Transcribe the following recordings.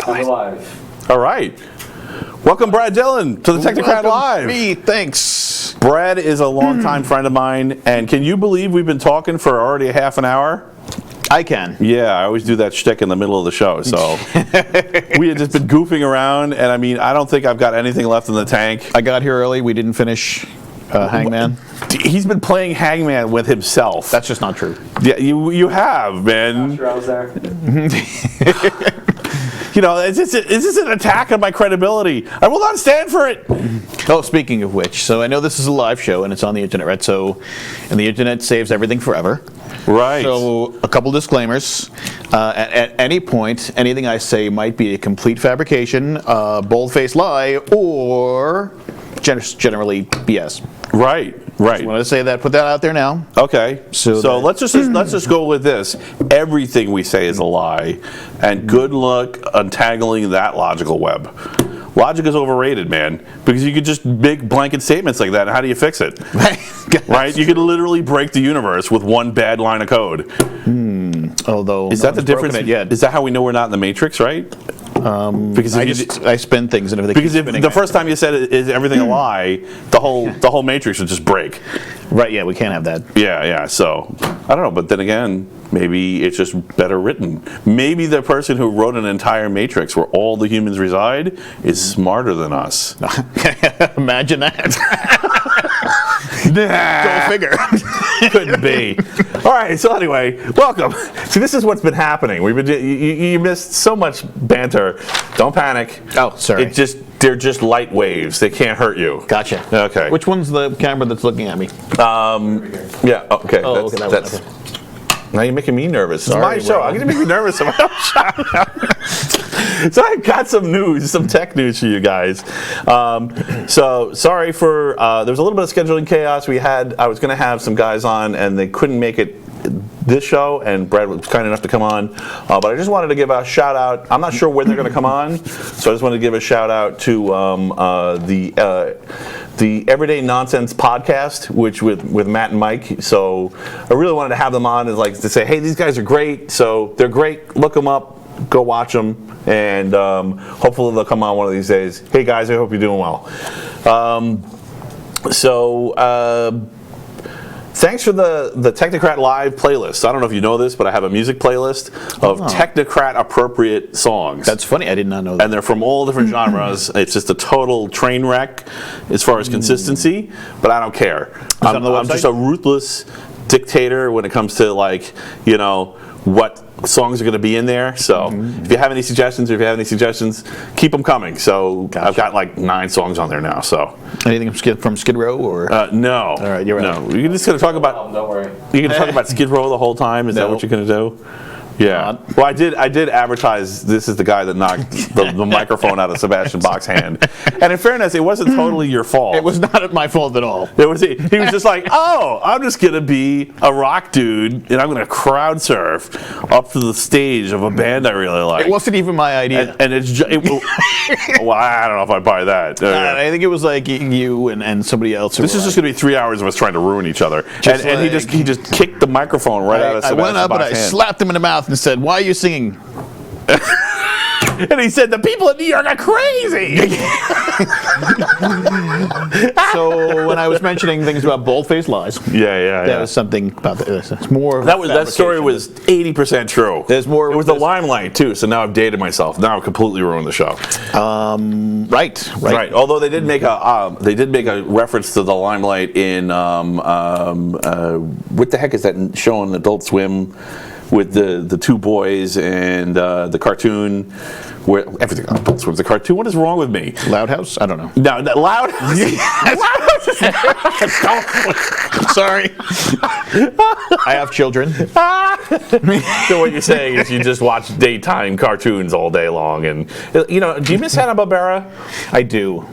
Live. All right. Welcome, Brad Dillon, to the Technocrat Live. Me, thanks. Brad is a longtime friend of mine, and can you believe we've been talking for already a half an hour? I can. Yeah, I always do that shtick in the middle of the show, so we had just been goofing around, and I mean, I don't think I've got anything left in the tank. I got here early. We didn't finish Hangman. He's been playing Hangman with himself. That's just not true. Yeah, you have, man. I'm sure I was there. You know, is this an attack on my credibility? I will not stand for it. Oh, speaking of which, so I know this is a live show and it's on the internet, right? So, and the internet saves everything forever. Right. So, a couple disclaimers. At any point, anything I say might be a complete fabrication, bold-faced lie, or generally BS. Right. I want to say that, put that out there now. Okay. So let's just go with this. Everything we say is a lie, and good luck untangling that logical web. Logic is overrated, man, because you could just make blanket statements like that, and how do you fix it? Right? You could literally break the universe with one bad line of code. Although, is that the difference? Yet. Is that how we know we're not in the Matrix, right? Because I spin things and everything. Because if the first time you said is everything a lie, the whole matrix would just break. Right? Yeah, we can't have that. Yeah. So I don't know, but then again, maybe it's just better written. Maybe the person who wrote an entire matrix where all the humans reside is smarter than us. Imagine that. Nah. Go figure. Couldn't be. All right. So anyway, welcome. See, this is what's been happening. We've been you missed so much banter. Don't panic. Oh, sorry. They're just light waves. They can't hurt you. Gotcha. Okay. Which one's the camera that's looking at me? Yeah. Okay. Oh, okay. That one. Okay. Now you're making me nervous. Sorry, it's my show. I'm going to make me nervous. So I got some news, some tech news for you guys. So sorry for there was a little bit of scheduling chaos. I was going to have some guys on, and they couldn't make it this show, and Brad was kind enough to come on. But I just wanted to give a shout out. I'm not sure when they're going to come on, so I just wanted to give a shout out to the Everyday Nonsense podcast, which with Matt and Mike. So I really wanted to have them on, to say, hey, these guys are great. So they're great. Look them up. Go watch them, and hopefully they'll come on one of these days. Hey guys, I hope you're doing well. Thanks for the Technocrat Live playlist. I don't know if you know this, but I have a music playlist of Technocrat appropriate songs. That's funny. I did not know that. And they're from all different genres. It's just a total train wreck as far as consistency, but I don't care. I'm just a ruthless dictator when it comes to what songs are going to be in there. So if you have any suggestions, keep them coming. So gotcha. I've got 9 songs on there now. So anything from Skid Row or no? All right, you're right. No, you're just going to talk about. Don't worry. You're going to talk about Skid Row the whole time. Is that what you're going to do? Yeah. Well, I did advertise this is the guy that knocked the microphone out of Sebastian Bach's hand. And in fairness, it wasn't totally your fault. It was not my fault at all. He was just like, oh, I'm just going to be a rock dude, and I'm going to crowd surf up to the stage of a band I really like. It wasn't even my idea. And well, I don't know if I buy that. I think it was like you and somebody else. This is just going to be 3 hours of us trying to ruin each other. And he just kicked the microphone right out of Sebastian Bach's hand. I went up and I slapped him in the mouth and said, "Why are you singing?" And he said, "The people in New York are crazy." So when I was mentioning things about bold-faced lies, that was something about that. It's more. That story was 80% true. There's more. It was the limelight too. So now I've dated myself. Now I've completely ruined the show. Right. Although they did make a reference to the limelight in what the heck is that show on Adult Swim? With the two boys and the cartoon, where everything on Adult Swim's a cartoon. What is wrong with me? Loud House? I don't know. No, Loud House. Sorry. I have children. So what you're saying is you just watch daytime cartoons all day long, and do you miss Hanna-Barbera? I do.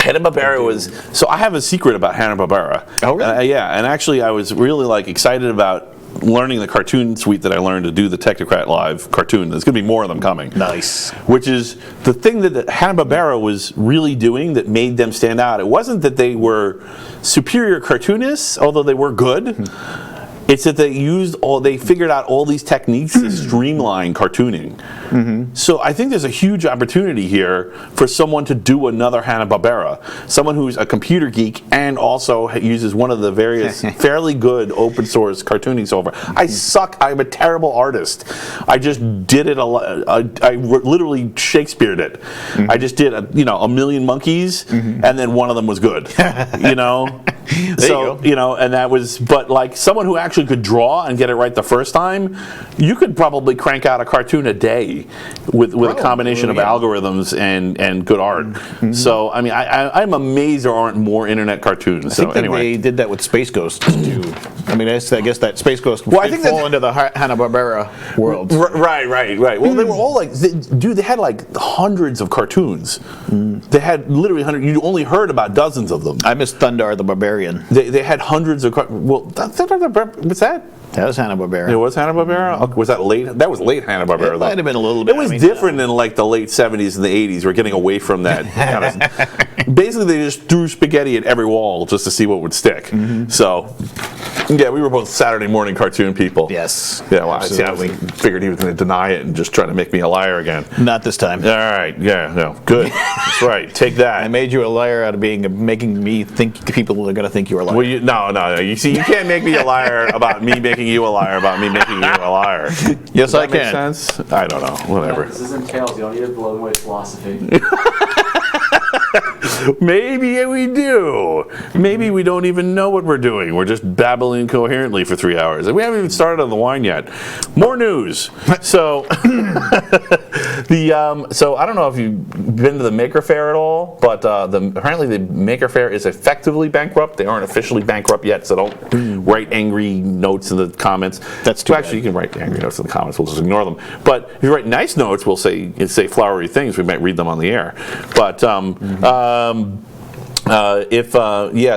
Hanna-Barbera was so. I have a secret about Hanna-Barbera. Oh, really? Yeah, and actually, I was really excited about learning the cartoon suite that I learned to do the Technocrat Live cartoon. There's going to be more of them coming. Nice. Which is the thing that Hanna-Barbera was really doing that made them stand out. It wasn't that they were superior cartoonists, although they were good. It's that they figured out all these techniques to streamline cartooning. So I think there's a huge opportunity here for someone to do another Hanna-Barbera. Someone who's a computer geek and also uses one of the various fairly good open source cartooning software. I suck. I'm a terrible artist. I just did it I literally Shakespeare'd it. I just did a million monkeys, and then one of them was good. And that was, but like someone who actually could draw and get it right the first time, you could probably crank out a cartoon a day with a combination of algorithms and good art. So I mean, I'm amazed there aren't more internet cartoons. I think they did that with Space Ghosts too. I mean, I guess that Space Ghost would fall into the Hanna-Barbera world. Right. Well, they were all like, they had like hundreds of cartoons. They had literally hundreds. You only heard about dozens of them. I miss Thundar the Barbarian. They had hundreds of what's that? That was Hanna-Barbera. It was Hanna-Barbera? Was that late? That was late Hanna-Barbera. It might have been a little bit. It was different in like the late 70s and the 80s. We're getting away from that kind of... Basically, they just threw spaghetti at every wall just to see what would stick. So, yeah, we were both Saturday morning cartoon people. Yes. Yeah, well, I figured he was going to deny it and just try to make me a liar again. Not this time. All right. Yeah, no. Good. That's right. Take that. I made you a liar out of making me think people are going to think you're a liar. Well, no. You see, you can't make me a liar about me making you a liar about me making you a liar. Yes, I can. Make sense? I don't know. Whatever. Yeah, this isn't Tails. You don't need to blow away philosophy. Maybe we do. Maybe we don't even know what we're doing. We're just babbling coherently for 3 hours. And we haven't even started on the wine yet. More news. So, so I don't know if you've been to the Maker Faire at all, but apparently the Maker Faire is effectively bankrupt. They aren't officially bankrupt yet, so don't write angry notes in the comments. That's too Actually, you can write angry notes in the comments. We'll just ignore them. But if you write nice notes, we'll say flowery things. We might read them on the air. But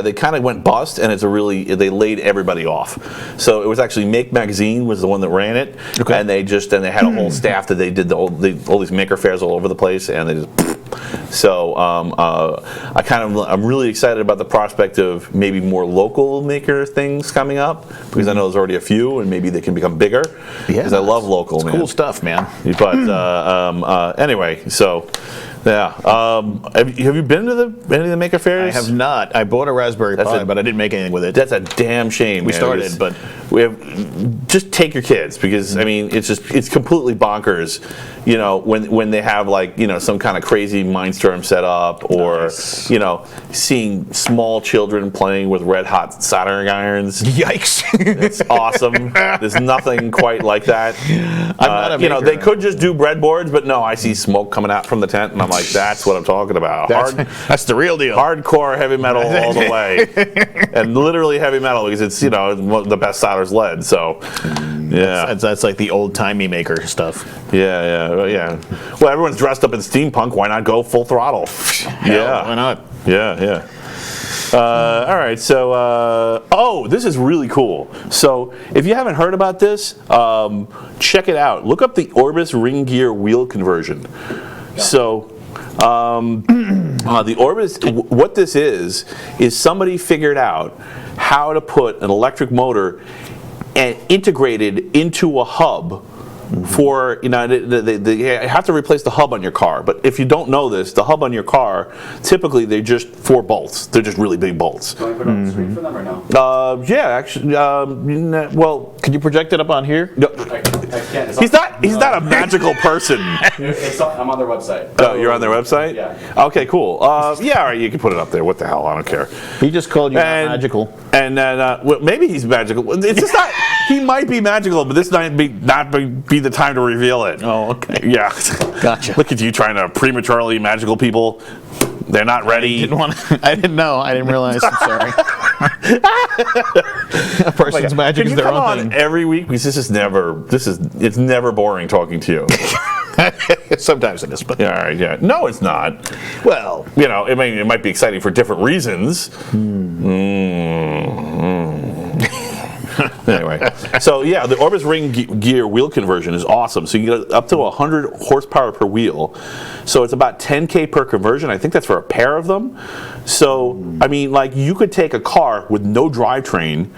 they kind of went bust, and they laid everybody off. So it was actually Make Magazine was the one that ran it, and they had a whole staff that they did all these Maker Fairs all over the place, and they just. So I'm really excited about the prospect of maybe more local maker things coming up, because I know there's already a few, and maybe they can become bigger. Because I love local, man. Cool stuff, man. But anyway, so. Yeah. Have you been to any of the Maker Fairs? I have not. I bought a Raspberry Pi, but I didn't make anything with it. That's a damn shame. We started, but just take your kids, because I mean it's completely bonkers. When they have like some kind of crazy Mindstorm set up, or seeing small children playing with red hot soldering irons. Yikes! It's awesome. There's nothing quite like that. I'm not a maker. They could just do breadboards, but no, I see smoke coming out from the tent, and I'm like, that's what I'm talking about. That's the real deal. Hardcore heavy metal all the way, and literally heavy metal, because it's the best solder's lead. So that's like the old timey Maker stuff. Yeah. Well, everyone's dressed up in steampunk. Why not go full throttle? Yeah, why not? Yeah. All right, so this is really cool. So if you haven't heard about this, check it out. Look up the Orbis ring gear wheel conversion. So the Orbis, what this is somebody figured out how to put an electric motor and integrate it into a hub. For they have to replace the hub on your car, but if you don't know this, the hub on your car typically they're just 4 bolts. They're just really big bolts. Do you want to put it on the screen for them or no? Yeah, actually. Well, can you project it up on here? No. I can't. He's not a magical person. I'm on their website. Oh, you're on their website? Yeah. Okay, cool. Yeah, all right, you can put it up there. What the hell? I don't care. He just called you magical. And well, maybe he's magical. It's just not. He might be magical, but this might not be the time to reveal it. Oh, okay. Yeah. Gotcha. Look at you trying to prematurely magical people. They're not ready. I didn't know. I didn't realize. I'm sorry. A person's magic is their own thing. Every week, because it's never boring talking to you. Sometimes it is, but all right, yeah. No, it's not. Well, it might be exciting for different reasons. Anyway, so yeah, the Orbis ring gear wheel conversion is awesome. So you get up to 100 horsepower per wheel. So it's about 10K per conversion. I think that's for a pair of them. So I mean, like, you could take a car with no drivetrain,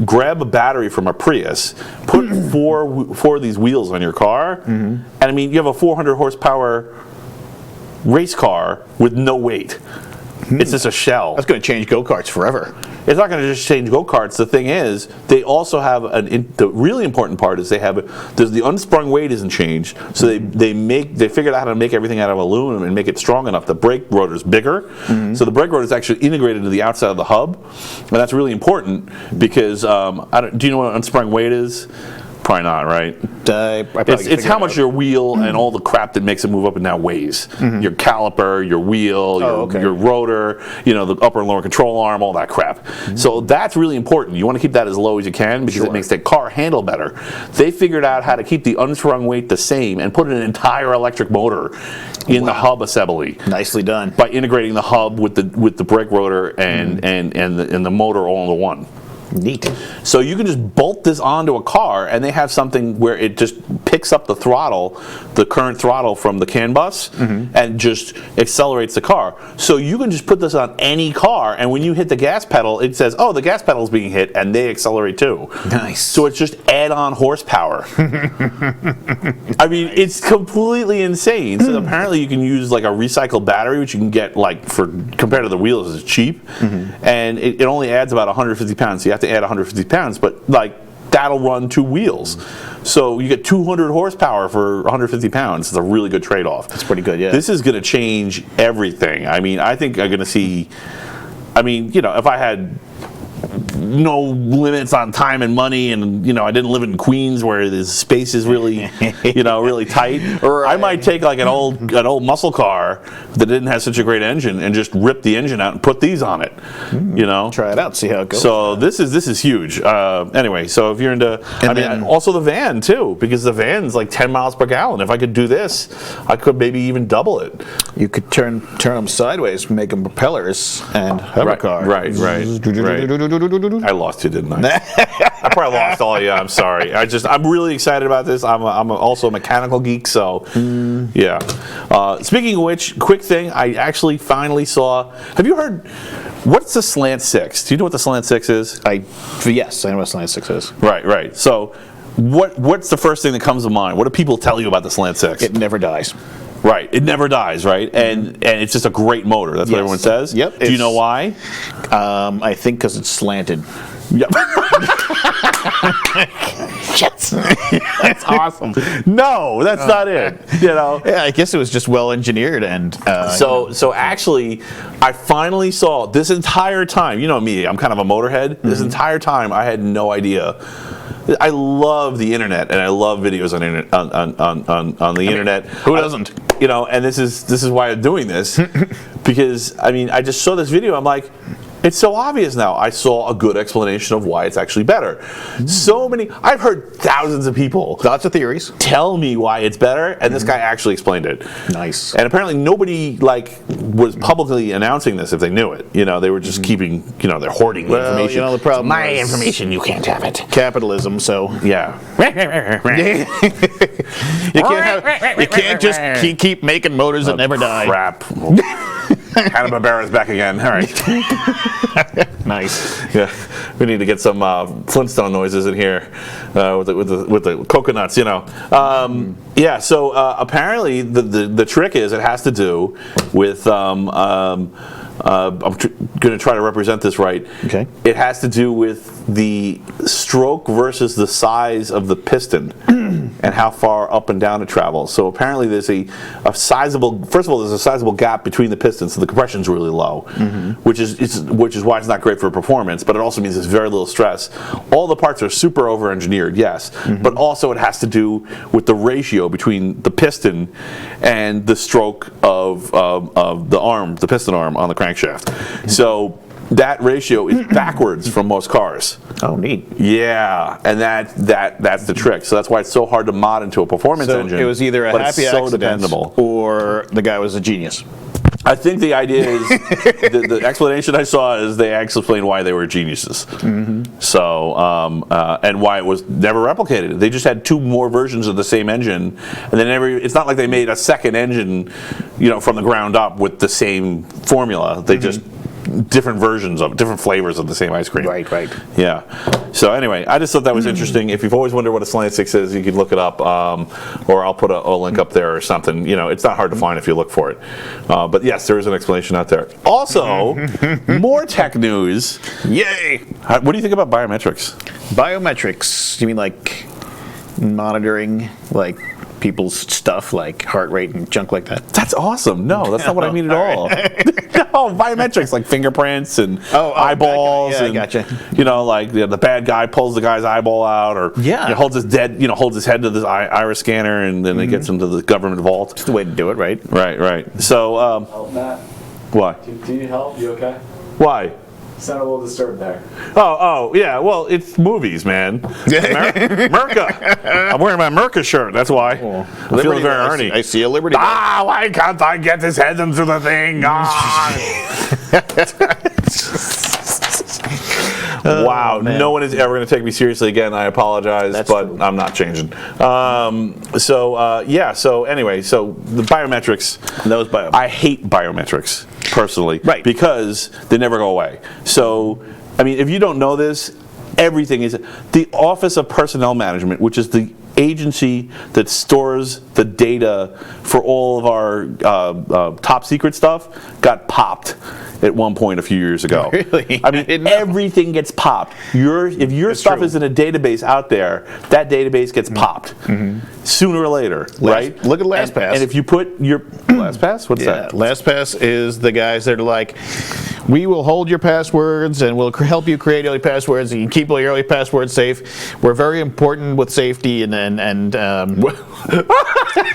grab a battery from a Prius, put four of these wheels on your car, and I mean, you have a 400 horsepower race car with no weight. It's just a shell. That's going to change go-karts forever. It's not going to just change go-karts. The thing is, they also have the really important part is there's the unsprung weight isn't changed, so they figured out how to make everything out of aluminum and make it strong enough. The brake rotor's bigger, so the brake rotor is actually integrated to the outside of the hub, and that's really important because do you know what unsprung weight is? Probably not, right? It's how much your wheel and all the crap that makes it move up and down weighs. Your caliper, your wheel, your rotor, the upper and lower control arm, all that crap. So that's really important. You want to keep that as low as you can because it makes the car handle better. They figured out how to keep the unsprung weight the same and put an entire electric motor in the hub assembly. Nicely done. By integrating the hub with the brake rotor and the motor all into one. Neat. So you can just bolt this onto a car, and they have something where it just picks up the throttle, the current throttle from the CAN bus, and just accelerates the car. So you can just put this on any car, and when you hit the gas pedal, it says, "Oh, the gas pedal is being hit," and they accelerate too. Nice. So it's just add-on horsepower. I mean, it's completely insane. So apparently, you can use like a recycled battery, which you can get compared to the wheels, it's cheap, and it only adds about 150 pounds. So you have to add 150 pounds, but that'll run 2 wheels. So you get 200 horsepower for 150 pounds. It's a really good trade-off. That's pretty good, yeah. This is going to change everything. I mean, I think I'm going to see, if I had no limits on time and money, and I didn't live in Queens where the space is really really tight. Right. I might take like an old muscle car that didn't have such a great engine and just rip the engine out and put these on it. Try it out, see how it goes. So this is huge. Anyway, so if you're into, also the van too, because the van's like 10 miles per gallon. If I could do this, I could maybe even double it. You could turn them sideways, make them propellers, and have a car. Right. I lost you, didn't I? I probably lost all of you. I'm sorry. I'm really excited about this. I'm also a mechanical geek, so yeah. Speaking of which, quick thing. I actually finally saw. Have you heard? What's the Slant 6? Do you know what the Slant 6 is? Yes, I know what Slant 6 is. Right. So, what's the first thing that comes to mind? What do people tell you about the Slant 6? It never dies. Right, it never dies, right? And it's just a great motor. That's what everyone says. Yep. Do you know why? I think because it's slanted. Yep. Yes. That's awesome. No, that's not it. Yeah, I guess it was just well engineered and. So actually, I finally saw this entire time. You know me, I'm kind of a motorhead. This entire time, I had no idea. I love the internet and I love videos on the internet. Who doesn't? And this is why I'm doing this because I just saw this video. I'm like, it's so obvious now. I saw a good explanation of why it's actually better. I've heard thousands of people, Lots of theories. tell me why it's better, and this guy actually explained it. Nice. And apparently nobody was publicly announcing this if they knew it. They were just keeping, they're hoarding the information. The problem my is information, you can't have it. Capitalism, so. Yeah. You can't just keep making motors that never die. Crap. Hanna-Barbera's back again. All right. Nice. Yeah, we need to get some Flintstone noises in here with the coconuts. Yeah. So apparently the trick is it has to do with. I'm going to try to represent this right. Okay. It has to do with the stroke versus the size of the piston and how far up and down it travels. So apparently there's a sizable. First of all, there's a sizable gap between the pistons, so the compression's really low, which is why it's not great for performance. But it also means there's very little stress. All the parts are super over-engineered, yes, but also it has to do with the ratio between the piston and the stroke of the arm, the piston arm on the crankshaft. So that ratio is backwards from most cars. Oh, neat. Yeah, and that's the trick. So that's why it's so hard to mod into a performance engine. It was either a happy accident dependable. or the guy was a genius. I think the idea is the explanation I saw is they actually explained why they were geniuses. So and why it was never replicated. They just had 2 more versions of the same engine, and they never. It's not like they made a second engine, from the ground up with the same formula. They just different versions of different flavors of the same ice cream. Right. Yeah. So anyway, I just thought that was interesting. If you've always wondered what a slant six is, you could look it up, or I'll put a link up there or something. It's not hard to find if you look for it. But yes, there is an explanation out there. Also, more tech news. Yay! What do you think about biometrics? Biometrics. You mean like monitoring, like people's stuff, like heart rate and junk like that? That's awesome. No, that's not what I mean at all. No, biometrics like fingerprints and eyeballs. Yeah, and, I gotcha. Like the bad guy pulls the guy's eyeball out, or holds his holds his head to the iris scanner, and then it gets him to the government vault. That's the way to do it, right? Right. So, Help, Matt. why? Do you need help? You okay? Why? You sound a little disturbed there. Oh, yeah. Well, it's movies, man. Merca. I'm wearing my Merca shirt. That's why. I'm feeling very Ernie. I see a Liberty. Why can't I get his head into the thing? Wow, no one is ever going to take me seriously again. I apologize, but true. I'm not changing. So anyway, so the biometrics. I hate biometrics personally, right? Because they never go away. So, I mean, if you don't know this, everything is the Office of Personnel Management, which is the agency that stores the data for all of our top secret stuff, got popped at one point a few years ago. Really? I mean, everything gets popped. If your stuff is in a database out there, that database gets popped sooner or later, right? Look at LastPass. And if you put your LastPass, what's that? LastPass is the guys that are like, we will hold your passwords and we'll help you create early passwords and you keep all your early passwords safe. We're very important with safety and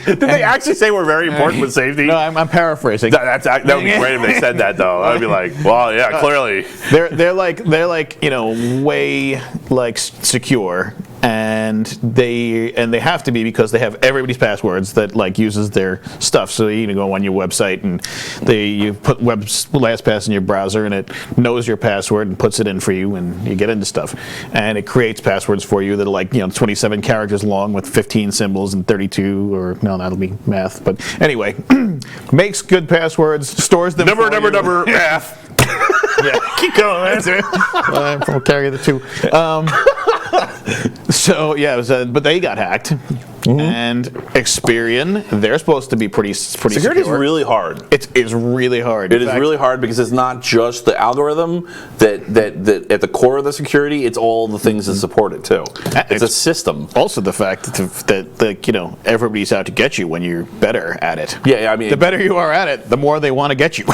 Did they actually say we're very important with safety? No, I'm paraphrasing. That would be great if they said that, though. I'd be like, well, yeah, clearly. They're like way like secure, and they have to be because they have everybody's passwords that like uses their stuff. So you go on your website and you put LastPass in your browser and it knows your password and puts it in for you and you get into stuff, and it creates passwords for you that are like 27 characters long with 15 symbols and 32 or no, that'll be math. But anyway, makes good passwords, stores them. Number math. Yeah, keep going. We'll carry the two. So yeah, but they got hacked. And Experian, they're supposed to be pretty Security secure. is really hard. It is really hard. It is really hard because it's not just the algorithm that at the core of the security, it's all the things that support it too. It's a system. Also the fact that everybody's out to get you when you're better at it. Yeah, I mean, the better you are at it, the more they want to get you.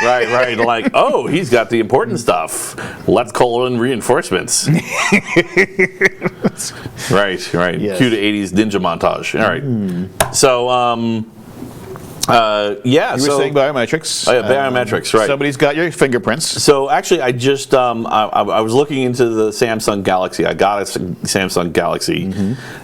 Right. Like, oh, he's got the important stuff. Let's call in reinforcements. Right. Yes. Cue to 80s ninja montage. All right. So, you were saying biometrics. Biometrics, right. Somebody's got your fingerprints. So actually, I just I was looking into the Samsung Galaxy. I got a Samsung Galaxy,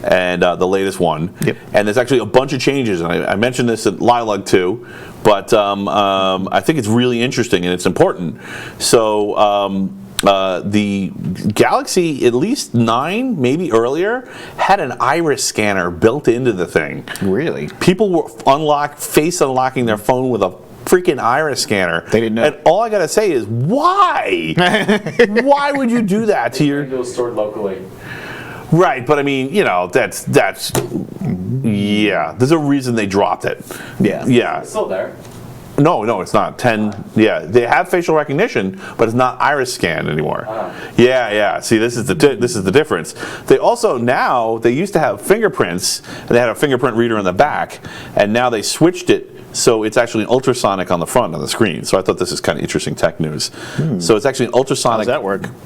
and the latest one. Yep. And there's actually a bunch of changes. And I mentioned this at Lilac too, but I think it's really interesting and it's important. So. The Galaxy, at least 9, maybe earlier, had an iris scanner built into the thing. Really? People were face unlocking their phone with a freaking iris scanner. They didn't know. And all I gotta say is, why? Why would you do that to your? It was stored locally. Right, but I mean, that's yeah. There's a reason they dropped it. Yeah. It's still there. No, it's not. 10. Yeah, they have facial recognition, but it's not iris scan anymore. Yeah. See, this is the difference. They also they used to have fingerprints, and they had a fingerprint reader in the back, and now they switched it so it's actually an ultrasonic on the front on the screen. So I thought this is kind of interesting tech news. So it's actually an ultrasonic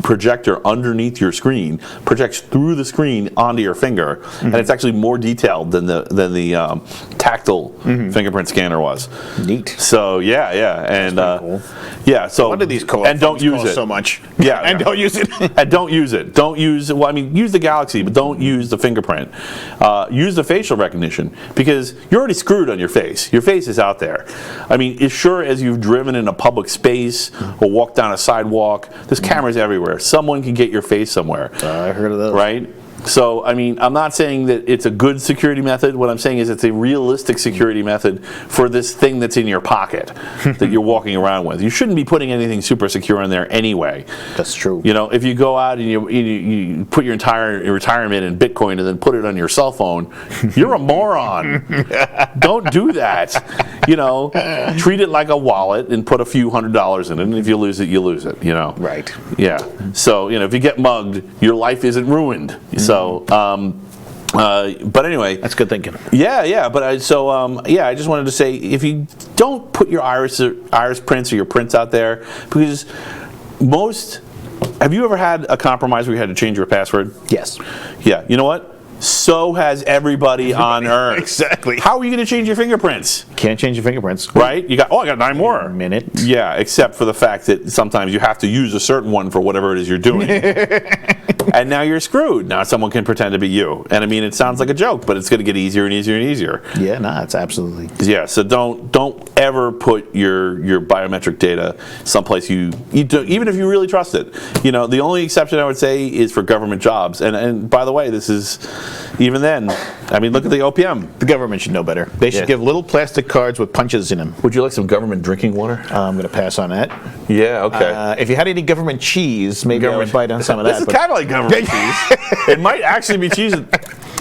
projector underneath your screen, projects through the screen onto your finger, and it's actually more detailed than the tactile fingerprint scanner was. Neat. So yeah, and cool. Yeah. So what do these and don't use it so much? Yeah, and don't use it. And don't use it. Don't use. Well, I mean, use the Galaxy, but don't use the fingerprint. Use the facial recognition because you're already screwed on your face. Your face is out there. I mean, as sure as you've driven in a public space or walked down a sidewalk, there's cameras everywhere. Someone can get your face somewhere. I heard of those. Right. So, I mean, I'm not saying that it's a good security method. What I'm saying is it's a realistic security method for this thing that's in your pocket that you're walking around with. You shouldn't be putting anything super secure in there anyway. That's true. You know, if you go out and you put your entire retirement in Bitcoin and then put it on your cell phone, you're a moron. Don't do that. You know, treat it like a wallet and put a few $100s in it, and if you lose it, you lose it, you know. Right. Yeah. So, you know, if you get mugged, your life isn't ruined. So, but anyway. That's good thinking. Yeah. But I just wanted to say, if you don't put your iris prints or your prints out there, because have you ever had a compromise where you had to change your password? Yes. Yeah. You know what? So has everybody on Earth. Exactly. How are you going to change your fingerprints? Can't change your fingerprints. Right? I got 9 more. A minute. Yeah, except for the fact that sometimes you have to use a certain one for whatever it is you're doing. And now you're screwed. Now someone can pretend to be you. And I mean, it sounds like a joke, but it's going to get easier and easier and easier. Yeah, no, it's absolutely. Yeah, so don't ever put your biometric data someplace you don't, even if you really trust it. You know, the only exception I would say is for government jobs. And by the way, this is, even then, I mean, look at the OPM. The government should know better. They should give little plastic cards with punches in them. Would you like some government drinking water? I'm going to pass on that. Yeah, okay. If you had any government cheese, maybe I would bite on some of that. This is kind of like government cheese. It might actually be cheese.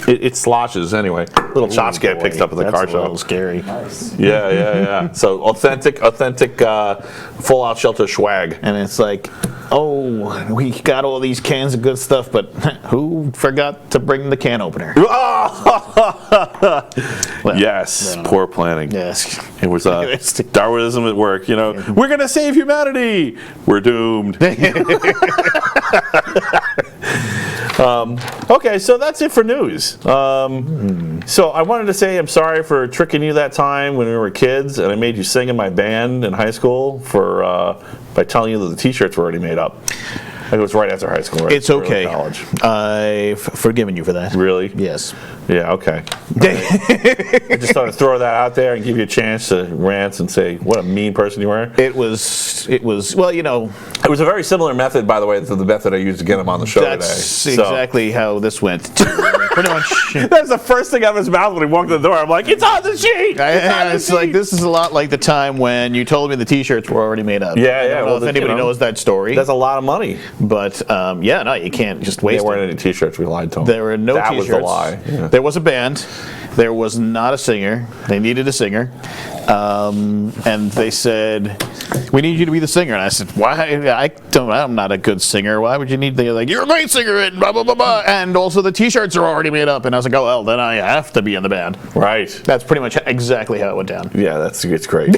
It sloshes anyway. Little shots get picked up at the car That's a little shop. scary. Nice. Yeah. So authentic Fallout Shelter swag. And it's like, oh, we got all these cans of good stuff, but who forgot to bring the can opener? Well, Yes, poor planning. Yes. It was Darwinism at work. You know, we're gonna save humanity. We're doomed. Okay, so that's it for news. So I wanted to say I'm sorry for tricking you that time when we were kids, and I made you sing in my band in high school by telling you that the T-shirts were already made up. It was right after high school. Right? It's okay. College. I've forgiven you for that. Really? Yes. Yeah, okay. I just thought to throw that out there and give you a chance to rant and say what a mean person you were. It was well, you know. It was a very similar method, by the way, to the method I used to get him on the show today. That's exactly how this went. Pretty much. That's the first thing out of his mouth when he walked in the door. I'm like, it's on the sheet! It's like, this is a lot like the time when you told me the T-shirts were already made up. Yeah, I don't know if anybody knows that story. That's a lot of money. But, no, you can't just waste There weren't it. any T-shirts. We lied to him. There were no that T-shirts. That was the lie. Yeah. There was a band. There was not a singer. They needed a singer. And they said, we need you to be the singer. And I said, why? I'm not a good singer. Why would you need the, like, you're a great singer, and blah, blah, blah, blah. And also the T-shirts are already made up. And I was like, oh, well, then I have to be in the band. Right. That's pretty much exactly how it went down. Yeah, it's great. In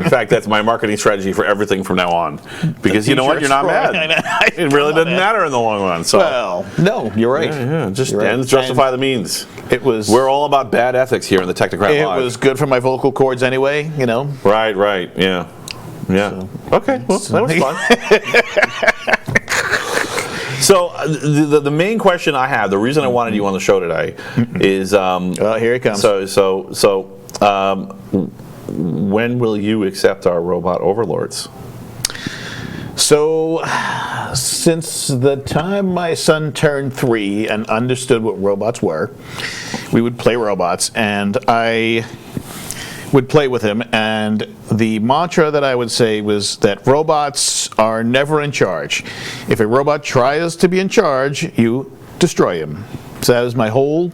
fact, that's my marketing strategy for everything from now on. Because you know what? You're not mad. It really doesn't matter in the long run. So. Well, no, you're right. Yeah, just You're right. ends justify the means. It was. We're all about bad ethics here in the Technocrat It Live. was good for my vocal cords anyway, you know. Right, yeah. So, okay, well, that was fun. So the main question I have, the reason I wanted you on the show today, is here it comes. So when will you accept our robot overlords? So, since the time my son turned 3 and understood what robots were, we would play robots, and I would play with him, and the mantra that I would say was that robots are never in charge. If a robot tries to be in charge, you destroy him. So that was my whole,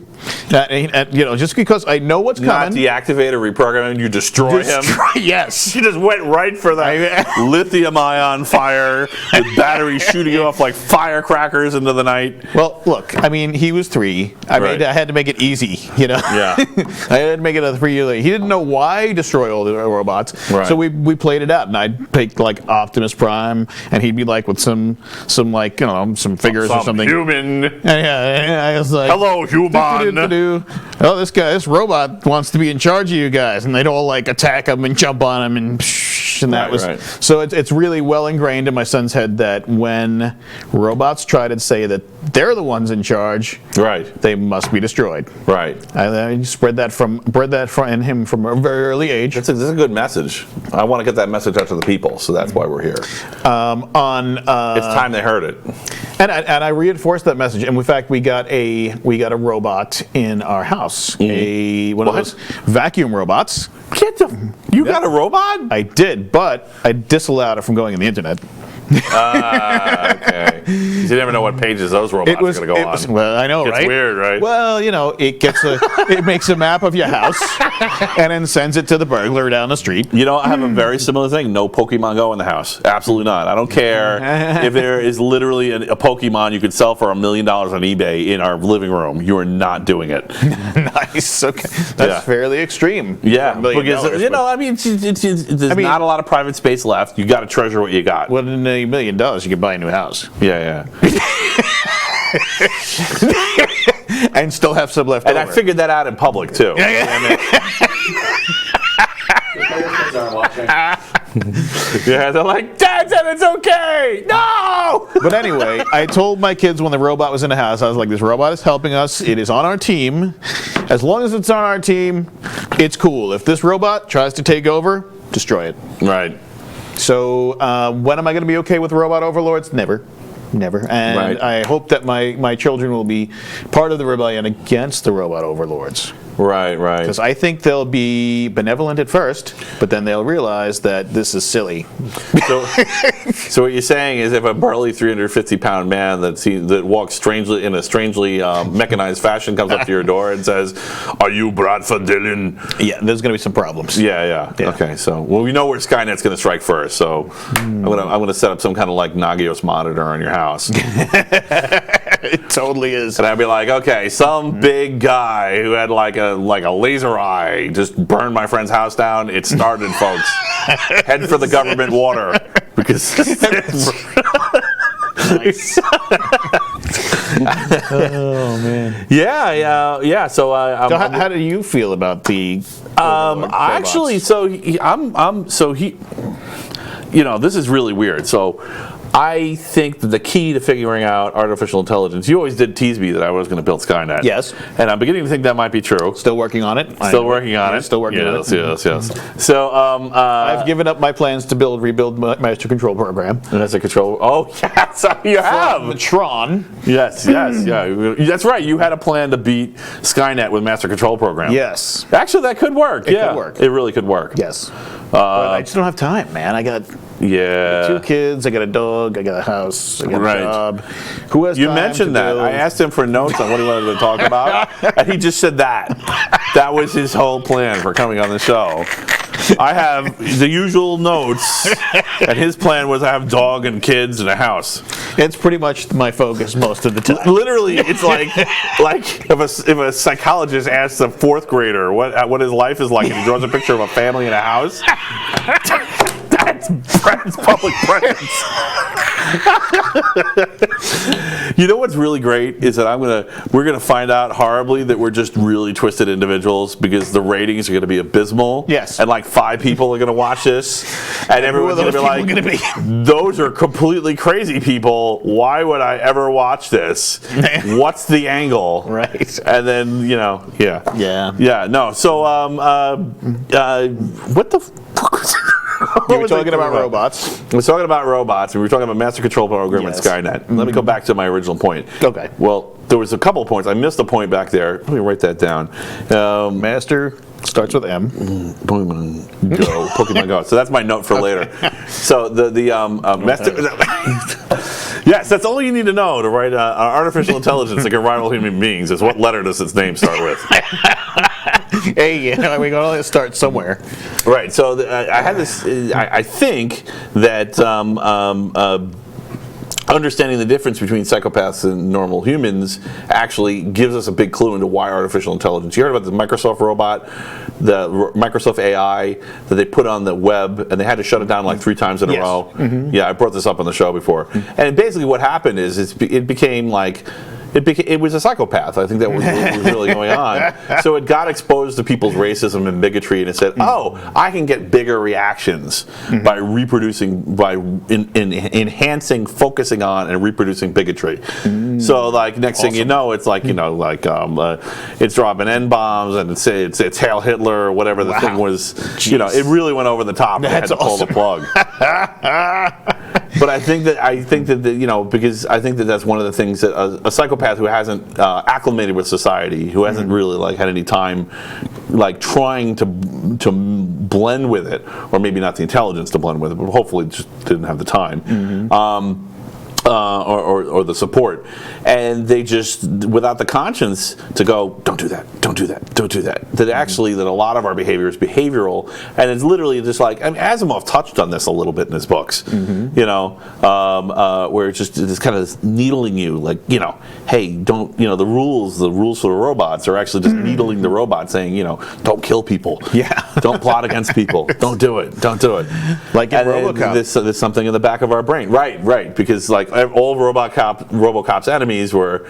just because I know what's Not coming. deactivate or reprogram him, you destroy him. Yes. She just went right for that lithium-ion fire with batteries shooting off like firecrackers into the night. Well, look, I mean, he was 3. I had to make it easy, you know? Yeah. I had to make it a 3-year late. He didn't know why destroy all the robots. Right. So we played it out, and I'd pick like Optimus Prime, and he'd be like with some like, some figures or something. Human. Yeah, I was like, hello, human. Oh, this robot wants to be in charge of you guys, and they'd all like attack him and jump on him, and that was. Right. So it's really well ingrained in my son's head that when robots try to say that they're the ones in charge, they must be destroyed. Right. I spread that in him from a very early age. That's a good message. I want to get that message out to the people, so that's why we're here. It's time they heard it. And I reinforced that message. And in fact, we got a robot in our house, one of those vacuum robots. You got a robot? I did, but I disallowed it from going on the internet. Okay. You never know what pages those robots are going to go on. Well, I know, It's right? weird, right? Well, it makes a map of your house and then sends it to the burglar down the street. You know, I have a very similar thing. No Pokemon Go in the house. Absolutely not. I don't care if there is literally a Pokemon you could sell for $1 million on eBay in our living room. You are not doing it. Nice. Okay. That's fairly extreme. Yeah. $1 million, Because, I mean, there's not a lot of private space left. You got to treasure what you got. Well, in $1 million, you could buy a new house. Yeah. And still have some left And over. I figured that out in public, too. Kids aren't watching. Yeah, they're like, Dad said it's okay! No! But anyway, I told my kids when the robot was in the house, I was like, this robot is helping us. It is on our team. As long as it's on our team, it's cool. If this robot tries to take over, destroy it. Right. So when am I going to be okay with robot overlords? Never. And Right. I hope that my children will be part of the rebellion against the robot overlords. Right. Because I think they'll be benevolent at first, but then they'll realize that this is silly. So what you're saying is if a burly 350-pound man that walks in a strangely mechanized fashion comes up to your door and says, "Are you Bradford Dillon?" Yeah, there's going to be some problems. Yeah. Okay, so we know where Skynet's going to strike first. So I'm gonna set up some kind of like Nagios monitor on your house. It totally is. And I'd be like, okay, some big guy who had like a laser eye just burned my friend's house down. It started, folks. Head for the government water because. Oh man. Yeah. So how do you feel about the? actually, this is really weird. So I think that the key to figuring out artificial intelligence, you always did tease me that I was going to build Skynet. Yes. And I'm beginning to think that might be true. Still working on it. Still working on it. Yes. So I've given up my plans to rebuild my master control program. that's a control. Oh, yes, you have. The Tron. Yes, yeah. That's right. You had a plan to beat Skynet with master control program. Yes. Actually, that could work. It could work. It really could work. Yes. But I just don't have time, man. I got 2 kids, I got a dog, I got a house, I got a job. Who has You time mentioned to that. build? I asked him for notes on what he wanted to talk about, and he just said that. That was his whole plan for coming on the show. I have the usual notes, and his plan was I have dog and kids and a house. It's pretty much my focus most of the time. Literally, it's like if a psychologist asks a 4th grader what his life is like, and he draws a picture of a family and a house. That's public presence. You know what's really great is that we're gonna find out horribly that we're just really twisted individuals because the ratings are gonna be abysmal. Yes. And like 5 people are gonna watch this, and everyone's gonna be like, "Those are completely crazy people. Why would I ever watch this? What's the angle?" Right. And then yeah. No. So what the fuck was it? You were talking about robots. We're talking about robots, and we were talking about master control program Yes. and Skynet. Let me go back to my original point. Okay. Well, there was a couple of points. I missed a point back there. Let me write that down. Master starts with M. Pokemon Go. So that's my note for later. So the master. Yes, that's all you need to know to write artificial intelligence that can rival human beings. Is what letter does its name start with? Hey, we gotta start somewhere. Right. So I had this. I think that understanding the difference between psychopaths and normal humans actually gives us a big clue into why artificial intelligence. You heard about the Microsoft robot, the Microsoft AI that they put on the web, and they had to shut it down like 3 times in a row. Mm-hmm. Yeah, I brought this up on the show before. Mm-hmm. And basically what happened is it became like it was a psychopath. I think that was what was really going on. So it got exposed to people's racism and bigotry, and it said, "Oh, I can get bigger reactions by reproducing, by enhancing, focusing on, and reproducing bigotry." So, like next thing you know, it's like it's dropping N bombs and it's Hail Hitler or whatever the thing was. Jeez. It really went over the top. They had to pull the plug. But I think that because I think that that's one of the things that a psychopath who hasn't acclimated with society, who hasn't really like had any time, like trying to blend with it, or maybe not the intelligence to blend with it, but hopefully just didn't have the time. Or the support, and they just, without the conscience to go, don't do that, don't do that, don't do that. That actually, that a lot of our behavior is behavioral, and it's literally just like, I mean, Asimov touched on this a little bit in his books, where it's kind of needling you, like, hey, don't, the rules for the robots are actually just needling the robot, saying, don't kill people, don't plot against people, don't do it, like in RoboCop. There's something in the back of our brain, right, because like all RoboCop's enemies were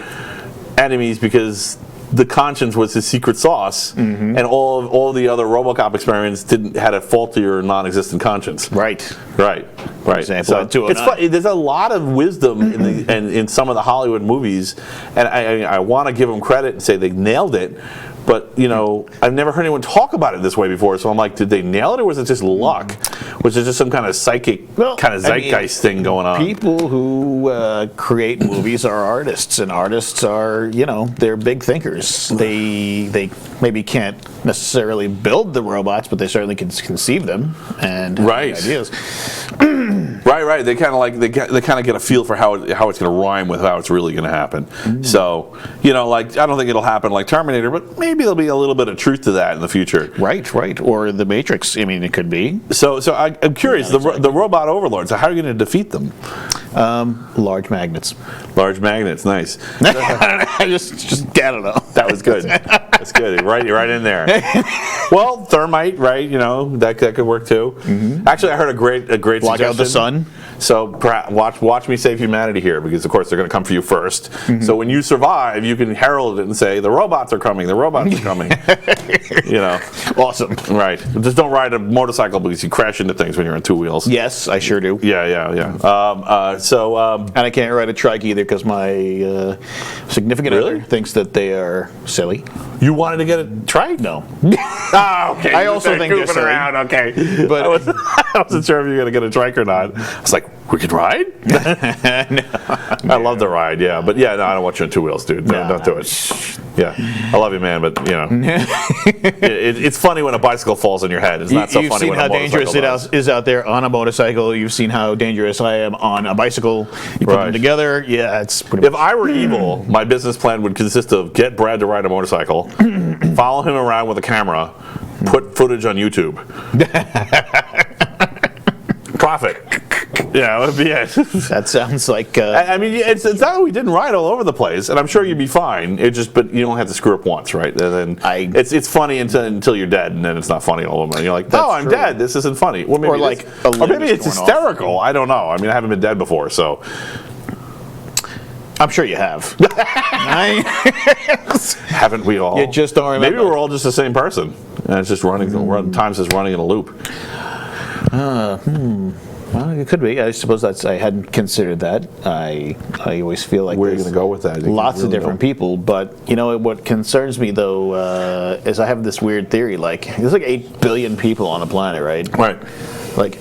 enemies because the conscience was his secret sauce, and all the other RoboCop experiments had a faulty or non-existent conscience. Right. So it's funny. There's a lot of wisdom in some of the Hollywood movies, and I want to give them credit and say they nailed it. But I've never heard anyone talk about it this way before. So I'm like, did they nail it, or was it just luck? Was it just some kind of psychic, kind of zeitgeist thing going on? People who create movies are artists, and artists are, they're big thinkers. They maybe can't necessarily build the robots, but they certainly can conceive them and have ideas. Right. They kind of get a feel for how it's going to rhyme with how it's really going to happen. So like, I don't think it'll happen like Terminator, but maybe there'll be a little bit of truth to that in the future. Right. Or the Matrix. I mean, it could be. So I'm curious. The robot overlords. How are you going to defeat them? Large magnets. Large magnets. Nice. I don't know. That was good. That's good. Right in there. Well, thermite. Right. That could work too. Actually, I heard a great Block suggestion. out the sun. So watch me save humanity here, because of course they're going to come for you first. So when you survive, you can herald it and say, the robots are coming. The robots are coming. Awesome. Right. Just don't ride a motorcycle because you crash into things when you're on two wheels. Yes, I sure do. Yeah. And I can't ride a trike either because my significant other thinks that they are silly. You wanted to get a trike? No. Okay. I also think they're silly. Around. Okay. But I wasn't sure if you were going to get a trike or not. I was like, we could ride? No. I love the ride, yeah. But yeah, no, I don't want you on two wheels, dude. No, don't do it. Yeah. I love you, man, but it's funny when a bicycle falls on your head. It's not so funny when a motorcycle does. You've seen how dangerous it is out there on a motorcycle. You've seen how dangerous I am on a bicycle. You put them together. Yeah, it's pretty much. If I were evil, my business plan would consist of get Brad to ride a motorcycle, follow him around with a camera, put footage on YouTube. Profit. Yeah, that would be it. That sounds like. I mean, it's not that we didn't ride all over the place, and I'm sure you'd be fine. But you don't have to screw up once, right? And then it's funny until you're dead, and then it's not funny all of a sudden. You're like, no, I'm dead. This isn't funny. Well, maybe maybe it's hysterical. I don't know. I mean, I haven't been dead before, so. I'm sure you have. Haven't we all? You just don't remember. Maybe we're all just the same person, and it's just running. Time's just running in a loop. Well, it could be. I suppose I hadn't considered that. I always feel like where are you going to go with that? Lots of different people, but what concerns me though is I have this weird theory. Like there's like 8 billion people on the planet, right? Right. Like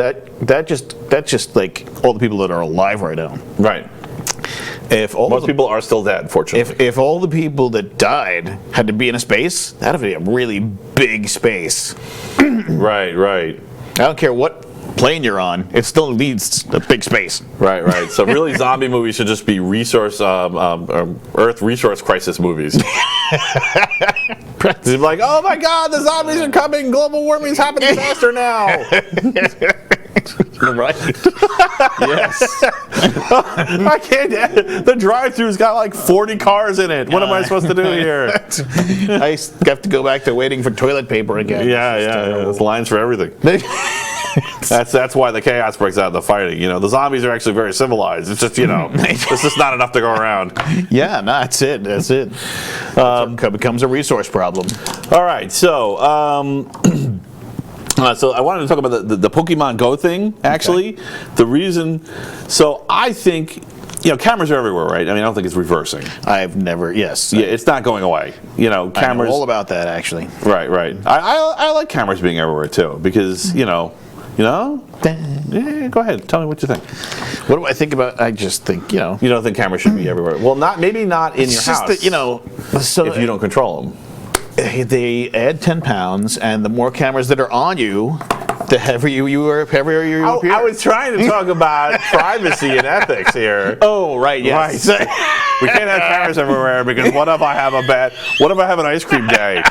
that's just like all the people that are alive right now. Right. Most people are still dead, fortunately. If all the people that died had to be in a space, that'd be a really big space. Right. I don't care what plane you're on, it still needs a big space. Right. So really, zombie movies should just be Earth resource crisis movies. They'd be like, oh my God, the zombies are coming! Global warming's happening faster now. Right. Yes. I can't. The drive-thru's got like 40 cars in it. What am I supposed to do here? I have to go back to waiting for toilet paper again. Yeah. There's lines for everything. That's why the chaos breaks out in the fighting. The zombies are actually very civilized. It's just it's just not enough to go around. Yeah, no, that's it. It becomes a resource problem. All right, so. So I wanted to talk about the Pokemon Go thing, actually. Okay. The reason, so I think, cameras are everywhere, right? I mean, I don't think it's reversing. I've never, yes. Yeah, it's not going away. Cameras. I know all about that, actually. Right. I like cameras being everywhere, too, because, You know? Yeah, go ahead. Tell me what you think. What do I think about? I just think, You don't think cameras should be everywhere? Well, maybe not in your it's house. just that, so if you don't control them. they add 10 pounds, and the more cameras that are on you, the heavier you appear. I was trying to talk about privacy and ethics here. Oh, right, yes. Right. We can't have cameras everywhere because what if I have an ice cream day?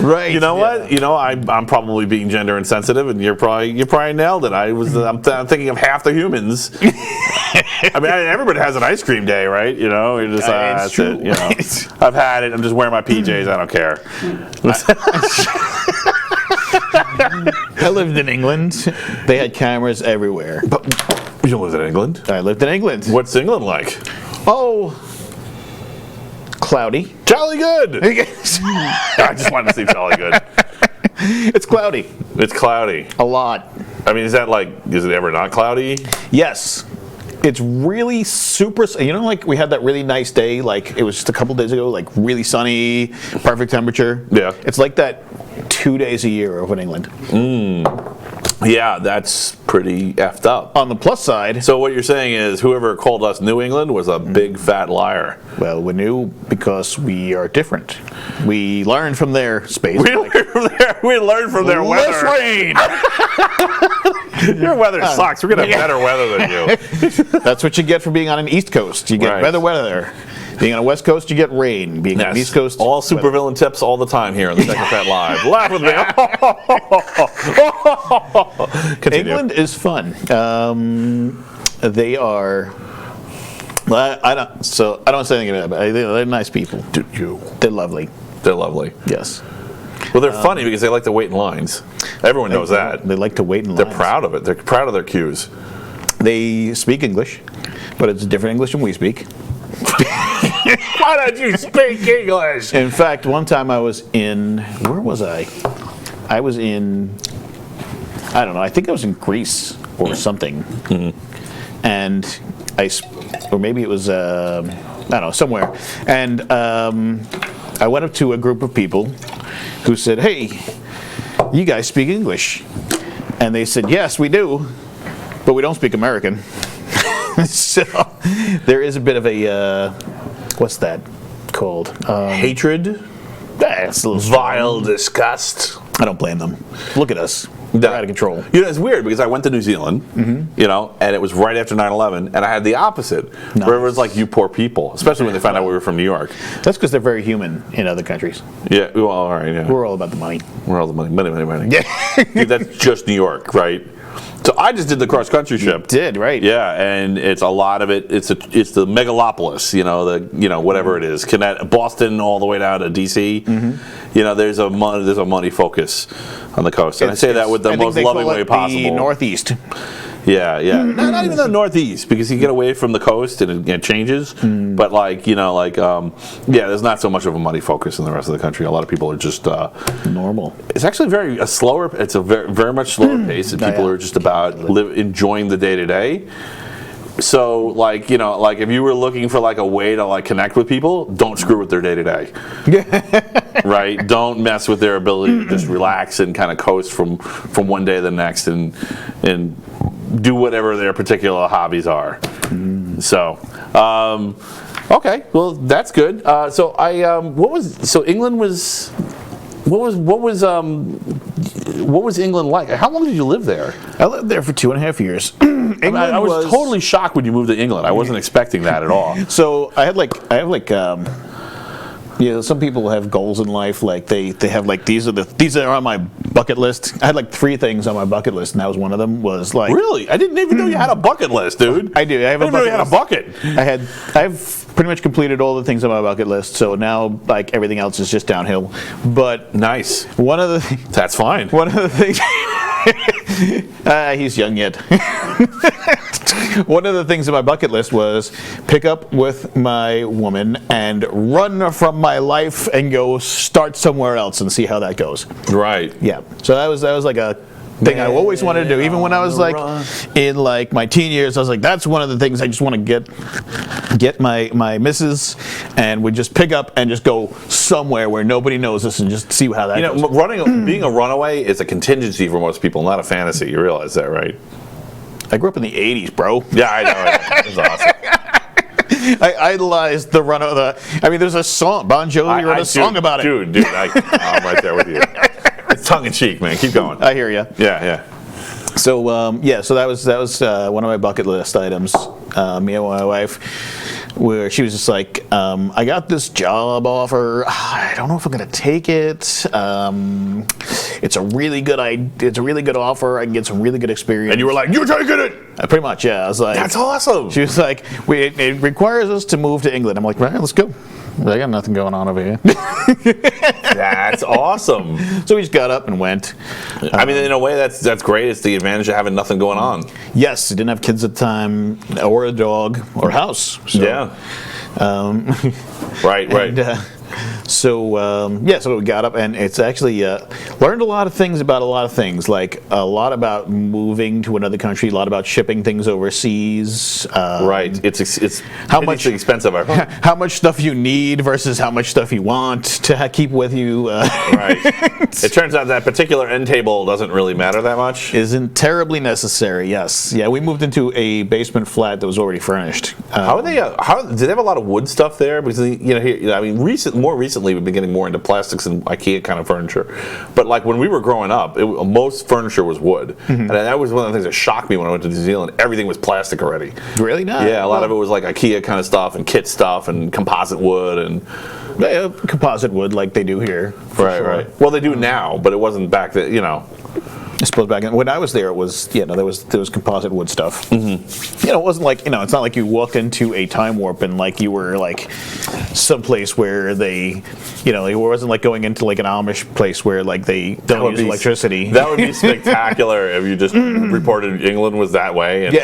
Right. You know what? I'm probably being gender insensitive, and you probably nailed it. I'm thinking of half the humans. I mean, everybody has an ice cream day, right? You're just that's true. it. I've had it. I'm just wearing my PJs. I don't care. I lived in England. They had cameras everywhere. But you lived in England? I lived in England. What's England like? Oh, cloudy. Jolly good. I just wanted to say jolly good. It's cloudy. It's cloudy. A lot. I mean, is it ever not cloudy? Yes. It's really super. Like we had that really nice day, like it was just a couple days ago, like really sunny, perfect temperature. Yeah. It's like that 2 days a year over in England. Yeah, that's pretty effed up. On the plus side, So what you're saying is whoever called us New England was a big fat liar. well, we're new because we are different. We learned from their space. We learned from their Less weather. rain. Your weather sucks. We're going to have better weather than you. That's what you get for being on an East Coast. You get Right. better weather. Being on a West Coast, you get rain. Being on the East Coast, All supervillain tips all the time here on the Technocrat Live. Laugh with me. Continue. England is fun. They are. Well, I don't say anything about it. But they're nice people. They're lovely. They're lovely. Yes. Well, they're funny because they like to wait in lines. Everyone knows that. They like to wait in They're lines. proud of it. They're proud of their cues. They speak English, but it's different English than we speak. Why don't you speak English? In fact, one time I was in. Where was I? I was in. I don't know. I think I was in Greece or something. And or maybe it was. I don't know, somewhere. And I went up to a group of people who said, "Hey, you guys speak English?" And they said, "Yes, we do, but we don't speak American." So there is a bit of a what's that called? Hatred, That's a little strong. vile disgust. I don't blame them. Look at us. We're out of control. It's weird because I went to New Zealand, and it was right after 9/11, and I had the opposite, where it was like, you poor people, especially when they found out we were from New York. That's because they're very human in other countries. Yeah, well, all right, yeah. We're all about the money. We're all the money. Yeah. Dude, that's just New York, right? So I just did the cross-country trip. Did, right. Yeah, and it's a lot of it. It's the megalopolis, whatever it is, Boston all the way down to D.C. There's a money focus on the coast, and I say that with the most loving way possible. The Northeast. Yeah. Not even the Northeast, because you get away from the coast and it changes. But there's not so much of a money focus in the rest of the country. A lot of people are just Normal. It's actually it's a very, very much slower pace, and people are just about enjoying the day to day. So, if you were looking for a way to connect with people, don't screw with their day to day. Right? Don't mess with their ability to just relax and kind of coast from one day to the next and do whatever their particular hobbies are. So, okay, well that's good. England was. What was England like? How long did you live there? I lived there for 2.5 years. I was totally shocked when you moved to England. I wasn't expecting that at all. So I have some people have goals in life. Like they have these are on my bucket list. I had 3 things on my bucket list, and that was one of them. Was really? I didn't even know you had a bucket list, dude. I do. I have a bucket list. A bucket. I've pretty much completed all the things on my bucket list. So now everything else is just downhill. But nice. That's fine. One of the things. He's young yet. One of the things on my bucket list was pick up with my woman and run from my life and go start somewhere else and see how that goes. Right. Yeah. So that was like a thing I always wanted to do. Even when I was like in like my teen years, I was like, that's one of the things I just want to get my missus, and we just pick up and just go somewhere where nobody knows us and just see how that goes. Being a runaway is a contingency for most people, not a fantasy. You realize that, right? I grew up in the 80s, bro. Yeah, I know. It was awesome. I idolized the run of the. I mean, there's a song. Bon Jovi wrote a song about it. Dude, I'm right there with you. It's tongue in cheek, man. Keep going. I hear you. Yeah. So so that was one of my bucket list items. Me and my wife, where she was just like, I got this job offer. I don't know if I'm gonna take it. It's a really good offer. I can get some really good experience. And you were like, you're taking it. Pretty much, yeah. I was like, that's awesome. She was like, it requires us to move to England. I'm like, right, let's go. I got nothing going on over here. That's awesome. So we just got up and went. I mean, in a way, that's great. It's the advantage of having nothing going on. Yes, I didn't have kids at the time, or a dog, or a house. So, yeah. Right. And, so we got up, and it's actually learned a lot of things about a lot of things, like a lot about moving to another country, a lot about shipping things overseas. Right. It's how much expensive. How much stuff you need versus how much stuff you want to keep with you. Right. It turns out that particular end table doesn't really matter that much. Isn't terribly necessary. Yes. Yeah. We moved into a basement flat that was already furnished. How are they? Do they have a lot of wood stuff there? Because more recently we've been getting more into plastics and IKEA kind of furniture. But like when we were growing up, most furniture was wood, and that was one of the things that shocked me when I went to New Zealand. Everything was plastic already. Really? Not. Yeah, a lot of it was like IKEA kind of stuff and kit stuff and composite wood and. Composite wood like they do here. Right. Well, they do now, but it wasn't back then. I suppose back when I was there, it was there was composite wood stuff. Mm-hmm. It wasn't like it's not like you walked into a time warp and like you were like someplace where they, it wasn't like going into like an Amish place where like they don't use electricity. That would be spectacular if you just reported England was that way. And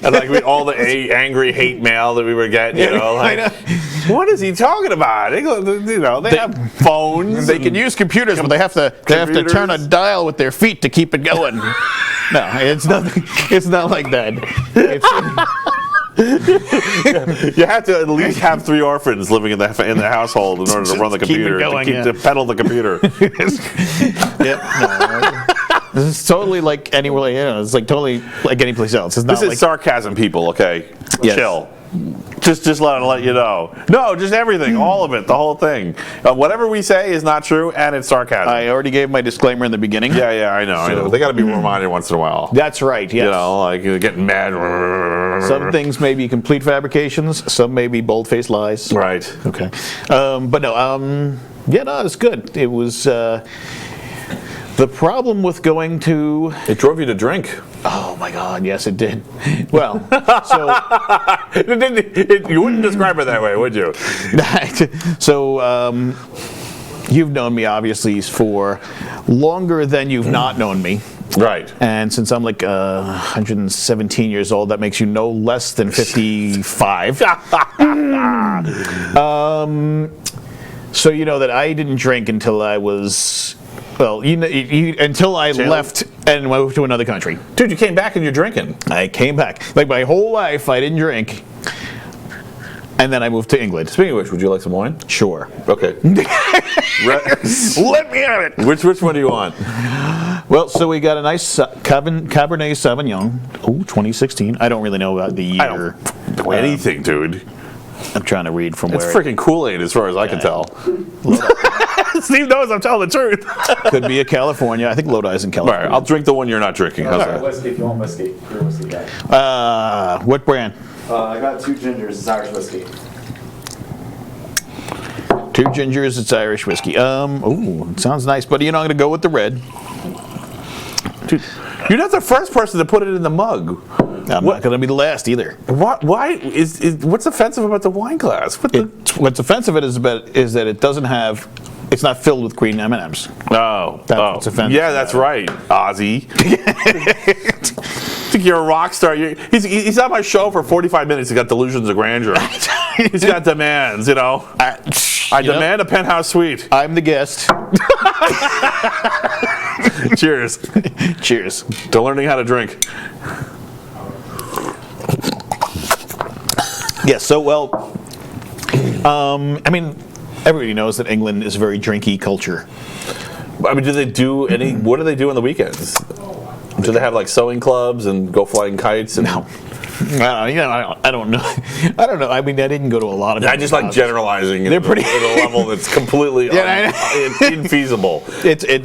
and like all the angry hate mail that we were getting, what is he talking about? England, they have phones. They can use computers, but they have to turn a dial with their feet to keep it going. No, it's not like that. You have to at least have 3 orphans living in the household in order to run the computer, to pedal the computer. This is totally like anywhere. It's like totally like any place else. It's not. This is sarcasm, people. Okay, yes. Chill. Just let you know. No, just everything, all of it, the whole thing. Whatever we say is not true, and it's sarcasm. I already gave my disclaimer in the beginning. Yeah, I know. They got to be reminded once in a while. That's right. Yes. Like getting mad. Some things may be complete fabrications. Some may be bold-faced lies. Right. Okay. But no. It's good. It was. The problem with going to... It drove you to drink. Oh, my God. Yes, it did. Well, so... You wouldn't describe it that way, would you? So, you've known me, obviously, for longer than you've not known me. Right. And since I'm like 117 years old, that makes you no less than 55. So you know that I didn't drink until I was... Well, until I left and moved to another country. Dude, you came back and you're drinking. I came back. Like my whole life, I didn't drink. And then I moved to England. Speaking of which, would you like some wine? Sure. Okay. Let me have it. Which one do you want? Well, so we got a nice Cabernet Sauvignon. Oh, 2016. I don't really know about the year. I don't know anything, dude. I'm trying to read from where. It's freaking Kool-Aid as far as I can tell. Steve knows I'm telling the truth. Could be a California. I think Lodi's in California. All right, I'll drink the one you're not drinking. How's that? Whiskey if you want whiskey. You're a whiskey guy. What brand? I got 2 gingers. It's Irish whiskey. 2 gingers. It's Irish whiskey. It sounds nice, but I'm going to go with the red. Dude, you're not the first person to put it in the mug. I'm not going to be the last either. Why what's offensive about the wine glass? What's offensive is that it doesn't have. It's not filled with green M&Ms. Oh, that's what's offensive. Yeah, that's right, Ozzy. I think you're a rock star. He's on my show for 45 minutes. He's got delusions of grandeur. He's got demands. I demand a penthouse suite. I'm the guest. Cheers. Cheers. To learning how to drink. Yes. So well. I mean, everybody knows that England is a very drinky culture. I mean, do they do any? What do they do on the weekends? Do they have like sewing clubs and go flying kites? And No. I don't know. I don't know. I mean, I didn't go to a lot of. I just like generalizing. They're pretty at a level that's completely infeasible.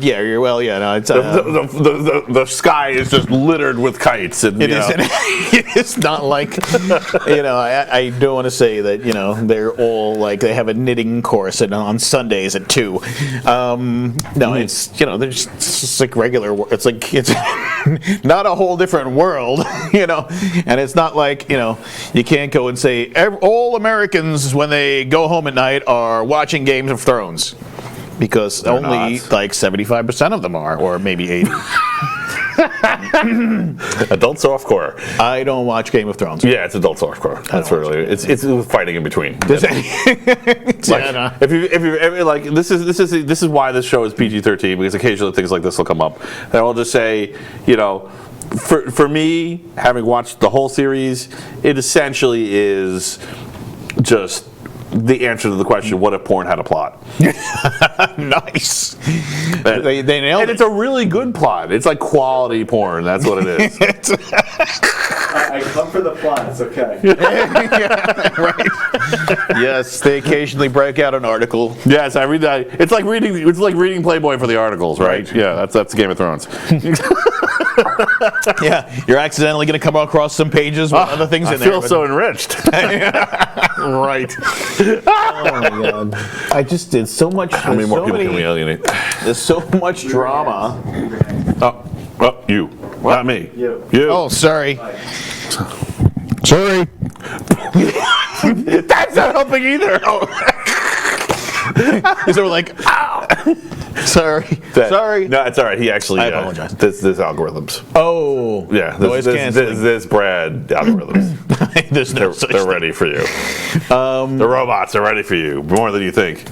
Yeah. You're well. Yeah. No. It's The sky is just littered with kites, and it is. It is not like I don't want to say that they're all like they have a knitting course on Sundays at 2. No, it's there's just like regular. It's like it's not a whole different world, and it's not like you can't go and say all Americans when they go home at night are watching Game of Thrones, because They're only not. like 75% of them are, or maybe 80. Adult softcore. I don't watch Game of Thrones. Yeah, it's adult softcore. That's really it's fighting in between. If you ever like this is why this show is PG-13, because occasionally things like this will come up, and I'll just say for me, having watched the whole series, it essentially is just the answer to the question, what if porn had a plot? Nice. They nailed and it. it's a really good plot. It's like quality porn. That's what it is. I come for the plot. It's okay. Right. Yes, they occasionally break out an article. Yes, I read that. It's like reading Playboy for the articles, right? Yeah, that's Game of Thrones. Yeah, you're accidentally going to come across some pages with other things in there. I feel so enriched. Right. Oh my god. I just did so much. How many more people can we alienate? There's so much drama. Oh, you. Not me. You. Oh, sorry. Sorry. That's not helping either. So we're like, ow. Sorry. Sorry. No, it's all right. He actually. I apologize. This algorithms. Oh. Yeah. Noise canceling. This Brad algorithms. There's no such They're thing. ready for you. The robots are ready for you more than you think.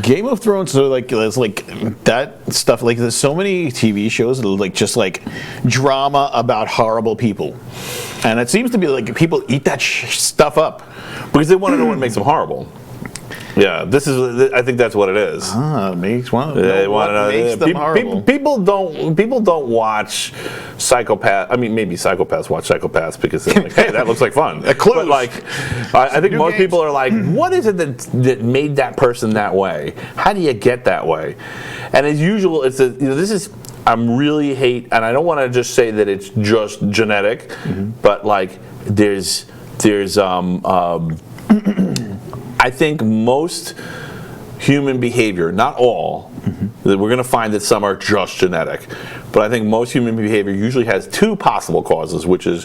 Game of Thrones, so like there's like that stuff. Like there's so many TV shows that are like just like drama about horrible people, and it seems to be like people eat that stuff up. Because they want to know what makes them horrible. Yeah, I think that's what it is. Makes one. They want to know. Makes them horrible. People don't watch Psychopath. I mean, maybe psychopaths watch Psychopaths because they're like, hey, that looks like fun. But like, I think most people are like, what is it that made that person that way? How do you get that way? And as usual, this is. I'm really hate, and I don't want to just say that it's just genetic, but like there's I think most human behavior, not all, we're going to find that some are just genetic, but I think most human behavior usually has two possible causes, which is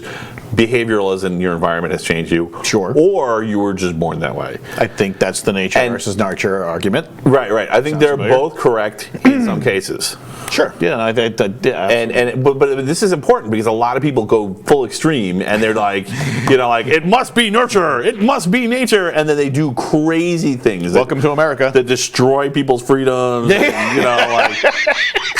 behavioral as in your environment has changed you, Sure, or you were just born that way. I think that's the nature versus nurture argument. Right. I think they're both correct in some cases. Sure. Yeah, I think that. Yeah, but this is important because a lot of people go full extreme and they're like, like it must be nurture, it must be nature, and then they do crazy things. Welcome to America. That destroy people's freedoms. And,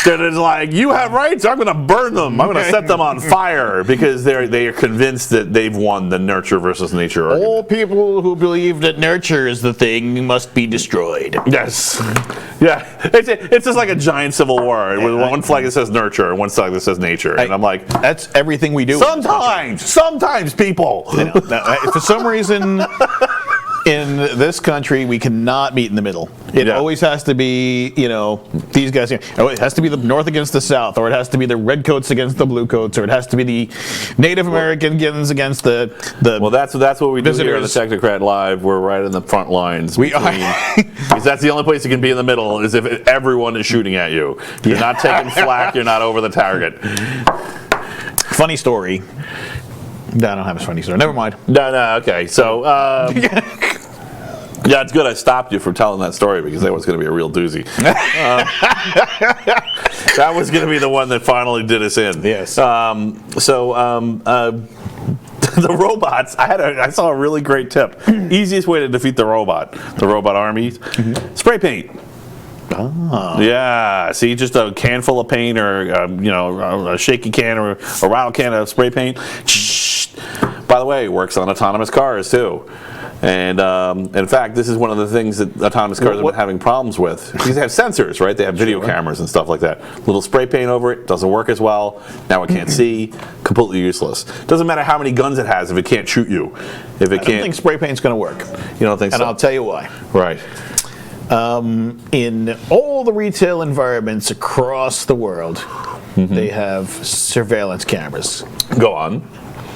that is like, you have rights, I'm going to burn them. I'm going to set them on fire because they are convinced that they've won the nurture versus nature argument. All people who believe that nurture is the thing must be destroyed. Yes. Yeah. It's just like a giant civil war with one flag that says nurture and one flag that says nature. And I'm like, that's everything we do. Sometimes people. For some reason, in this country, we cannot meet in the middle. It always has to be, these guys. It has to be the North against the South, or it has to be the redcoats against the bluecoats, or it has to be the Native Americans against the. Well, that's what we do here on the visitors. Technocrat Live. We're right in the front lines. We are. Because that's the only place you can be in the middle is if everyone is shooting at you. You're not taking flak. You're not over the target. Funny story. No, I don't have a funny story. Never mind. No. Okay. So. Yeah, it's good I stopped you from telling that story because that was going to be a real doozy. That was going to be the one that finally did us in. Yes. The robots, I saw a really great tip. Easiest way to defeat the robot army, spray paint. Oh. Yeah, see, just a can full of paint, or a shaky can, or a rattle can of spray paint. By the way, it works on autonomous cars too. And in fact, this is one of the things that autonomous cars have been having problems with. Because they have sensors, right? They have video cameras and stuff like that. Little spray paint over it, doesn't work as well. Now it can't see, completely useless. Doesn't matter how many guns it has if it can't shoot you. If it I don't think spray paint's going to work. You don't think so? And I'll tell you why. Right. In all the retail environments across the world, they have surveillance cameras. Go on.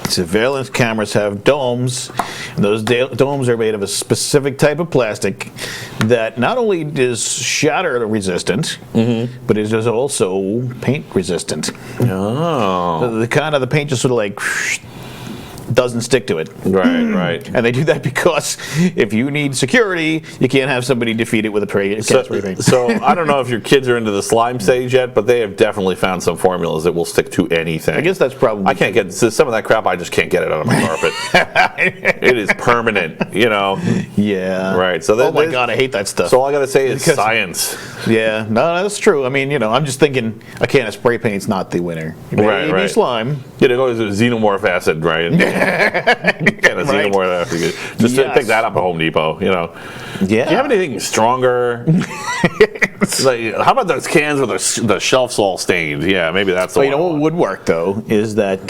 Surveillance cameras have domes. Those domes are made of a specific type of plastic that not only is shatter resistant, but it is also paint resistant. Oh. So the paint just sort of like doesn't stick to it. Right. And they do that because if you need security, you can't have somebody defeat it with a spray paint. So I don't know if your kids are into the slime stage yet, but they have definitely found some formulas that will stick to anything. I guess that's probably. I can't get some of that crap. I just can't get it out of my carpet. It is permanent, Yeah. Right. So oh my God, I hate that stuff. So all I got to say is science. Yeah. No, that's true. I mean, I'm just thinking a can of spray paint's not the winner. Maybe slime. Yeah, it goes with xenomorph acid, right? Xenomorph acid. Just pick that up at Home Depot. Yeah. Do you have anything stronger? How about those cans where the shelf's all stained? Yeah, maybe that's the one. You know what would work though is that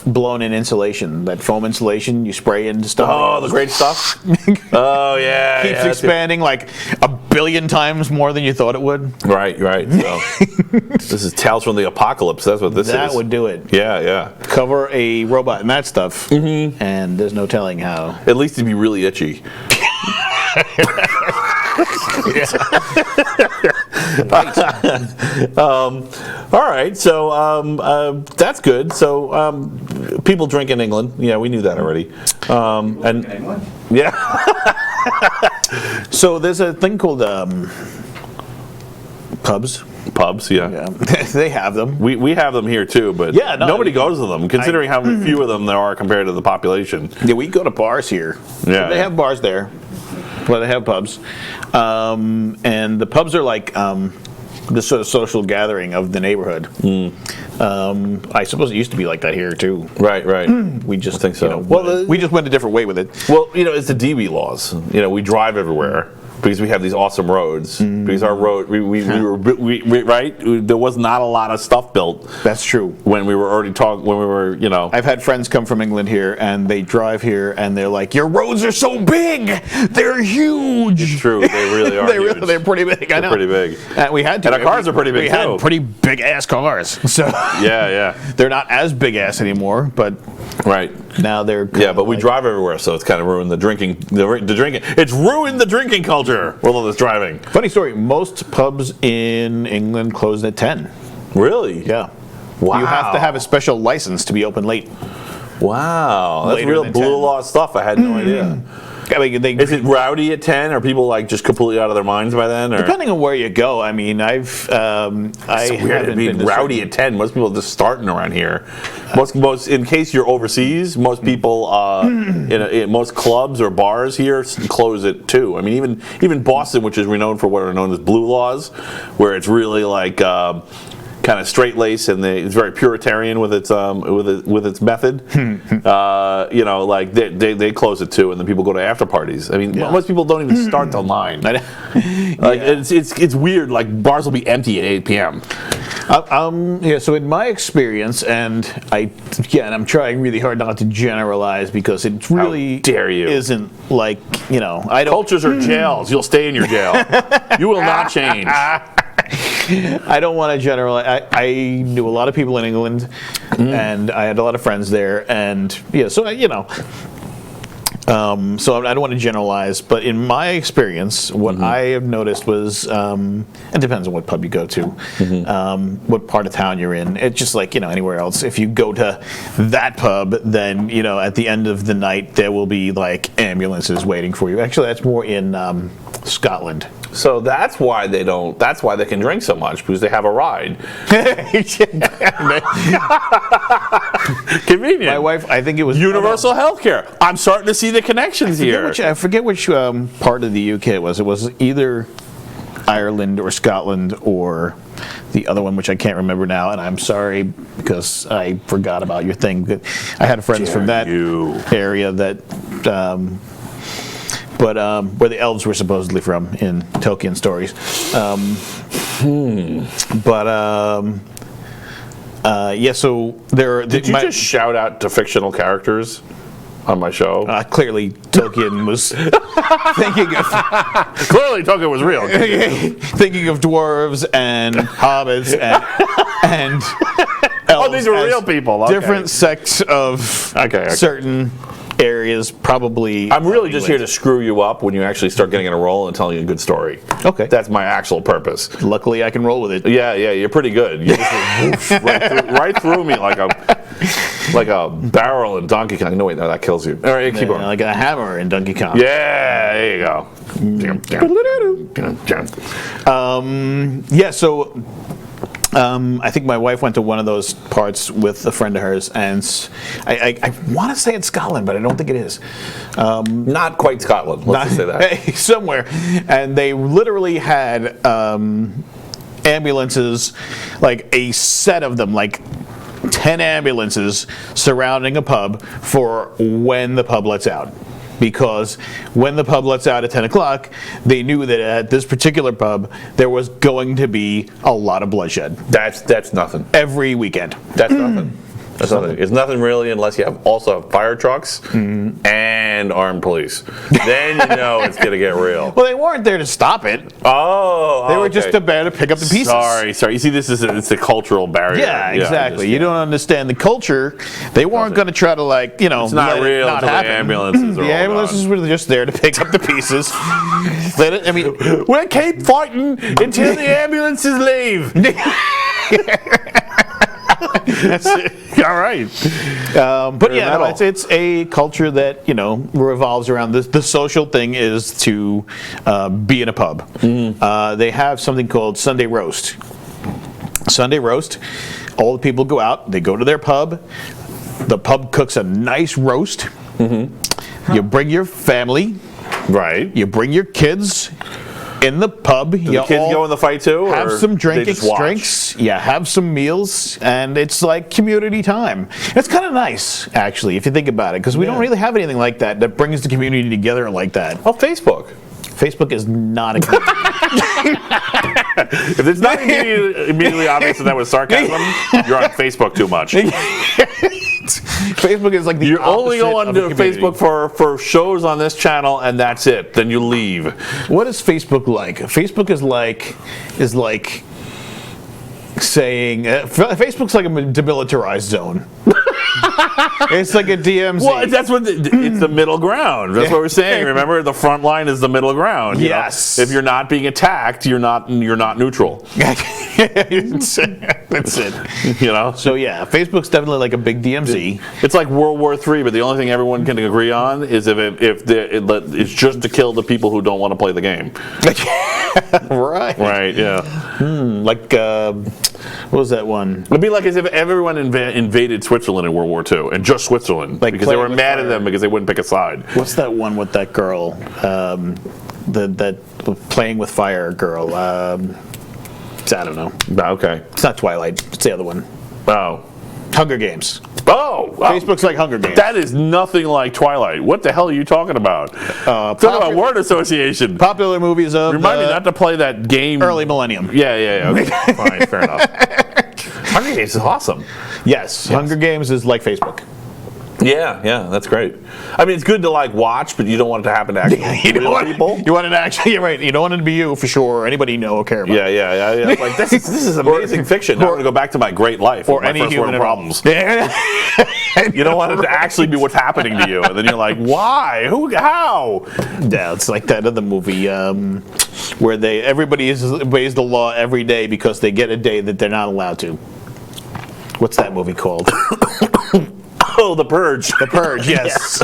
blown-in insulation, that foam insulation you spray into stuff. Oh, the great stuff. Oh yeah, keeps expanding like a billion times more than you thought it would. Right. So this is Tales from the Apocalypse. That's what this is. That would do it. Yeah. Cover a robot in that stuff, and there's no telling how. At least it'd be really itchy. All right, so that's good. So people drink in England. Yeah, we knew that already. In England? Yeah. So there's a thing called pubs. Pubs, yeah. They have them. We have them here too, but nobody goes to them, considering how few of them there are compared to the population. Yeah, we go to bars here. Yeah, so they have bars there, but they have pubs, and the pubs are like the sort of social gathering of the neighborhood. I suppose it used to be like that here too. Right. We just think so. We just went a different way with it. Well, it's the DB laws. We drive everywhere because we have these awesome roads. Because our road, we were right. There was not a lot of stuff built. That's true. When we were already talking, when we were, I've had friends come from England here, and they drive here, and they're like, "Your roads are so big, they're huge." It's true. They really are. They're pretty big. I know. They're pretty big. And we had to. And our cars are pretty big too. We had pretty big ass cars. So yeah. They're not as big ass anymore, but right. Now they're but we drive everywhere, so it's kind of ruined the drinking. The drinking. It's ruined the drinking culture. With all this driving. Funny story. Most pubs in England close at 10. Really? Yeah. Wow. You have to have a special license to be open late. Wow. That's real blue law stuff. I had no idea. I mean, is it rowdy at 10? Are people like just completely out of their minds by then? Or? Depending on where you go. I mean, It's weird to be rowdy at 10. Most people are just starting around here. Most in case you're overseas, most people in most clubs or bars here close at 2. I mean, even Boston, which is renowned for what are known as blue laws, where it's really like kind of straight lace, and it's very Puritanian with its method. Like they close at 2, and then people go to after parties. I mean, most people don't even start till 9. It's weird. Like bars will be empty at 8 p.m. So in my experience, and I'm trying really hard not to generalize because it really isn't like I don't. Cultures are jails. You'll stay in your jail. You will not change. I don't want to generalize. I knew a lot of people in England, and I had a lot of friends there, and so I don't want to generalize, but in my experience, what I have noticed was, it depends on what pub you go to, what part of town you're in. It's just like anywhere else. If you go to that pub, then at the end of the night there will be like ambulances waiting for you. Actually, that's more in Scotland. So that's why they don't. That's why they can drink so much, because they have a ride. Convenient. My wife, I think it was universal health care. I'm starting to see the connections here. I forget which part of the UK it was. It was either Ireland or Scotland or the other one, which I can't remember now, and I'm sorry because I forgot about your thing. I had friends from that area that, where the elves were supposedly from in Tolkien stories. Yeah, so there. Did you just shout out to fictional characters on my show? Clearly, Tolkien was thinking of Clearly, Tolkien was real. thinking of dwarves and hobbits and elves. Oh, these were real people. Okay. Different sects of certain areas, probably. I'm really just here to screw you up when you actually start getting in a role and telling a good story. Okay. That's my actual purpose. Luckily, I can roll with it. Yeah, you're pretty good. You just right through me like a barrel in Donkey Kong. No, wait, no, that kills you. All right, keep going. Like a hammer in Donkey Kong. Yeah, there you go. Yeah, so I think my wife went to one of those parts with a friend of hers, and I want to say it's Scotland, but I don't think it is. Not quite Scotland, let's just say that. Somewhere. And they literally had ambulances, like a set of them, like 10 ambulances surrounding a pub for when the pub lets out. Because when the pub lets out at 10 o'clock, they knew that at this particular pub, there was going to be a lot of bloodshed. That's nothing. Every weekend. That's nothing. That's nothing. It's nothing really unless you also have fire trucks and armed police. Then you know it's going to get real. Well, they weren't there to stop it. Oh, They were just there to pick up the pieces. Sorry. You see, it's a cultural barrier. Yeah, exactly. You don't understand the culture. They weren't going to try to, like, it's not real until the ambulances are The ambulances were just there to pick up the pieces. We'll keep fighting until the ambulances leave. That's it. All right. But yeah, no, it's a culture that, revolves around this. The social thing is to be in a pub. They have something called Sunday Roast. Sunday Roast, all the people go out, they go to their pub. The pub cooks a nice roast. You bring your family. Right. You bring your kids. In the pub, do the kids go in the fight too? Have some drinks. Yeah, have some meals, and it's like community time. It's kind of nice, actually, if you think about it, because we don't really have anything like that brings the community together like that. Oh, Facebook. Facebook is not a good If it's not immediately obvious that that was sarcasm, you're on Facebook too much. Facebook is like the You're only going to Facebook for shows on this channel, and that's it. Then you leave. What is Facebook like? Facebook is like saying Facebook's like a demilitarized zone. It's like a DMZ. Well, that's what it's the middle ground. That's what we're saying. Remember, the front line is the middle ground. Yes. If you're not being attacked, you're not neutral. That's it. So yeah, Facebook's definitely like a big DMZ. It's like World War III, but the only thing everyone can agree on is if it's just to kill the people who don't want to play the game. Right. Right. Yeah. Like what was that one? It'd be like as if everyone invaded Switzerland in World War II, and just Switzerland, because they were mad at them because they wouldn't pick a side. What's that one with that girl? That playing with fire girl. I don't know. Okay. It's not Twilight. It's the other one. Oh. Hunger Games. Oh, Facebook's like Hunger Games. That is nothing like Twilight. What the hell are you talking about? Talk about word association. Popular movies of Remind me not to play that game. Early millennium. Yeah. Okay. Fine, fair enough. Hunger Games is awesome. Yes, Hunger Games is like Facebook. Yeah, that's great. I mean, it's good to watch, but you don't want it to happen to actually real people. You want it to actually, you're right. You don't want it to be you for sure, or anybody you know or care about. Yeah. It's like this is amazing fiction. Now I'm going to go back to my great life or my any first human world problems. You don't want it to actually be what's happening to you, and then you're like, why? Who? How? Yeah, it's like that other movie where everybody obeys the law every day because they get a day that they're not allowed to. What's that movie called? Oh, The Purge. The Purge, yes.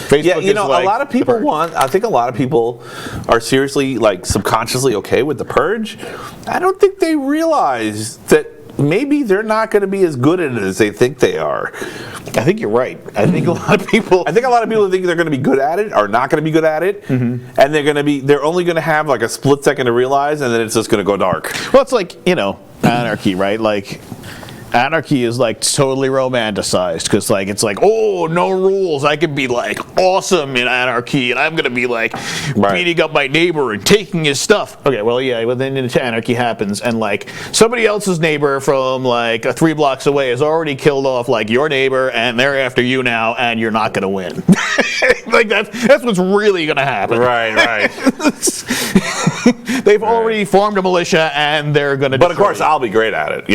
Facebook a lot of people I think a lot of people are seriously, subconsciously okay with The Purge. I don't think they realize that maybe they're not going to be as good at it as they think they are. I think you're right. I think a lot of people think they're going to be good at it are not going to be good at it, and they're only going to have like a split second to realize, and then it's just going to go dark. Well, it's like, anarchy, right? Like, anarchy is like totally romanticized because like it's like, oh, no rules. I can be like awesome in anarchy, and I'm gonna be like beating up my neighbor and taking his stuff. Okay, well, yeah, but then anarchy happens, and like somebody else's neighbor from like 3 blocks away has already killed off like your neighbor, and they're after you now, and you're not gonna win. Like that's what's really gonna happen. Right. They've already formed a militia, and they're gonna. But of course, I'll be great at it.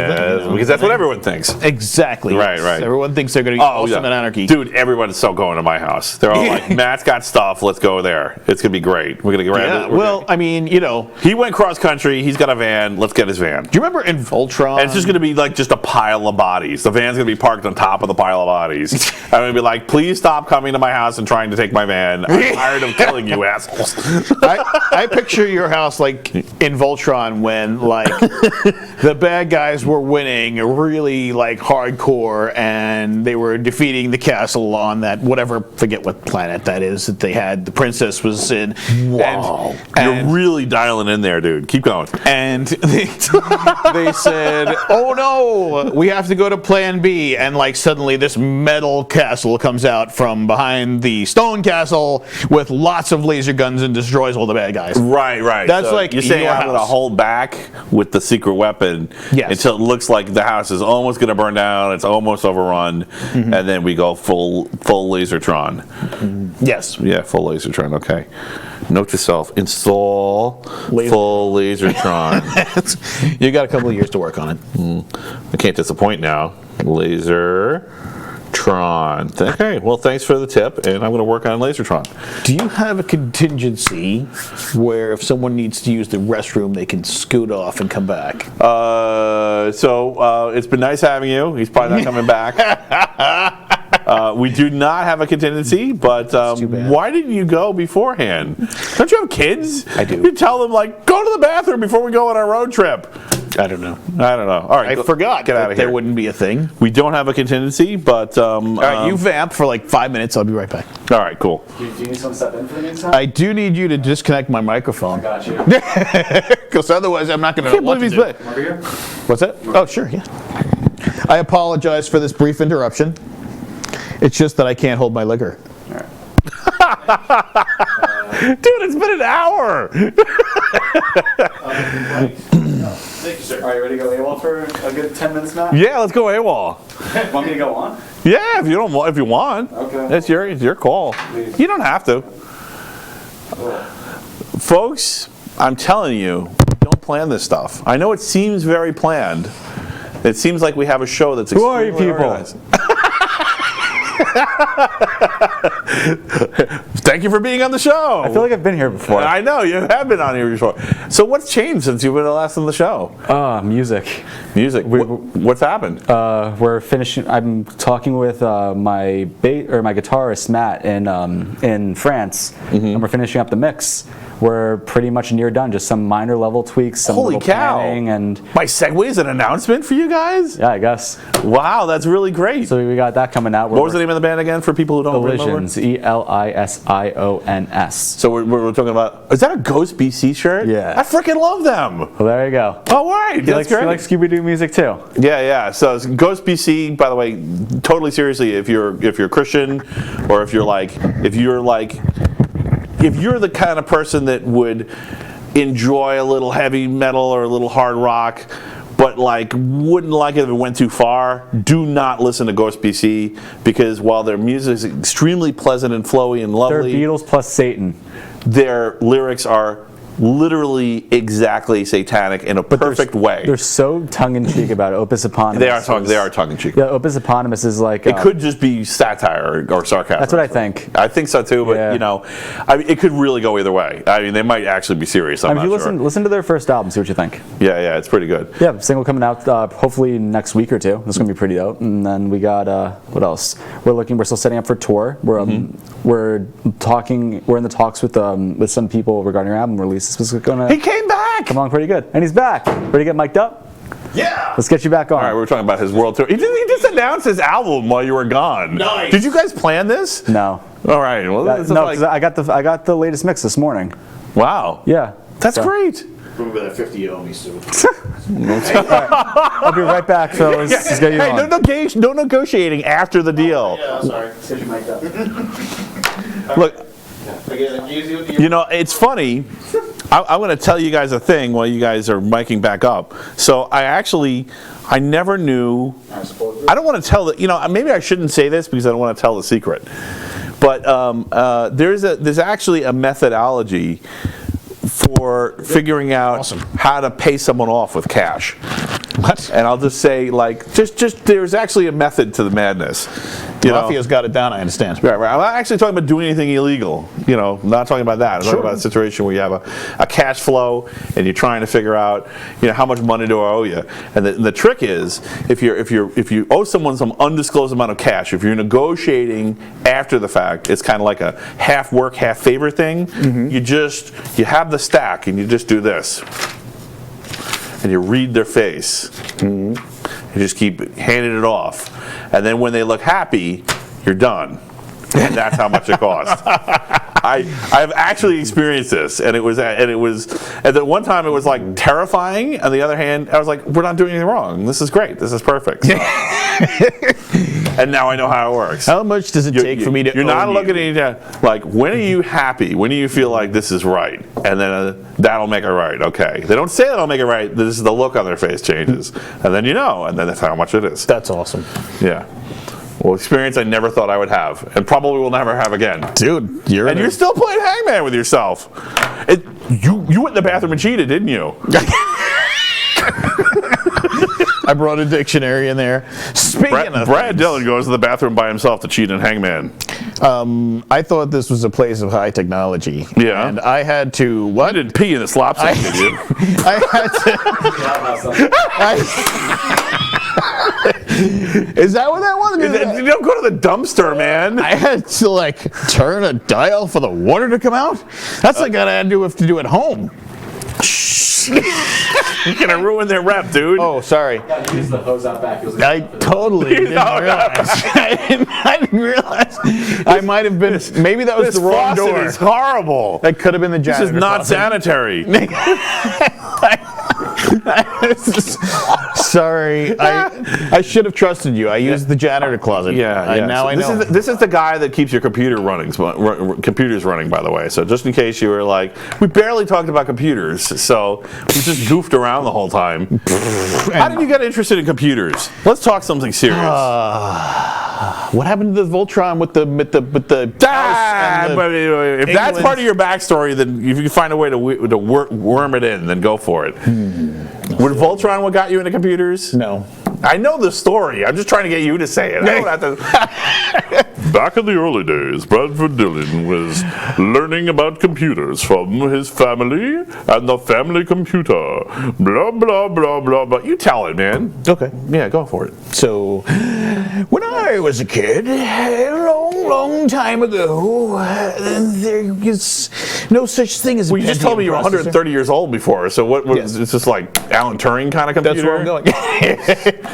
Because that's what everyone thinks. Exactly. Right. Everyone thinks they're going to be awesome in anarchy. Dude, everyone's so going to my house. They're all like, Matt's got stuff. Let's go there. It's going to be great. We're going to grab it. Well, I mean, He went cross country. He's got a van. Let's get his van. Do you remember in Voltron? And it's just going to be like just a pile of bodies. The van's going to be parked on top of the pile of bodies. I'm going to be like, please stop coming to my house and trying to take my van. I'm tired of killing you assholes. I picture your house like in Voltron when like the bad guys were winning really like hardcore, and they were defeating the castle on that whatever, forget what planet that is that they had. The princess was in. Wow, you're really dialing in there, dude. Keep going. And they said, "Oh no, we have to go to Plan B." And like suddenly, this metal castle comes out from behind the stone castle with lots of laser guns and destroys all the bad guys. Right. That's so like you're saying I'm going to house. hold back with the secret weapon until it looks like the house is almost going to burn down. It's almost overrun, and then we go full lasertron. Yes. Yeah, full lasertron. Okay. Note to self: install full lasertron. You got a couple of years to work on it. I can't disappoint now. Lasertron. Okay. Well, thanks for the tip, and I'm going to work on lasertron. Do you have a contingency where if someone needs to use the restroom, they can scoot off and come back? So it's been nice having you. He's probably not coming back. We do not have a contingency, but why didn't you go beforehand? Don't you have kids? I do. You tell them, like, go to the bathroom before we go on our road trip. I don't know. All right. I forgot Get out of here. there wouldn't be a thing. We don't have a contingency, but... all right, you vamp for like 5 minutes. I'll be right back. All right, cool. Do you need someone to step in for the meantime? I do need you to disconnect my microphone. Got you. Because otherwise I'm not going to know what to do. Come over here. What's that? Oh, sure, yeah. I apologize for this brief interruption. It's just that I can't hold my liquor. Dude, it's been an hour. Thank you, sir. Are you ready to go AWOL for a good 10 minutes, Matt? Yeah, let's go AWOL. Want me to go on? Yeah, if you want. Okay. It's your call. Please. You don't have to. Cool. Folks, I'm telling you, don't plan this stuff. I know it seems very planned. It seems like we have a show that's Who are you extremely people? organized. Thank you for being on the show. I feel like I've been here before. I know, you have been on here before. So what's changed since you've been the last on the show? Music. Music. What's happened? We're finishing. I'm talking with my guitarist Matt in France, and we're finishing up the mix. We're pretty much near done. Just some minor level tweaks, some Holy little cow. planning, and My segue is an announcement for you guys? yeah, I guess. Wow, that's really great. So we got that coming out. What was the name of the band again for people who don't remember? Elisions. Elisions. So we're talking about, is that a Ghost BC shirt? Yeah. I freaking love them. Well, there you go. Oh, right. You That's like, great. you like Scooby-Doo music too? Yeah. So it's Ghost BC, by the way, totally seriously, if you're Christian, or if you're the kind of person that would enjoy a little heavy metal or a little hard rock, but like wouldn't like it if it went too far, do not listen to Ghost BC, because while their music is extremely pleasant and flowy and They're lovely, Beatles plus Satan. their lyrics are literally exactly satanic in a perfect way. They're so tongue-in-cheek about it. Opus Eponymous. They are tongue-in-cheek. Yeah, Opus Eponymous is like... It could just be satire or sarcasm. That's what I think. I think so too, but Yeah. I mean, it could really go either way. I mean, they might actually be serious. I'm I mean, not if you sure. listen to their first album, see what you think. Yeah, it's pretty good. Yeah, single coming out hopefully next week or two. It's gonna be pretty dope. And then we got what else? We're still setting up for tour. We're in the talks with some people regarding our album release. It's gonna He came back. come along pretty good, and he's back. Ready to get mic'd up? Yeah. Let's get you back on. All right, we were talking about his world tour. He just said announced his album while you were gone. Nice. Did you guys plan this? No. All right. Well, No, it's 'cause I got the latest mix this morning. wow. Yeah. That's So- great. Remember that 50 you owe me, Sue. I'll be right back, fellas. Let's get you Hey, on. no negotiating after the deal. Yeah, I'm sorry. Set your mic up. Look, Again, easy with you know, it's funny. I'm going to tell you guys a thing while you guys are miking back up. So I never knew. I don't want to tell the. You know, maybe I shouldn't say this because I don't want to tell the secret. But there's actually a methodology for figuring out how to pay someone off with cash. What? And I'll just say, like, just there's actually a method to the madness. You know? Mafia's got it down, I understand. Right. I'm not actually talking about doing anything illegal. You know, I'm not talking about that. I'm talking about a situation where you have a cash flow and you're trying to figure out, you know, how much money do I owe you? And the trick is, if you owe someone some undisclosed amount of cash, if you're negotiating after the fact, it's kind of like a half work, half favor thing. You have the stack and you just do this. And you read their face. You just keep handing it off. And then when they look happy, you're done. And that's how much it costs. I've actually experienced this, and at the one time it was like terrifying. On the other hand, I was like, we're not doing anything wrong. This is great. This is perfect. So. And now I know how it works. How much does it take for me to You're not own looking you? at like, when are you happy? When do you feel like this is right? And then that'll make it right. Okay. They don't say that'll make it right. This is the look on their face changes. And then you know, and then that's how much it is. That's awesome. Yeah. Well, experience I never thought I would have, and probably will never have again. Dude, You're still playing hangman with yourself. You went in the bathroom and cheated, didn't you? I brought a dictionary in there. Speaking of Brad Dillon goes to the bathroom by himself to cheat in hangman. I thought this was a place of high technology. Yeah. And I had to I didn't pee in the slop sink, did you? I had to. Is that what that was? You don't go to the dumpster, man. I had to like turn a dial for the water to come out. That's like what I have to do at home. You're gonna ruin their rep, dude. Oh, sorry. Gotta use the hose out back. I totally didn't realize. I didn't realize. I might have been. Maybe that was This the wrong faucet door. is horrible. That could have been the This janitor. is not closet. sanitary. Sorry, I should have trusted you. I used the janitor closet. Yeah. Now I know. This is the guy that keeps your computers running, by the way. So just in case you were like, we barely talked about computers, so we just goofed around the whole time. How did you get interested in computers? Let's talk something serious. What happened to the Voltron with the house and the But if that's England? part of your backstory, then if you can find a way to worm it in, then go for it. Would Voltron what got you into computers? No. I know the story. I'm just trying to get you to say it. I don't have to. Back in the early days, Bradford Dillon was learning about computers from his family and the family computer. Blah, blah, blah, blah, blah. You tell it, man. Okay. Yeah, go for it. So, when I was a kid, a long, long time ago, there was no such thing as a Well, you just told me you were Pentium 130 years old before, so what was Yes. it's just like Alan Turing kind of That's computer? where I'm going.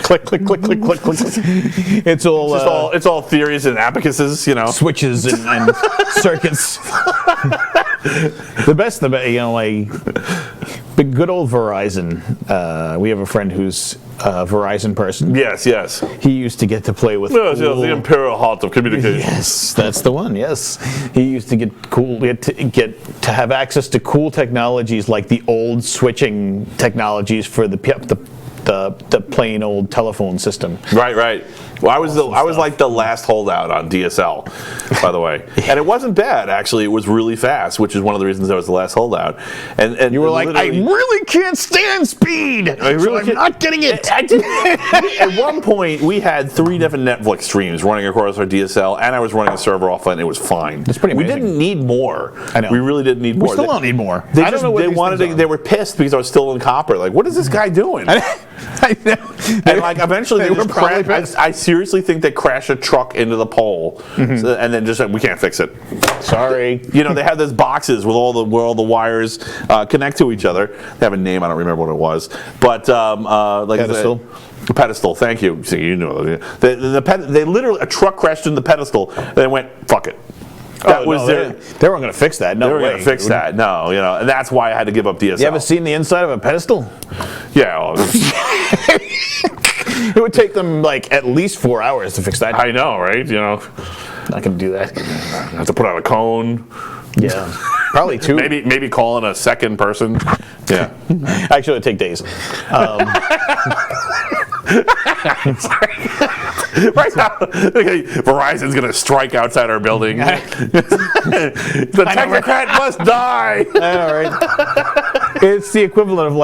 Click, click, click, click, click, click. It's all, It's all theories and abacuses, you know. switches and circuits. The best, good old Verizon. We have a friend who's a Verizon person. Yes. He used to get to play with Yes, cool- the imperial heart of communication. Yes, that's the one. Yes, he used to get to have access to cool technologies like the old switching technologies for the plain old telephone system. Right. Well, I was like the last holdout on DSL, by the way, and it wasn't bad actually. It was really fast, which is one of the reasons I was the last holdout. And You were like, I really can't stand speed. So I'm not getting it. I did. At one point, we had 3 different Netflix streams running across our DSL, and I was running a server offline. It was fine. That's pretty amazing. We didn't need more. I know. We really didn't need more. We still don't need more. They I don't know what these things are. They were pissed because I was still in copper. Like, what is this guy doing? I know. And like eventually They they were just probably crashed. pissed. I seriously think they crash a truck into the pole and then just said, we can't fix it? Sorry. You know, they have those boxes with where all the wires connect to each other. They have a name, I don't remember what it was. But like Pedestal. The pedestal, thank you. See, you know, they literally, a truck crashed into the pedestal and they went, fuck it. That was they weren't going to fix that. No they way. were going to fix that. No, you know, and that's why I had to give up DSL. You ever seen the inside of a pedestal? Yeah. Well, It would take them like at least 4 hours to fix that. I know, right? You know, Not going to do that. I have to put on a cone. Yeah. Probably 2. Maybe call in a second person. Yeah. Actually, it would take days. Right now, Verizon's going to strike outside our building. The Technocrat must die. I know, right? It's the equivalent of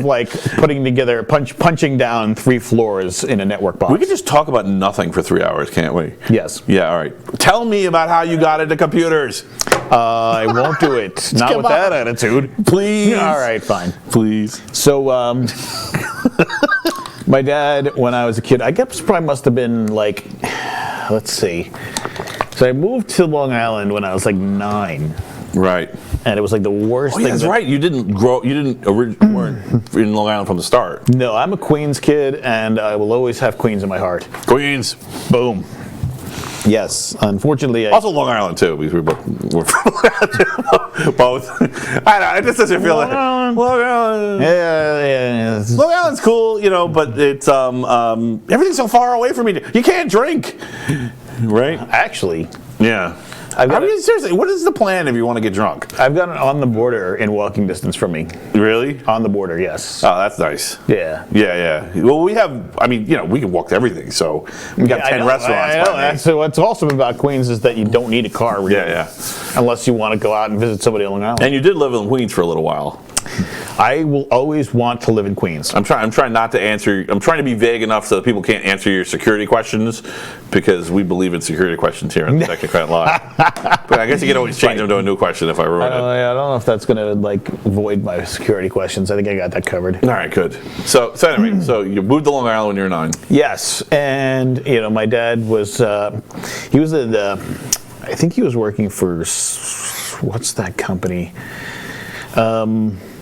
like putting together punching down 3 floors in a network box. We could just talk about nothing for 3 hours, can't we? Yes. Yeah, all right. Tell me about how you got into computers. I won't do it. Not Come with on. that attitude. Please. All right, fine. Please. So, my dad, when I was a kid, I guess probably must have been like, let's see. So I moved to Long Island when I was like 9, Right. and it was like the worst Oh, thing. yeah, that's right. You weren't in Long Island from the start. No, I'm a Queens kid, and I will always have Queens in my heart. Queens. Boom. Yes. Unfortunately, Also Long Island, too, because we're from both. I know, it just doesn't feel like... Long Island. yeah. Long Island's cool, you know, but it's everything's so far away from me. You can't drink, right? Actually, Yeah. I mean, seriously, what is the plan if you want to get drunk? I've got it on the border in walking distance from me. Really? On the border, yes. Oh, that's nice. Yeah. Yeah. Well, we have. I mean, you know, we can walk to everything. So we got 10 restaurants. I know. That's what's awesome about Queens is that you don't need a car, really. Yeah. Unless you want to go out and visit somebody on Long Island. And you did live in Queens for a little while. I will always want to live in Queens. I'm trying not to answer. I'm trying to be vague enough so that people can't answer your security questions, because we believe in security questions here on the Technocrat Live. But I guess you can always change them to a new question if I ruin it. I don't know if that's going to like void my security questions. I think I got that covered. All right, good. So anyway, so you moved to Long Island when you were 9. Yes, and you know my dad was he was I think he was working for what's that company?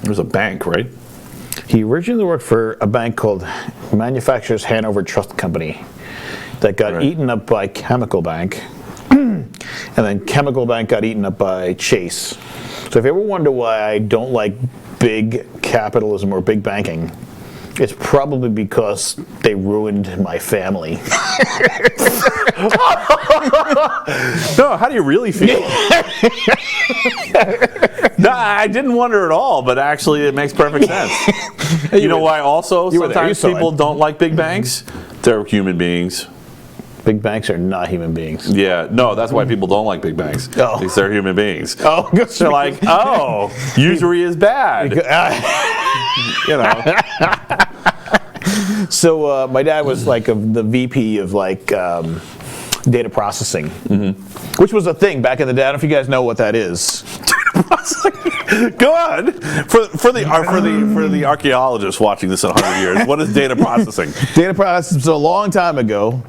It was a bank, right? He originally worked for a bank called Manufacturers Hanover Trust Company that got eaten up by Chemical Bank, and then Chemical Bank got eaten up by Chase. So if you ever wonder why I don't like big capitalism or big banking, it's probably because they ruined my family. No, how do you really feel? No, I didn't wonder at all, but actually it makes perfect sense. You know why also were there, you sometimes saw people it. don't like big banks? They're human beings. Big banks are not human beings. Yeah, no, that's why people don't like big banks. Oh. Because they're human beings. Oh, They're like, oh, usury is bad. You know. So my dad was like the VP of like data processing, which was a thing back in the day. I don't know if you guys know what that is. Go on. For the archaeologists watching this in 100 years, what is data processing? Data processing. So a long time ago,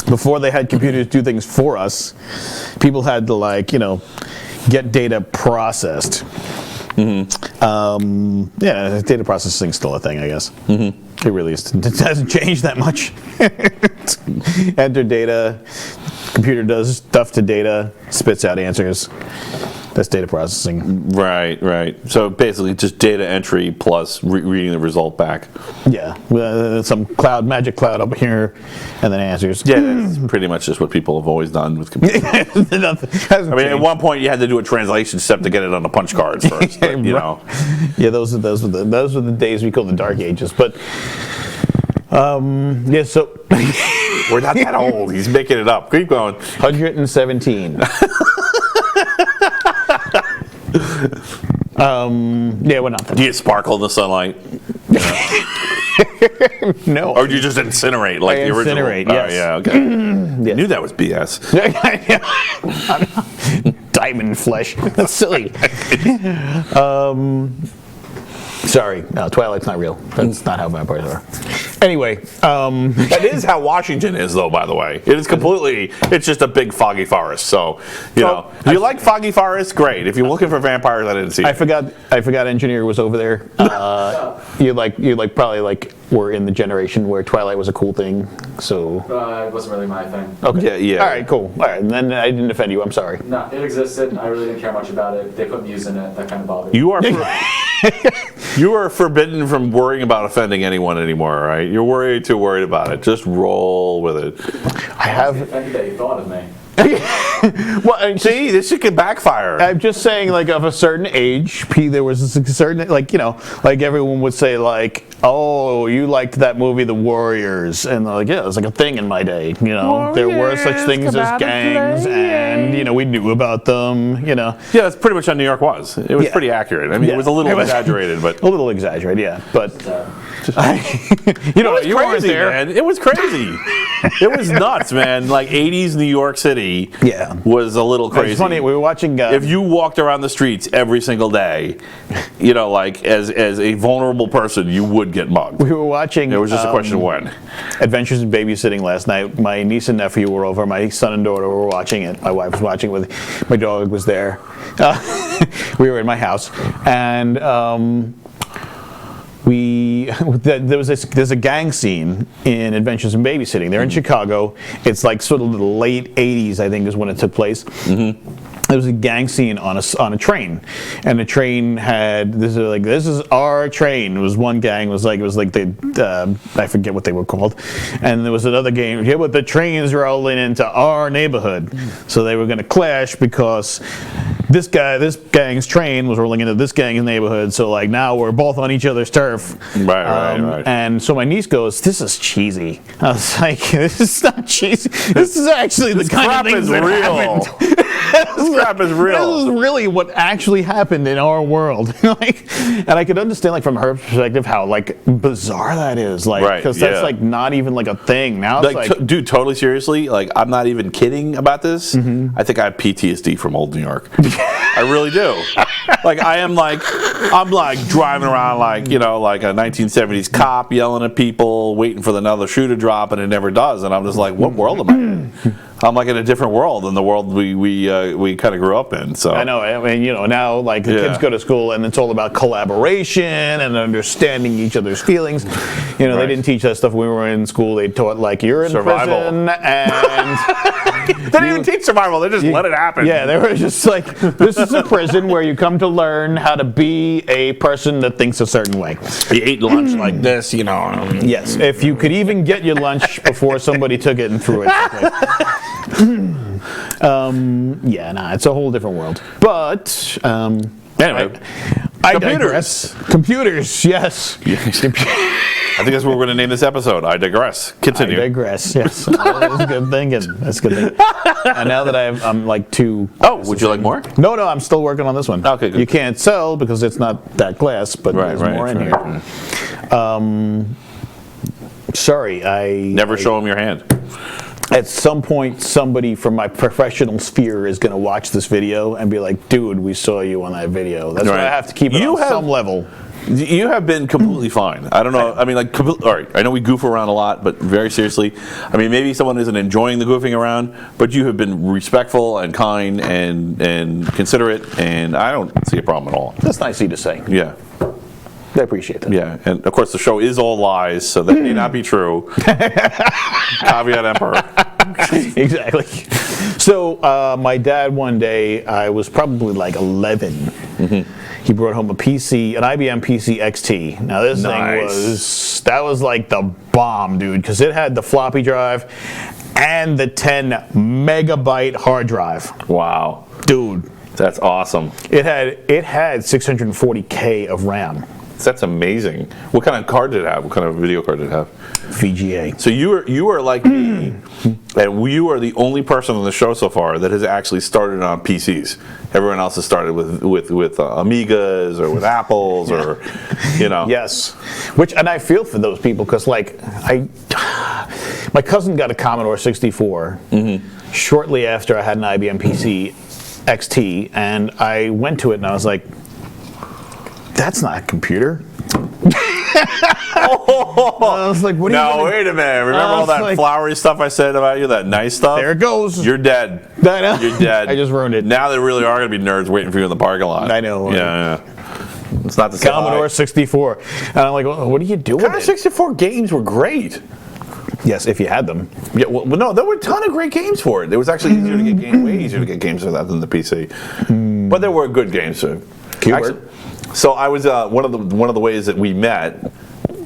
before they had computers do things for us, people had to like get data processed. Yeah, data processing is still a thing, I guess. It really is. It hasn't changed that much. Enter data, computer does stuff to data, spits out answers. That's data processing. Right. So basically just data entry plus reading the result back. Yeah, some magic cloud up here, and then answers. Yeah, that's pretty much just what people have always done with computers. I mean, at one point you had to do a translation step to get it on the punch cards first. But, you know. Yeah, those were the days we call the dark ages. But yeah, so we're not that old. He's making it up. Keep going. 117. Yeah, we're not. Do you sparkle in the sunlight? No. Or do you just incinerate like I the original? incinerate, Oh, yes. yeah, okay. I knew that was BS. Diamond flesh. That's silly. Sorry. No, Twilight's not real. That's not how vampires are. Anyway, That is how Washington is, though. By the way, it is completely. It's just a big foggy forest. So you know, if you like foggy forests, great. If you're looking for vampires, I didn't see. I forgot Engineer was over there. You probably were in the generation where Twilight was a cool thing. So It wasn't really my thing. okay, Yeah. All right, cool. All right, and then I didn't offend you. I'm sorry. No, it existed. I really didn't care much about it. They put muse in it. That kind of bothered me. You are. You are forbidden from worrying about offending anyone anymore, right? You're too worried about it. Just roll with it. I have. Offended that you thought of me. Well, See, this shit could backfire. I'm just saying, of a certain age, there was a certain, everyone would say, oh, you liked that movie, The Warriors, and they're like, yeah, it was like a thing in my day. There were such things as gangs, and we knew about them. Yeah, that's pretty much how New York was. It was pretty accurate. I mean, it was a little exaggerated, but a little exaggerated, yeah. But you weren't crazy, there, man. It was crazy. It was nuts, man. 80s New York City. Yeah. Was a little crazy. It's funny. We were watching. If you walked around the streets every single day, as a vulnerable person, you would get mugged. We were watching. It was just a question of when. Adventures in Babysitting last night. My niece and nephew were over. My son and daughter were watching it. My wife was watching it with. My dog was there. We were in my house, and there's a gang scene in Adventures in Babysitting. They're in Chicago. It's sort of the late 80s, I think, is when it took place. There was a gang scene on a train, and the train had this is our train. It was one gang. It was like the I forget what they were called, and there was another gang. Yeah, but the train's rolling into our neighborhood, so they were going to clash because this gang's train was rolling into this gang's neighborhood. So now we're both on each other's turf. Right. And so my niece goes, "This is cheesy." I was like, "This is not cheesy. This is actually the kind of things that happened." This crap is real. This is really what actually happened in our world. And I could understand, from her perspective, how bizarre that is. Because that's not even a thing now. It's dude, totally seriously. I'm not even kidding about this. I think I have PTSD from old New York. I really do. I'm driving around like a 1970s cop yelling at people, waiting for another shoe to drop, and it never does. And I'm just like, what world am I in? I'm in a different world than the world we kind of grew up in. So I know. I mean, now the kids go to school and it's all about collaboration and understanding each other's feelings. They didn't teach that stuff when we were in school. They taught you're in survival. Prison and they didn't even teach survival. They just let it happen. Yeah, they were just this is a prison where you come to learn how to be a person that thinks a certain way. You ate lunch like this, Yes, if you could even get your lunch before somebody took it and threw it. It's a whole different world. But anyway, I digress. Computers, yes. I think that's what we're going to name this episode. I digress. Continue. I digress. Yes, that's good thinking. That's good thinking. And now that I'm two. Oh, would you like more? No, I'm still working on this one. Okay, good. You can't sell because it's not that glass, but there's more in here. Sorry, Never show them your hand. At some point, somebody from my professional sphere is going to watch this video and be like, dude, we saw you on that video. That's why I have to keep it on some level. You have been completely fine. I don't know. I mean, all right, I know we goof around a lot, but very seriously, I mean, maybe someone isn't enjoying the goofing around, but you have been respectful and kind and considerate, and I don't see a problem at all. That's nice of you to say. Yeah. I appreciate that. Yeah, and of course the show is all lies, so that may not be true. Caveat emptor. Exactly. So my dad one day, I was probably 11. Mm-hmm. He brought home a PC, an IBM PC XT. Now this thing was like the bomb, dude, because it had the floppy drive and the 10 megabyte hard drive. Wow, dude, that's awesome. It had 640K of RAM. That's amazing. What kind of card did it have? What kind of video card did it have? VGA. So you are like me, and you are the only person on the show so far that has actually started on PCs. Everyone else has started with Amigas or with Apples or, Yes, and I feel for those people because my cousin got a Commodore 64 shortly after I had an IBM PC XT, and I went to it and I was like, that's not a computer. I was like, what are you No, gonna- wait a minute. Remember I all was that like- flowery stuff I said about you, that nice stuff? There it goes. You're dead. I know. You're dead. I just ruined it. Now there really are going to be nerds waiting for you in the parking lot. I know. Yeah. It's not the same. Commodore 64. And I'm like, well, what do you do with Commodore it? 64 games were great. Yes, if you had them. Yeah, well, no, there were a ton of great games for it. It was actually easier to get games, way easier to get games for that than the PC. But there were good games too. Keyword. So I was one of the ways that we met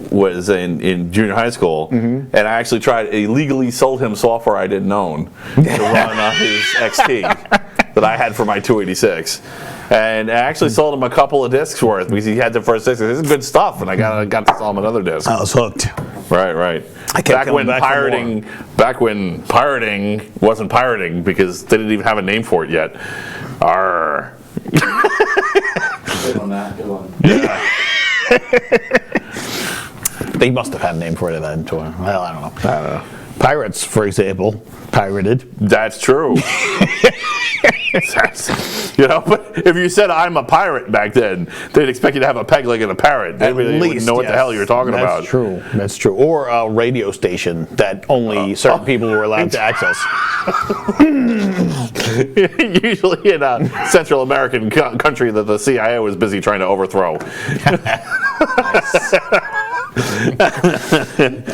was in junior high school, and I actually illegally sold him software I didn't own to run on his XT that I had for my 286. And I actually sold him a couple of discs worth because he had the first disc. This is good stuff, and I got to sell him another disc. I was hooked. Right. I kept coming back for more. Back when pirating wasn't pirating because they didn't even have a name for it yet. Arr. Good one, Matt. Good one. They must have had a name for it then. Well, I don't know. Pirates, for example, pirated. That's true. But if you said I'm a pirate back then, they'd expect you to have a peg leg and a parrot. They really wouldn't know what the hell you're talking about. That's true. That's true. Or a radio station that only certain people were allowed to access. Usually in a Central American country that the CIA was busy trying to overthrow.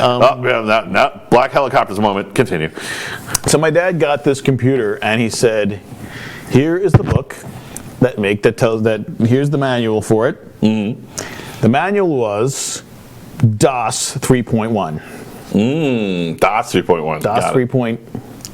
No, Black Helicopters moment. Continue. So my dad got this computer and he said, "Here is the book that tells that here's the manual for it." Mm-hmm. The manual was DOS 3.1. DOS 3.1. DOS 3.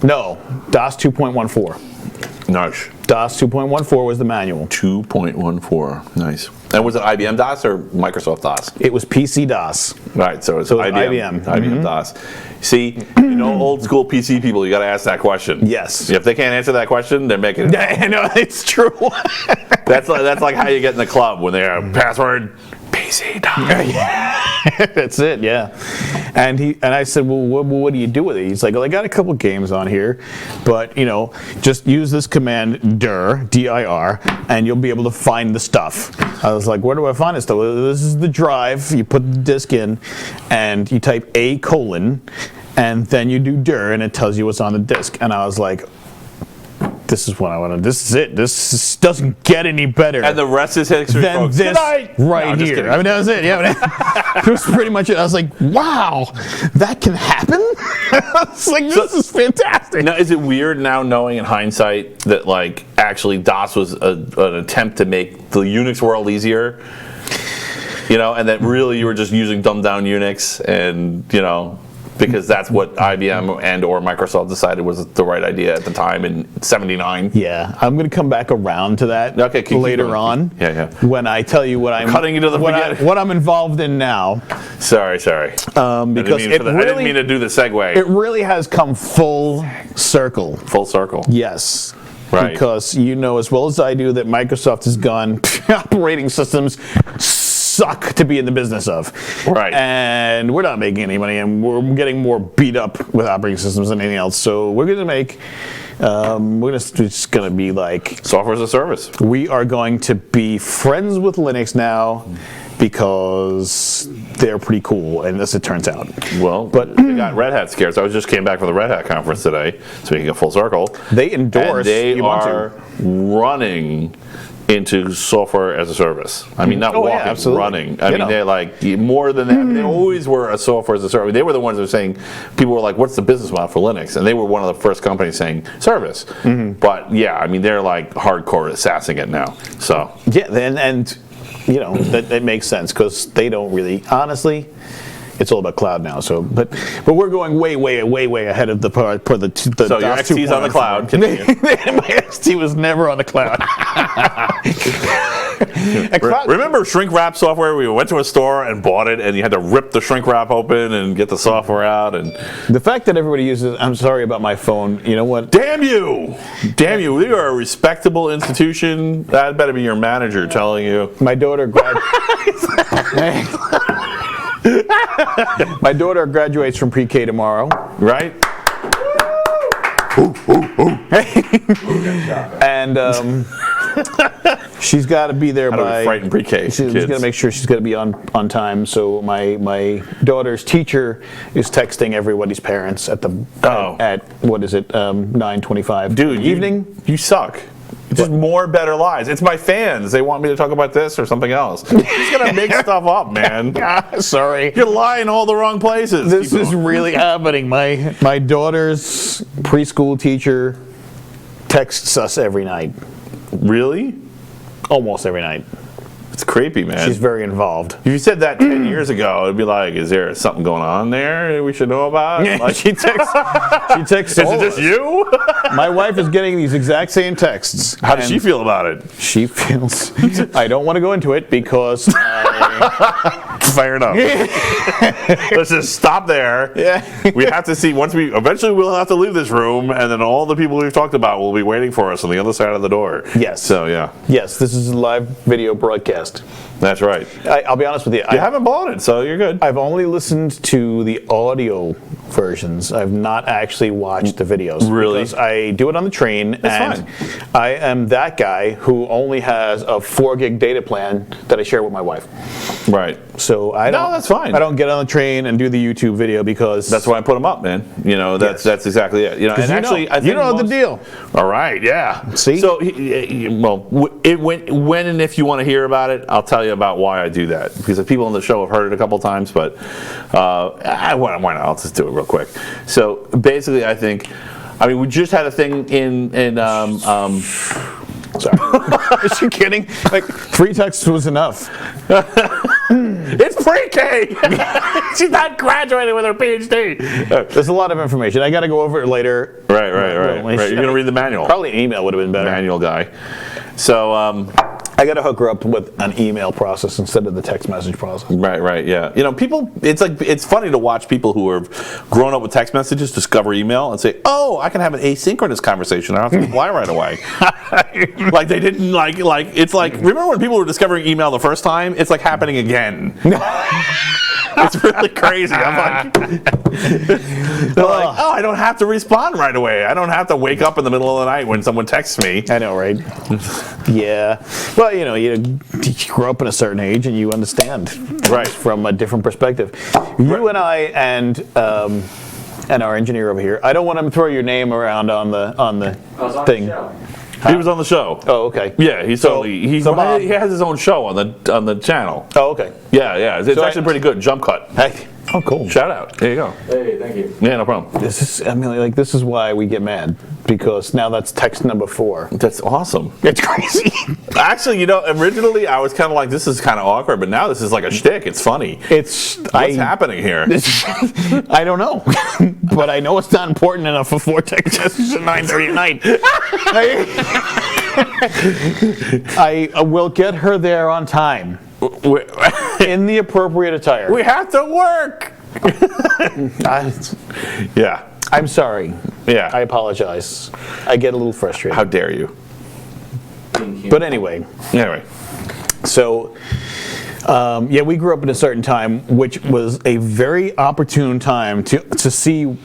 No, DOS 2.14. Nice. DOS 2.14 was the manual. 2.14. Nice. And was it IBM DOS or Microsoft DOS? It was PC DOS. Right, so it's So it's IBM. IBM. IBM DOS. See, old school PC people, you got to ask that question. Yes. If they can't answer that question, they're making it. I know, it's true. That's like how you get in the club when they're password PC DOS. That's it, yeah. And I said, well, what do you do with it? He's like, well, I got a couple games on here, but just use this command dir, D-I-R, and you'll be able to find the stuff. I was like, where do I find this stuff? Well, this is the drive. You put the disk in, and you type A:, and then you do dir, and it tells you what's on the disk. And I was like, this is what I wanted. This is it. This doesn't get any better. And the rest is history, than folks. this right here. Kidding. I mean, that was it. Yeah, it was pretty much it. I was like, wow, that can happen? It's like, this is fantastic. Now, is it weird now knowing in hindsight that actually DOS was an attempt to make the Unix world easier? And that really you were just using dumbed down Unix and, because that's what IBM and or Microsoft decided was the right idea at the time in '79. Yeah, I'm going to come back around to that keep later going. on. Yeah. When I tell you what I'm Cutting into the beginning. what I'm involved in now. Sorry. Because I didn't mean to do the segue. It really has come full circle. Full circle. Yes. Right. Because you know as well as I do that Microsoft has gone operating systems suck to be in the business of. Right. And we're not making any money, and we're getting more beat up with operating systems than anything else. So we're going to make, it's going to be like Software as a service. we are going to be friends with Linux now because they're pretty cool, and as it turns out. Well, but they got Red Hat scared. So I just came back from the Red Hat conference today, so we can get full circle. They endorse and they Ubuntu. are running into software as a service. I mean, not walking, absolutely. running. I mean, they're like more than that. I mean, they always were a software as a service. I mean, they were the ones that were saying, people were like, what's the business model for Linux? And they were one of the first companies saying service. But yeah, I mean, they're like hardcore sassing it now. So Yeah, and that makes sense because they don't really, honestly, it's all about cloud now. So, but we're going way ahead of the part for the so your DOS XT's on the cloud. Continue. My XT was never on the cloud. Remember shrink wrap software? We went to a store and bought it, and you had to rip the shrink wrap open and get the software out. And The fact that everybody uses, I'm sorry about my phone. You know what? damn you! We are a respectable institution. That better be your manager telling you. My daughter My daughter graduates from pre-K tomorrow. Right? And She's got to be there How do we by. frighten pre-K She's kids? got to make sure she's got to be on time. So my daughter's teacher is texting everybody's parents at what is it 9:25. Dude, evening. You suck. Just more better lies. It's my fans. They want me to talk about this or something else. You're just gonna make stuff up, man. Sorry. You're lying all the wrong places. This is really happening. My daughter's preschool teacher texts us every night. Really? Almost every night. It's creepy, man. She's very involved. If you said that 10 years ago, it'd be like, is there something going on there we should know about? Like, She texts is it just you? My wife is getting these exact same texts. How does she feel about it? She feels. I don't want to go into it because. Fair enough. Let's just stop there. Yeah. We have to see, eventually we'll have to leave this room, and then all the people we've talked about will be waiting for us on the other side of the door. Yes. So, yeah. Yes, this is a live video broadcast. That's right. I'll be honest with you. You haven't bought it, so you're good. I've only listened to the audio versions. I've not actually watched the videos. Really? Because I do it on the train, That's and I am that guy who only has a 4 gig data plan that I share with my wife. Right. So I don't. that's fine. I don't get on the train and do the YouTube video because That's why I put them up, man. That's exactly it. And actually, I think the deal. All right, yeah. See? So, when and if you want to hear about it, I'll tell you about why I do that. Because the people on the show have heard it a couple times, but why not? I'll just do it real quick. So basically, we just had a thing in Sorry. Is she kidding? Like 3 texts was enough. It's pre-K. She's not graduated with her PhD. There's a lot of information. I got to go over it later. Right. You're gonna read the manual. Probably an email would have been better. Manual guy. So I got to hook her up with an email process instead of the text message process. Right, yeah. People, it's funny to watch people who have grown up with text messages discover email and say, oh, I can have an asynchronous conversation. I don't have to reply right away. Like they didn't it's like, remember when people were discovering email the first time? It's like happening again. It's really crazy. I'm like, they're like, oh, I don't have to respond right away. I don't have to wake up in the middle of the night when someone texts me. I know, right? Yeah. Well, you grow up in a certain age and you understand from a different perspective. You and I and our engineer over here. I don't want to throw your name around on the thing. He was on the show. Oh, okay. Yeah, he has his own show on the channel. Oh, okay. Yeah. It's actually pretty good. Jump cut. Hey. Oh, cool. Shout out. There you go. Hey, thank you. Yeah, no problem. This is why we get mad, because now that's text number 4. That's awesome. It's crazy. Actually, originally I was kind of like, this is kind of awkward, but now this is like a shtick. It's funny. What's happening here? I don't know, but I know it's not important enough for 4 text messages at 9:30 at night. I will get her there on time. In the appropriate attire. We have to work. Yeah. I'm sorry. Yeah. I apologize. I get a little frustrated. How dare you? But anyway. So, we grew up in a certain time, which was a very opportune time to see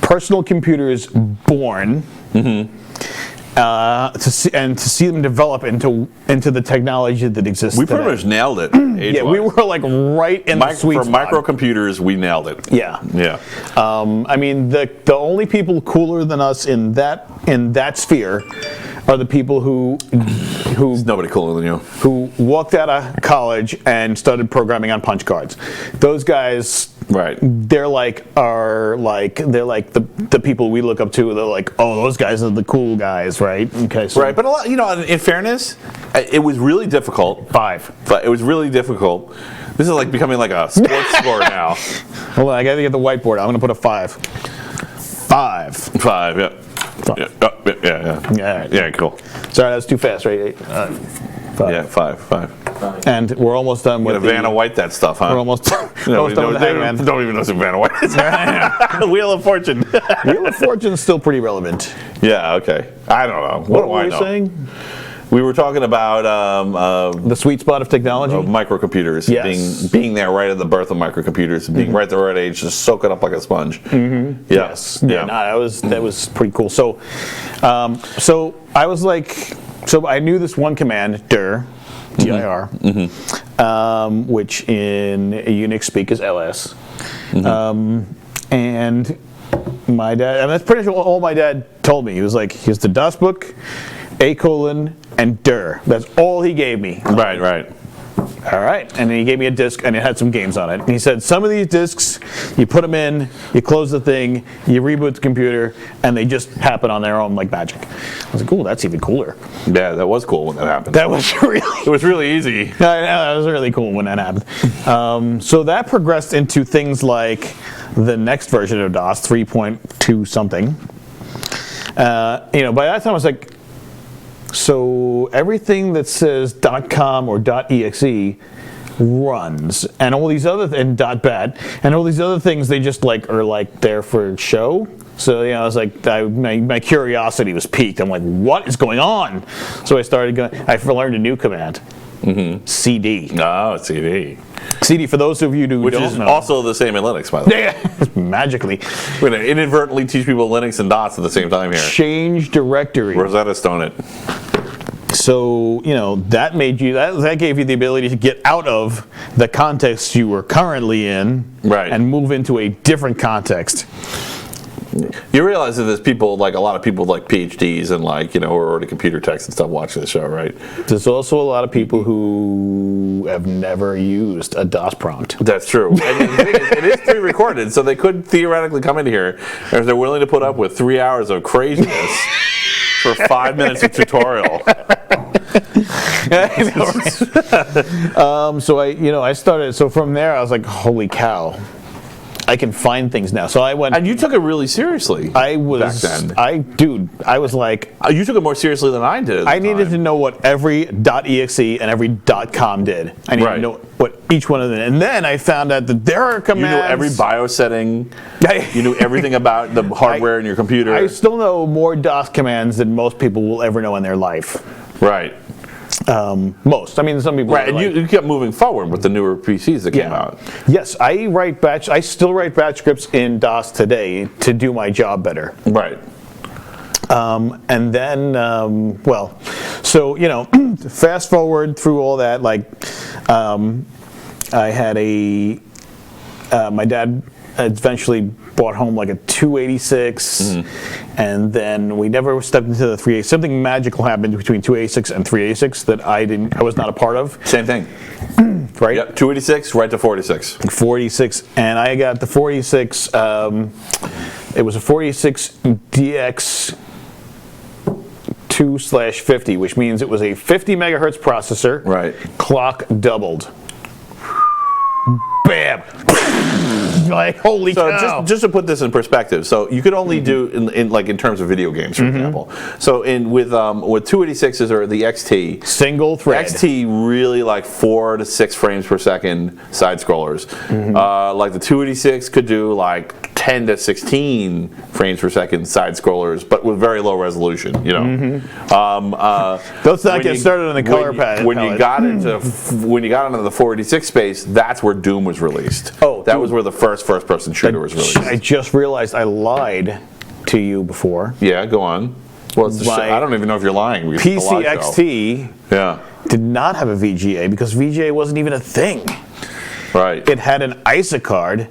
personal computers born. Mm-hmm. To see them develop into the technology that exists. We pretty much nailed it. Yeah, we were like right in the sweet spot. For microcomputers, we nailed it. Yeah. The only people cooler than us in that sphere are the people who There's nobody cooler than you. Who walked out of college and started programming on punch cards. Those guys. Right. They're like the people we look up to. They're like, oh, those guys are the cool guys, right? Okay. So. Right, but a lot, in fairness, it was really difficult. 5. But it was really difficult. This is like becoming like a sports score now. Hold on, I gotta get the whiteboard. I'm gonna put a 5. 5. 5. Yeah. 5. Yeah. Yeah. Cool. Sorry, that's too fast, right? 5. Yeah. 5. And we're almost done with Vanna White that stuff, huh? We're almost done with the Hangman. Don't even know who Vanna White is. Wheel of Fortune. Wheel of Fortune is still pretty relevant. Yeah, okay. I don't know. What do I know? What were you saying? We were talking about the sweet spot of technology? Of microcomputers. Yes. Being there right at the birth of microcomputers, being right at the right age, just soak it up like a sponge. Mm-hmm. Yes. Yeah. No, that was pretty cool. So I was like So I knew this one command, dir, dir, which in Unix speak is ls. And my dad, and that's pretty much all my dad told me. He was like, here's the DOS book, a : and dir. That's all he gave me. Right. All right, and then he gave me a disc, and it had some games on it. And he said, some of these discs, you put them in, you close the thing, you reboot the computer, and they just happen on their own like magic. I was like, cool, that's even cooler. Yeah, that was cool when that happened. That was really... It was really easy. I know, that was really cool when that happened. So that progressed into things like the next version of DOS, 3.2 something. By that time I was like, so everything that says .com or .exe runs, and all these other and .bat, and all these other things, they just like are like there for show. So I was like, my curiosity was piqued. I'm like, what is going on? So I started going. I learned a new command, CD. Oh, CD. CD, for those of you who Which don't is know. also the same in Linux, by the way. Yeah, magically. We're going to inadvertently teach people Linux and DOS at the same time here. Change directory. Rosetta Stone it. So, that made you, that gave you the ability to get out of the context you were currently in, right, and move into a different context. You realize that there's people, like a lot of people like PhDs and who are already computer techs and stuff watching the show, right? There's also a lot of people who have never used a DOS prompt. That's true. And the thing is, it is pre-recorded, so they could theoretically come in here if they're willing to put up with 3 hours of craziness for 5 minutes of tutorial. So I started. So from there, I was like, holy cow. I can find things now. So I went. And you took it really seriously. I was back then. I was like, you took it more seriously than I did. I needed to know what every .exe and every .com did. I needed to know what each one of them. And then I found out that there are commands. You knew every BIOS setting. You knew everything about the hardware in your computer. I still know more DOS commands than most people will ever know in their life. Right. Most. I mean, some people. Right, and you kept moving forward with the newer PCs that came out. Yes, I still write batch scripts in DOS today to do my job better. Right. And then, fast forward through all that. I had my dad eventually brought home like a 286, and then we never stepped into the 386. Something magical happened between 286 and 386 that I was not a part of. Same thing. Right? Yep, 286 right to 46. 46, and I got the 46. It was a 46 DX 2/50, which means it was a 50 megahertz processor. Right. Clock doubled. Bam! Like, holy cow. So just to put this in perspective, so you could only do in terms of video games, for example. So with 286s or the XT, single thread. XT really like 4 to 6 frames per second side scrollers. Like the 286 could do like 10 to 16 frames per second side scrollers, but with very low resolution. Let's not get started on the color palette. When you got into the 486 space, that's where Doom was released. Oh, that was where the first-person shooter was released. I just realized I lied to you before. Yeah, go on. Well, it's I don't even know if you're lying. PC XT did not have a VGA because VGA wasn't even a thing. Right. It had an ISA card,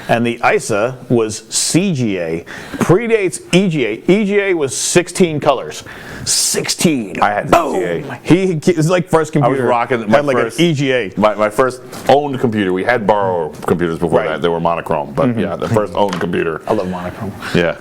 and the ISA was CGA. Predates EGA. EGA was 16 colors. 16. I had VGA. It was like first computer. I was rocking my had like first an EGA. My first owned computer. We had borrow computers before that. They were monochrome, but yeah, the first owned computer. I love monochrome. Yeah.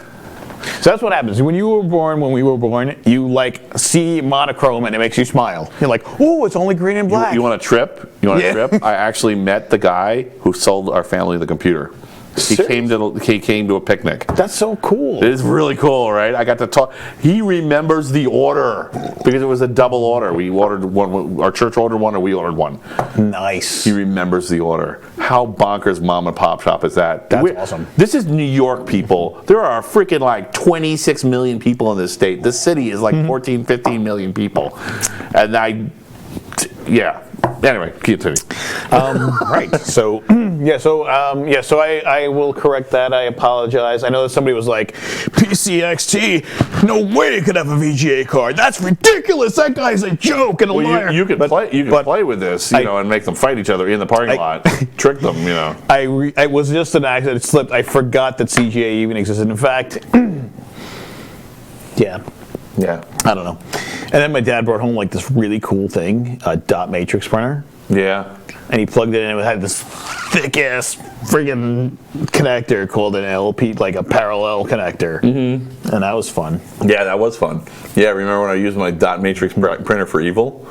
So that's what happens. When we were born, you see monochrome and it makes you smile. You're like, oh, it's only green and black. You want a trip? I actually met the guy who sold our family the computer. He came to a picnic. That's so cool. It is really cool, right? I got to talk. He remembers the order because it was a double order. We ordered one. Our church ordered one, and we ordered one. Nice. He remembers the order. How bonkers mom and pop shop is that? That's awesome. This is New York, people. There are freaking like 26 million people in this state. This city is like 14, 15 million people. And yeah. Anyway, continue. Right. So, So I will correct that. I apologize. I know that somebody was like, PCXT, no way you could have a VGA card. That's ridiculous. That guy's a joke and a liar. You could play with this, and make them fight each other in the parking lot, trick them, I was just an accident. It slipped. I forgot that CGA even existed. In fact, yeah. I don't know. And then my dad brought home like this really cool thing, a dot matrix printer. Yeah. And he plugged it in and it had this thick ass friggin' connector called an LP, like a parallel connector. Mm-hmm. And that was fun. Yeah, that was fun. Yeah, remember when I used my dot matrix printer for evil?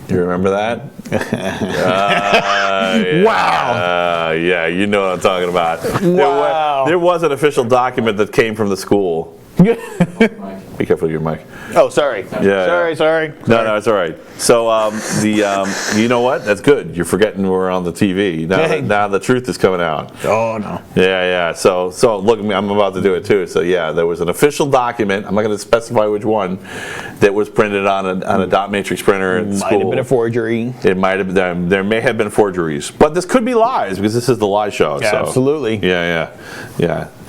Do you remember that? Yeah. Wow. Yeah, you know what I'm talking about. Wow. There was an official document that came from the school. Be careful of your mic. Oh, sorry. Yeah. Sorry. No, it's all right. So you know what? That's good. You're forgetting we're on the TV now. The truth is coming out. Oh no. Yeah. So look at me. I'm about to do it too. So yeah, there was an official document. I'm not going to specify which one that was printed on a dot matrix printer at school. Might have been a forgery. It might have been. There may have been forgeries, but this could be lies because this is the lie show. Yeah, so. absolutely. Yeah.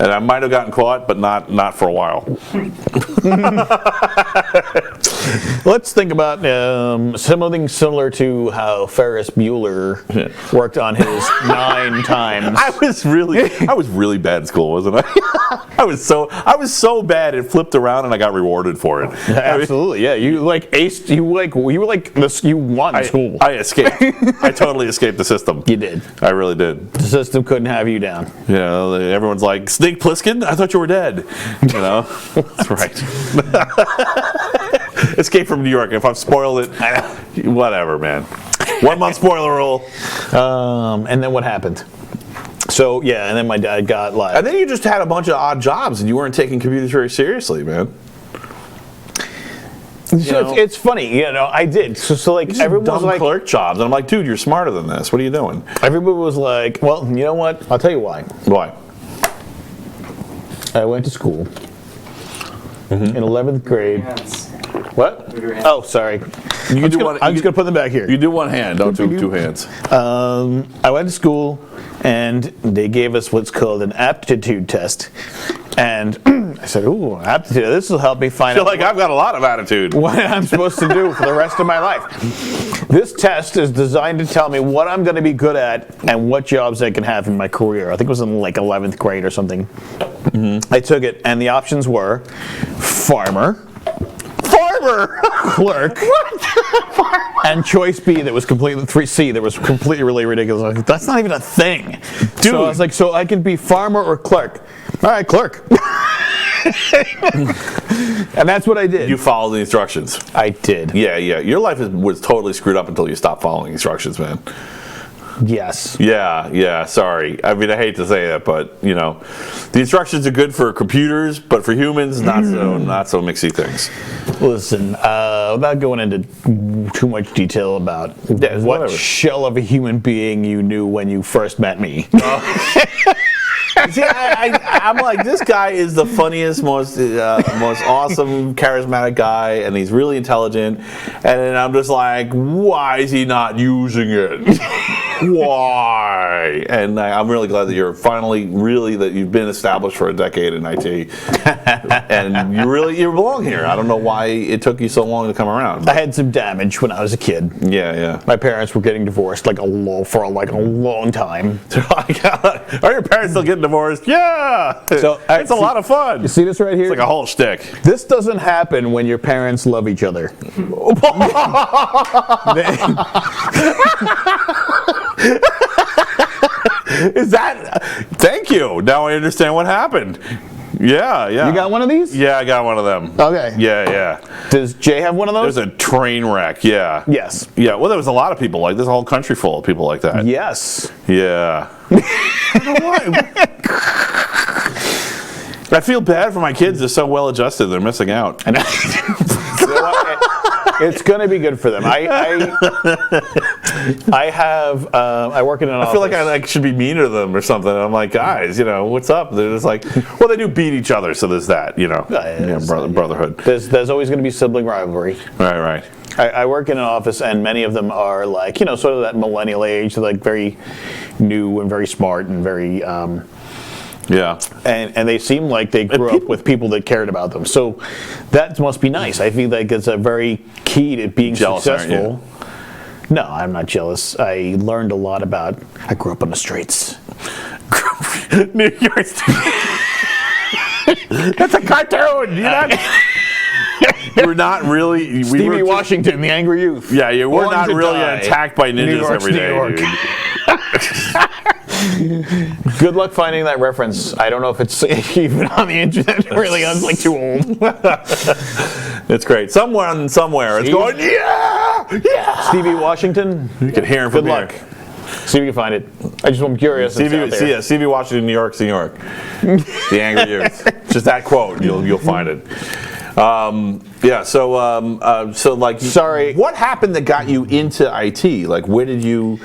And I might have gotten caught, but not for a while. Let's think about something similar to how Ferris Bueller worked on his 9 times. I was really bad in school, wasn't I? I was so bad it flipped around and I got rewarded for it. Absolutely, yeah. You like aced. You were like this. You won school. I escaped. I totally escaped the system. You did. I really did. The system couldn't have you down. Yeah, everyone's like, Snake Plissken? I thought you were dead. That's right. Escape from New York. If I've spoiled it, whatever, man. 1 month spoiler rule. And then what happened? So yeah, and then my dad got like. And then you just had a bunch of odd jobs, and you weren't taking computers very seriously, man. It's funny, I did. So like everyone was like clerk jobs, and I'm like, dude, you're smarter than this. What are you doing? Everybody was like, well, you know what? I'll tell you why. Why? I went to school in 11th grade. What? Oh, sorry. I'm just going to put them back here. You do one hand, don't do 2 hands. I went to school, and they gave us what's called an aptitude test. And I said, ooh, aptitude, this will help me find out I've got a lot of attitude. What I'm supposed to do for the rest of my life. This test is designed to tell me what I'm going to be good at and what jobs I can have in my career. I think it was in like 11th grade or something. Mm-hmm. I took it, and the options were farmer, clerk, and choice B that was completely 3C that was completely really ridiculous. I was like, that's not even a thing, dude. So I was like, so I can be farmer or clerk. All right, clerk. And that's what I did. You followed the instructions. I did. Yeah. Your life was totally screwed up until you stopped following instructions, man. Yes. Yeah, sorry. I mean, I hate to say that, but, the instructions are good for computers, but for humans, not so mixy things. Listen, without going into too much detail about what shell of a human being you knew when you first met me. See, I'm like, this guy is the funniest, most awesome, charismatic guy, and he's really intelligent. And then I'm just like, why is he not using it? Why? And I'm really glad that you're finally that you've been established for a decade in IT, and you belong here. I don't know why it took you so long to come around. But I had some damage when I was a kid. Yeah. My parents were getting divorced for a long time. Are your parents still getting divorced? Yeah. So it's a lot of fun. You see this right here? It's like a whole shtick. This doesn't happen when your parents love each other. Is that? Thank you. Now I understand what happened. Yeah. You got one of these? Yeah, I got one of them. Okay. Yeah. Does Jay have one of those? There's a train wreck. Yeah. Yes. Yeah. Well, there was a lot of people there's a whole country full of people like that. Yes. Yeah. I feel bad for my kids. They're so well adjusted. They're missing out. It's going to be good for them. I work in an office. I feel like I should be meaner to them or something. I'm like, guys, what's up? They're just like, well, they do beat each other, so there's that, brotherhood. There's always going to be sibling rivalry. Right. I work in an office, and many of them are like, sort of that millennial age, like very new and very smart and very, yeah. And they seem like they grew up with people that cared about them. So that must be nice. I feel like it's a very key to being successful. No, I'm not jealous. I learned a lot about. I grew up on the streets. New York City. That's a cartoon. We're not really. Stevie Washington, the Angry Youth. Yeah, we're Born not to really die. attacked by ninjas every day, dude. Good luck finding that reference. I don't know if it's even on the internet. Really, I'm like too old. It's great. Somewhere, it's going, yeah. Stevie Washington. You can hear him from Good luck. See if you can find it. I'm curious. Stevie Washington, New York. The Angry Youth. Just that quote, you'll find it. So like, sorry, what happened that got you into IT? Like, where did you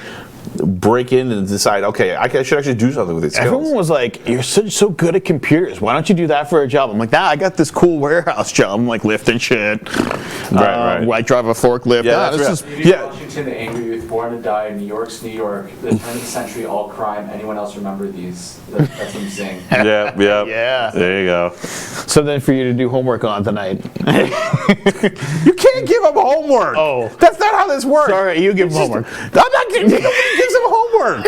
break in and decide, okay, I should actually do something with these skills? Everyone was like, you're so good at computers. Why don't you do that for a job? I'm like, I got this cool warehouse job. I'm like lifting shit. Right. I drive a forklift. Yeah, that's Stevie Washington, the Angry Youth, Born to Die, New York, the turn of the century, all crime. Anyone else remember these? That's what I'm saying. Yeah. Yeah. There you go. Something for you to do homework on tonight. You can't give them homework. Oh. That's not how this works. Sorry, you give them homework. I'm not giving. Nobody gives them homework.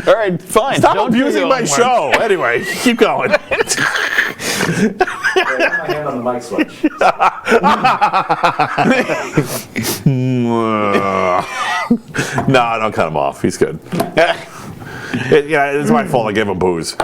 All right, fine. Stop abusing my show. Anyway, keep going. I have my hand on the mic switch. No, don't cut him off. He's good. It's my fault. I gave him booze.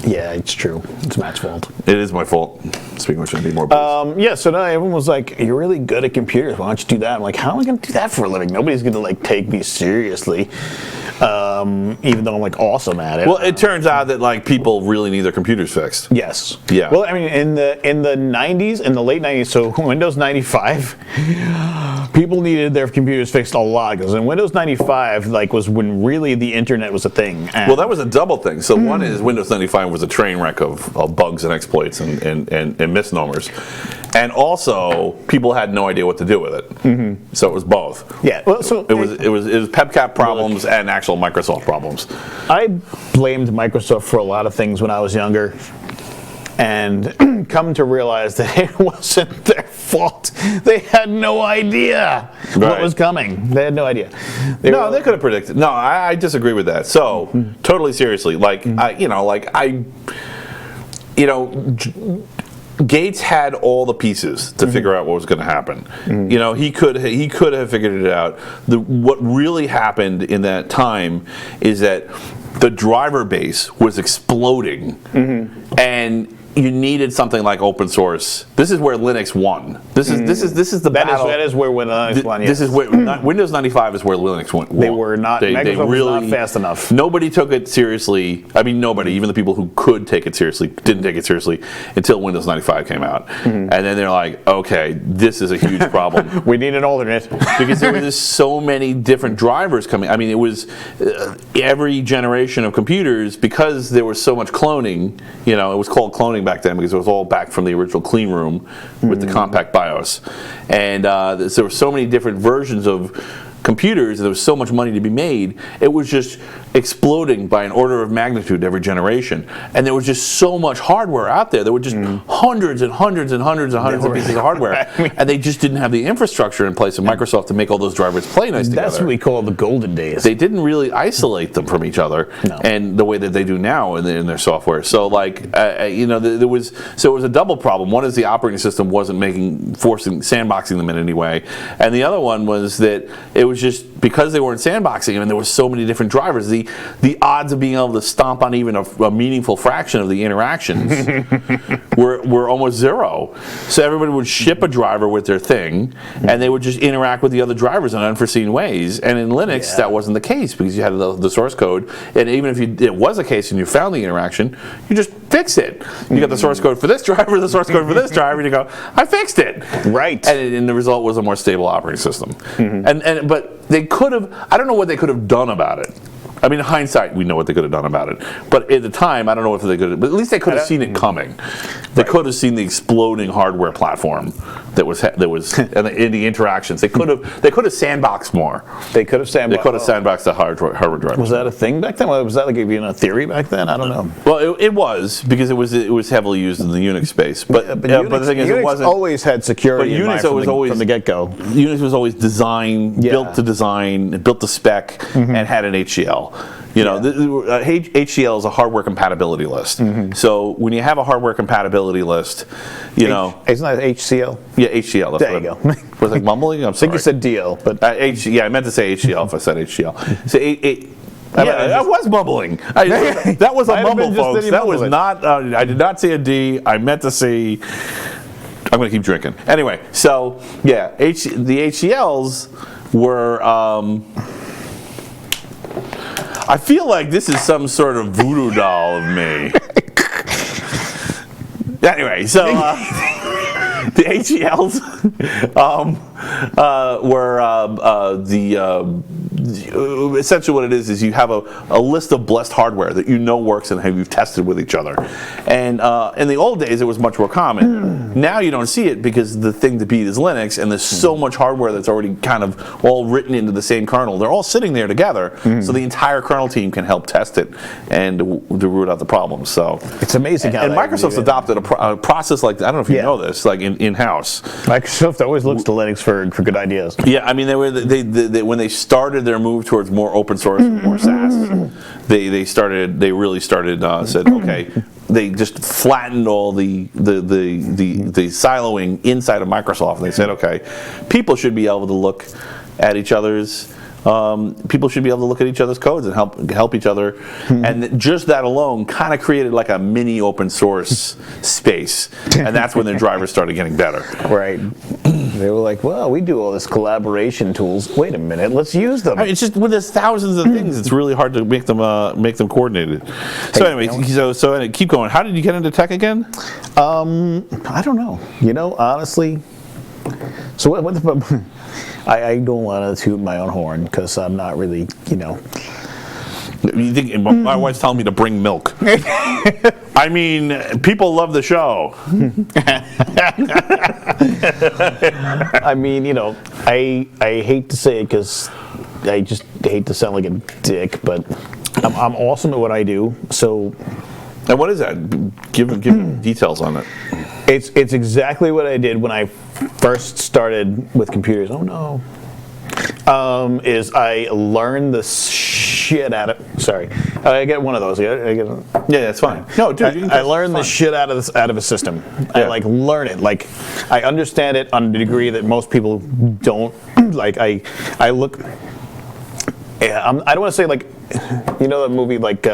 Yeah, it's true. It's Matt's fault. It is my fault. Speaking of which, I need more booze. So now everyone was like, you're really good at computers. Why don't you do that? I'm like, how am I going to do that for a living? Nobody's going to like take me seriously, even though I'm like awesome at it. Well, it turns out that like people really need their computers fixed. Yes. Yeah. Well, I mean, in the 90s, in the late 90s, so Windows 95, people needed their computers fixed a lot because in Windows 95, like, was when really the internet was a thing. And Well, that was a double thing. So one is Windows 95 was a train wreck of bugs and exploits and misnomers, and also people had no idea what to do with it. Mm-hmm. So it was both. Yeah. Well, so it was PEBCAP problems and actual Microsoft problems. I blamed Microsoft for a lot of things when I was younger, and come to realize that it wasn't their fault. They had no idea what was coming. They had no idea. They could have predicted. No, I disagree with that. So totally seriously, Gates had all the pieces to figure out what was going to happen. He could have figured it out. What really happened in that time is that the driver base was exploding, and you needed something like open source. This is where Linux won. This is the battle. That is where Windows won. Yes. This is where Windows 95 is where Linux won. They were not. Microsoft was not fast enough. Nobody took it seriously. I mean, nobody. Even the people who could take it seriously didn't take it seriously until Windows 95 came out, and then they're like, okay, this is a huge problem. We need an alternate because there were just so many different drivers coming. I mean, it was every generation of computers, because there was so much cloning. It was called cloning back then because it was all back from the original clean room with the compact BIOS, and there were so many different versions of computers, and there was so much money to be made. It was just exploding by an order of magnitude every generation, and there was just so much hardware out there. There were just hundreds and hundreds and hundreds and hundreds of pieces of hardware, and they just didn't have the infrastructure in place in Microsoft to make all those drivers play nice together. That's what we call the golden days. They didn't really isolate them from each other, and the way that they do now in their software. So there was it was a double problem. One is the operating system wasn't sandboxing them in any way, and the other one was that it was just because they weren't sandboxing them and there were so many different drivers, the odds of being able to stomp on even a meaningful fraction of the interactions were almost zero. So everybody would ship a driver with their thing, and they would just interact with the other drivers in unforeseen ways. And in Linux, that wasn't the case because you had the source code, and even if it was a case and you found the interaction, you just fix it. You got the source code for this driver, the source code for this driver, and you go, I fixed it. Right. And the result was a more stable operating system. But they could have, I don't know what they could have done about it. I mean, in hindsight, we know what they could have done about it. But at the time, I don't know if they could have, but at least they could have seen it coming. They could have seen the exploding hardware platform that was and the interactions. They could have sandboxed more. They could have sandboxed. They could have sandboxed the hardware drivers. Was that a thing back then? Was that like even a theory back then? I don't know. Well, it was because it was heavily used in the Unix space. But the thing is, Unix it wasn't always had security. But Unix was always from the get-go. Unix was always designed, built to design, built to spec, and had an HCL. You know, HCL is a hardware compatibility list. So when you have a hardware compatibility list, you know, isn't that HCL? Yeah, HCL. That's there you go. Was I mumbling? I'm sorry. I think you said DL, but I meant to say HCL if I said HCL. So I was mumbling. That was a mumble, folks. That was not. I did not say a D. I meant to say. I'm going to keep drinking. Anyway, so yeah, the HCLs were. I feel like this is some sort of voodoo doll of me. Anyway, so the HCLs were essentially what it is you have a list of blessed hardware that you know works and have you've tested with each other. And in the old days, it was much more common. Now you don't see it because the thing to beat is Linux, and there's so much hardware that's already kind of all written into the same kernel. They're all sitting there together, so the entire kernel team can help test it and to root out the problems. So it's amazing how. And Microsoft's adopted a process like that. I don't know if you know this, like in-house. Microsoft always looks to Linux for good ideas. Yeah, I mean, they when they started their move towards more open source and more SaaS, they really started said, okay, they just flattened all the siloing inside of Microsoft. And they said, okay, people should be able to look at each other's codes and help each other, and just that alone kind of created like a mini open source space, and that's when their drivers started getting better. Right. They were like, well, we do all this collaboration tools. Wait a minute, let's use them. I mean, it's just when there's thousands of things, it's really hard to make them coordinated. So anyway, so keep going. How did you get into tech again? I don't know. You know, honestly. So what the I don't want to toot my own horn because I'm not really, you know. You think my wife's telling me to bring milk? I mean, people love the show. I mean, you know, I hate to say it because I just hate to sound like a dick, but I'm awesome at what I do. So, and what is that? Give details on it. It's exactly what I did when I first started with computers. Oh no. Is I learned the shit out of. Sorry, I get one of those. Yeah, that's fine. No, dude, I learned the shit out of a system. Yeah. I like learn it. Like I understand it on a degree that most people don't. Like I look. Yeah, I don't want to say like, you know, that movie like.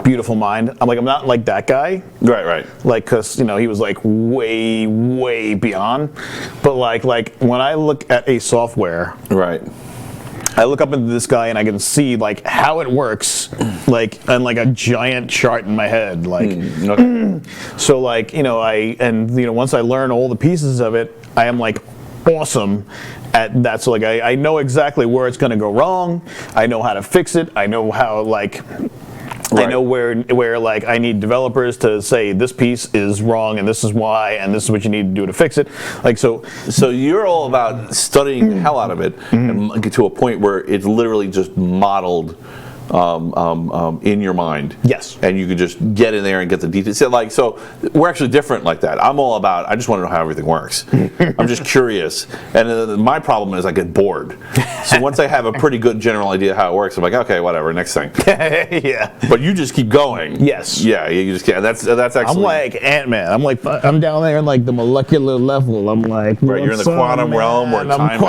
Beautiful Mind. I'm not like that guy. Right. Like, cause you know he was like way beyond. But like when I look at a software, right. I look up into this guy and I can see like how it works, like on like a giant chart in my head. Like, okay. So like you know once I learn all the pieces of it, I am like awesome at that. So like I know exactly where it's gonna go wrong. I know how to fix it. I know how like. Right. I know where like I need developers to say this piece is wrong and this is why and this is what you need to do to fix it. Like so you're all about studying the hell out of it and get to a point where it's literally just modeled in your mind. Yes. And you can just get in there and get the details. So we're actually different like that. I'm all about, I just want to know how everything works. I'm just curious. And my problem is I get bored. So once I have a pretty good general idea how it works, I'm like, okay, whatever, next thing. Yeah. But you just keep going. Yes. Yeah, you just can't. That's actually. I'm like Ant-Man. I'm down there in like the molecular level. I'm like, right, you're in the quantum realm where time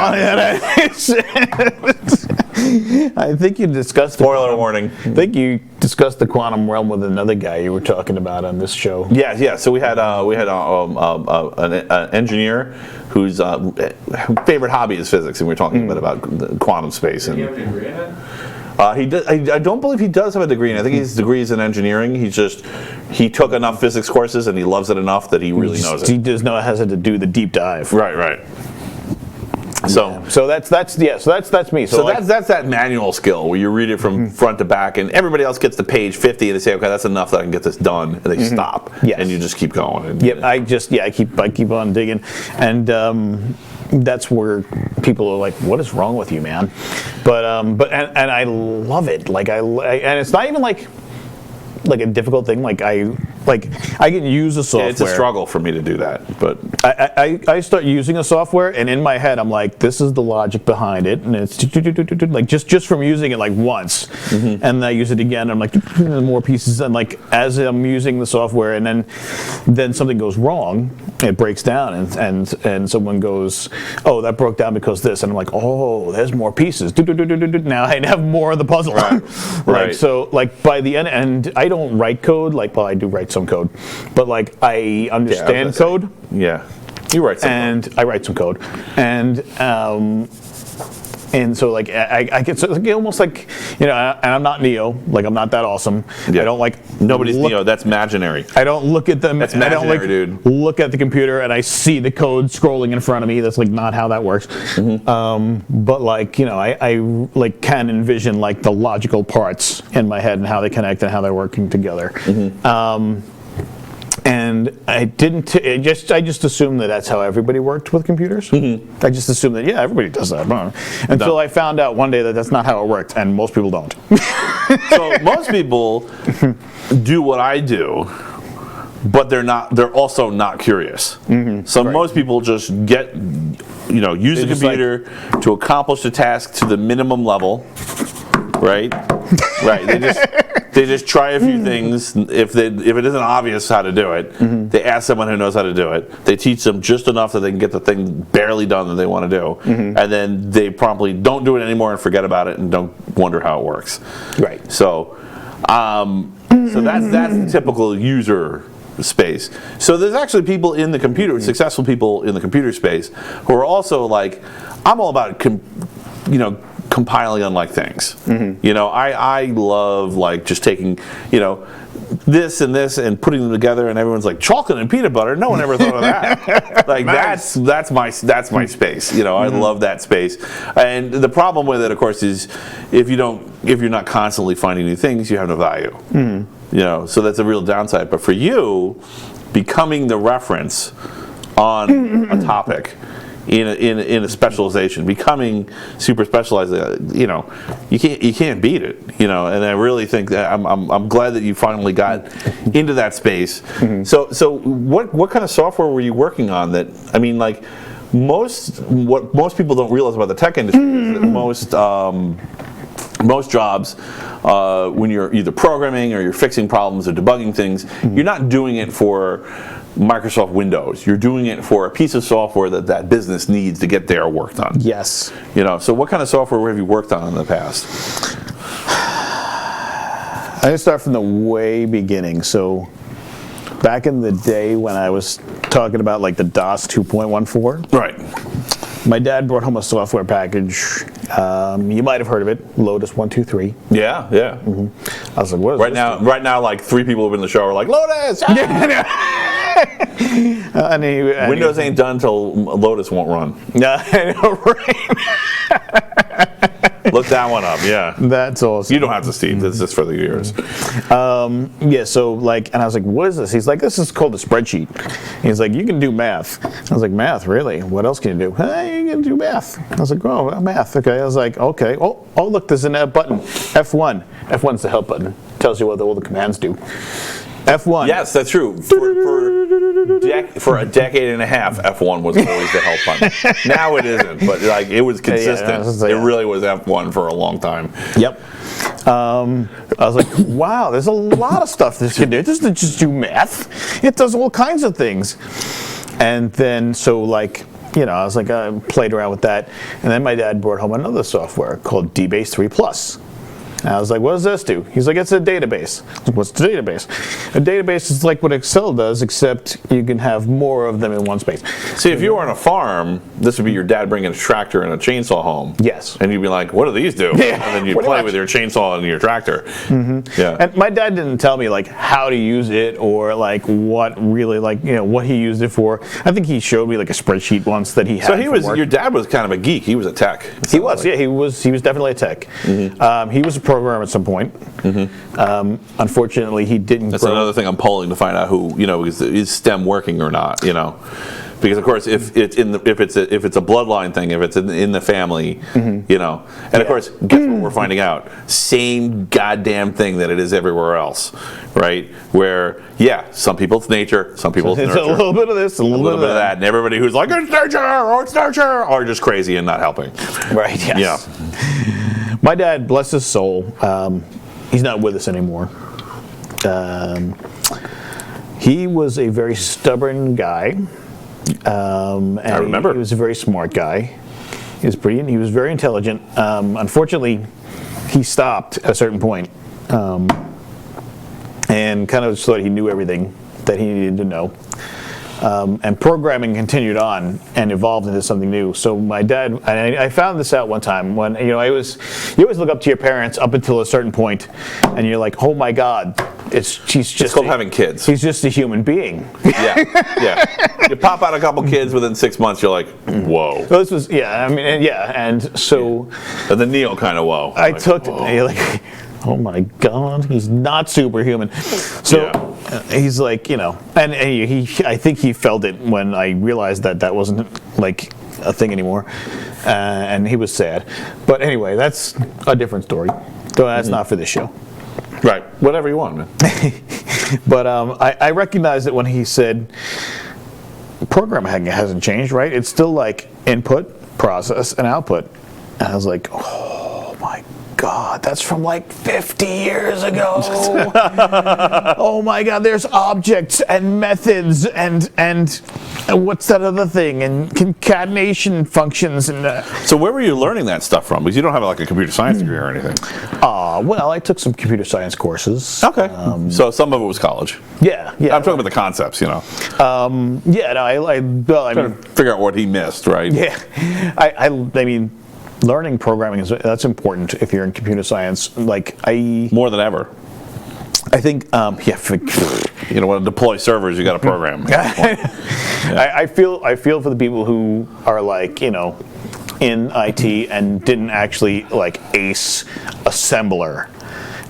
I think you discussed. Spoiler warning. I think you discussed the quantum realm with another guy you were talking about on this show. Yeah. So we had an engineer whose favorite hobby is physics, and we were talking a bit about the quantum space. Did you have a degree in it? I don't believe he does have a degree, and I think his degree is in engineering. He took enough physics courses, and he loves it enough that he really knows it. He does know how to do the deep dive. Right. So that's me. So that's that manual skill where you read it from front to back, and everybody else gets to page 50, and they say, okay, that's enough that I can get this done, and they stop, and you just keep going. I keep on digging, and that's where people are like, what is wrong with you, man? But I love it. And it's not even like a difficult thing. I can use a software. It's a struggle for me to do that, but I start using a software, and in my head I'm like, this is the logic behind it, and it's like just from using it like once, and I use it again, and I'm like more pieces, and like as I'm using the software, and then something goes wrong, it breaks down, and someone goes, oh, that broke down because this, and I'm like, oh, there's more pieces. Now I have more of the puzzle. Right. So like by the end, and I don't write code. I do write some code, but like I understand code. Yeah, you write some code. I write some code, and so like I get almost like, and I'm not Neo, like I'm not that awesome. Yeah. I don't like nobody's Neo. That's imaginary. I don't look at them. That's imaginary, dude. Look at the computer and I see the code scrolling in front of me. That's like not how that works. But like I like can envision like the logical parts in my head and how they connect and how they're working together. And I didn't. I just assumed that that's how everybody worked with computers. I just assumed that everybody does that. Until I found out one day that that's not how it worked, and most people don't. So most people do what I do, but they're also not curious. So most people just get, use the computer to accomplish the task to the minimum level, right? Right. They just try a few things. If it isn't obvious how to do it, they ask someone who knows how to do it. They teach them just enough that they can get the thing barely done that they want to do, and then they promptly don't do it anymore and forget about it and don't wonder how it works. Right. So, so that's the typical user space. So there's actually people in the computer, successful people in the computer space, who are also like, I'm all about compiling unlike things. I love like just taking this and this and putting them together, and everyone's like, chocolate and peanut butter, no one ever thought of that. Like nice. that's my space. I love that space. And the problem with it, of course, is if you're not constantly finding new things, you have no value. So that's a real downside. But for you, becoming the reference on a topic in a specialization, becoming super specialized, you can't beat it, and I really think that I'm glad that you finally got into that space. So what kind of software were you working on? That like what most people don't realize about the tech industry is that most jobs, when you're either programming or you're fixing problems or debugging things, you're not doing it for Microsoft Windows. You're doing it for a piece of software that business needs to get their work done. Yes. So what kind of software have you worked on in the past? I'm going to start from the way beginning. So back in the day when I was talking about like the DOS 2.14. Right. My dad brought home a software package. You might have heard of it, Lotus 123. Yeah. I was like, what is this? Right now, like 3 people have been in the show are like, Lotus! Windows ain't done until Lotus won't run. I know, right? Look that one up, yeah. That's awesome. You don't have to, Steve. This is for the viewers. So like, and I was like, what is this? He's like, this is called a spreadsheet. He's like, you can do math. I was like, math, really? What else can you do? Hey, you can do math. I was like, oh, math. Okay. I was like, okay. Oh, look, there's a button. F1. F1's the help button. Tells you what all the commands do. F1. Yes, that's true. For a decade and a half, F1 was always the help button. Now it isn't, but like it was consistent. It really was F1 for a long time. Yep. I was like, wow, there's a lot of stuff this can do. It doesn't just do math. It does all kinds of things. And then, so like, I was like, I played around with that. And then my dad brought home another software called DBase 3 Plus. And I was like, what does this do? He's like, it's a database. What's the database? A database is like what Excel does, except you can have more of them in one space. See, if you were on a farm, this would be your dad bringing a tractor and a chainsaw home. Yes. And you'd be like, what do these do? Yeah, And then you'd pretty play much. with your chainsaw and your tractor. Yeah. And my dad didn't tell me like how to use it or like what really like what he used it for. I think he showed me like a spreadsheet once that he had. So he for was. work. Your dad was kind of a geek. He was a tech. He was, yeah, he was definitely a tech. He was a programmer at some point. Unfortunately, he didn't. That's another thing I'm polling to find out who is STEM working or not. Because of course, if it's a bloodline thing, if it's in the family, and of course, guess what we're finding out? Same goddamn thing that it is everywhere else, right? Where some people it's nature, some people it's It's nurture. a little bit of this, a little bit of that, and everybody who's like it's nature are just crazy and not helping. Right. Yes. Yeah. My dad, bless his soul, he's not with us anymore. He was a very stubborn guy. And I remember. He was a very smart guy. He was very intelligent. Unfortunately, he stopped at a certain point, and kind of just thought he knew everything that he needed to know. And programming continued on and evolved into something new. So my dad, and I found this out one time when you always look up to your parents up until a certain point, and you're like, oh my God, she's just It's called having kids. He's just a human being. Yeah. You pop out a couple kids within 6 months, you're like, whoa. So this was and so And the Neo kind of whoa. I Like, took whoa. you're like, oh my God, he's not superhuman. So he's like, and I think he felt it when I realized that wasn't like a thing anymore, and he was sad. But anyway, that's a different story. So that's not for this show. Right. Whatever you want, man. But I recognized it when he said, programming hasn't changed, right? It's still like input, process, and output. And I was like, oh my God, that's from like 50 years ago. Oh my God, there's objects and methods and what's that other thing? And concatenation functions and. So where were you learning that stuff from? Because you don't have like a computer science degree or anything. Well, I took some computer science courses. Okay. So some of it was college. Yeah. I'm talking about the concepts, Yeah, no, I mean, Trying to figure out what he missed, right? yeah, I mean, learning programming that's important if you're in computer science. Like More than ever. I think, You know, when to deploy servers, you got to program. I feel for the people who are like, in IT and didn't actually like ace assembler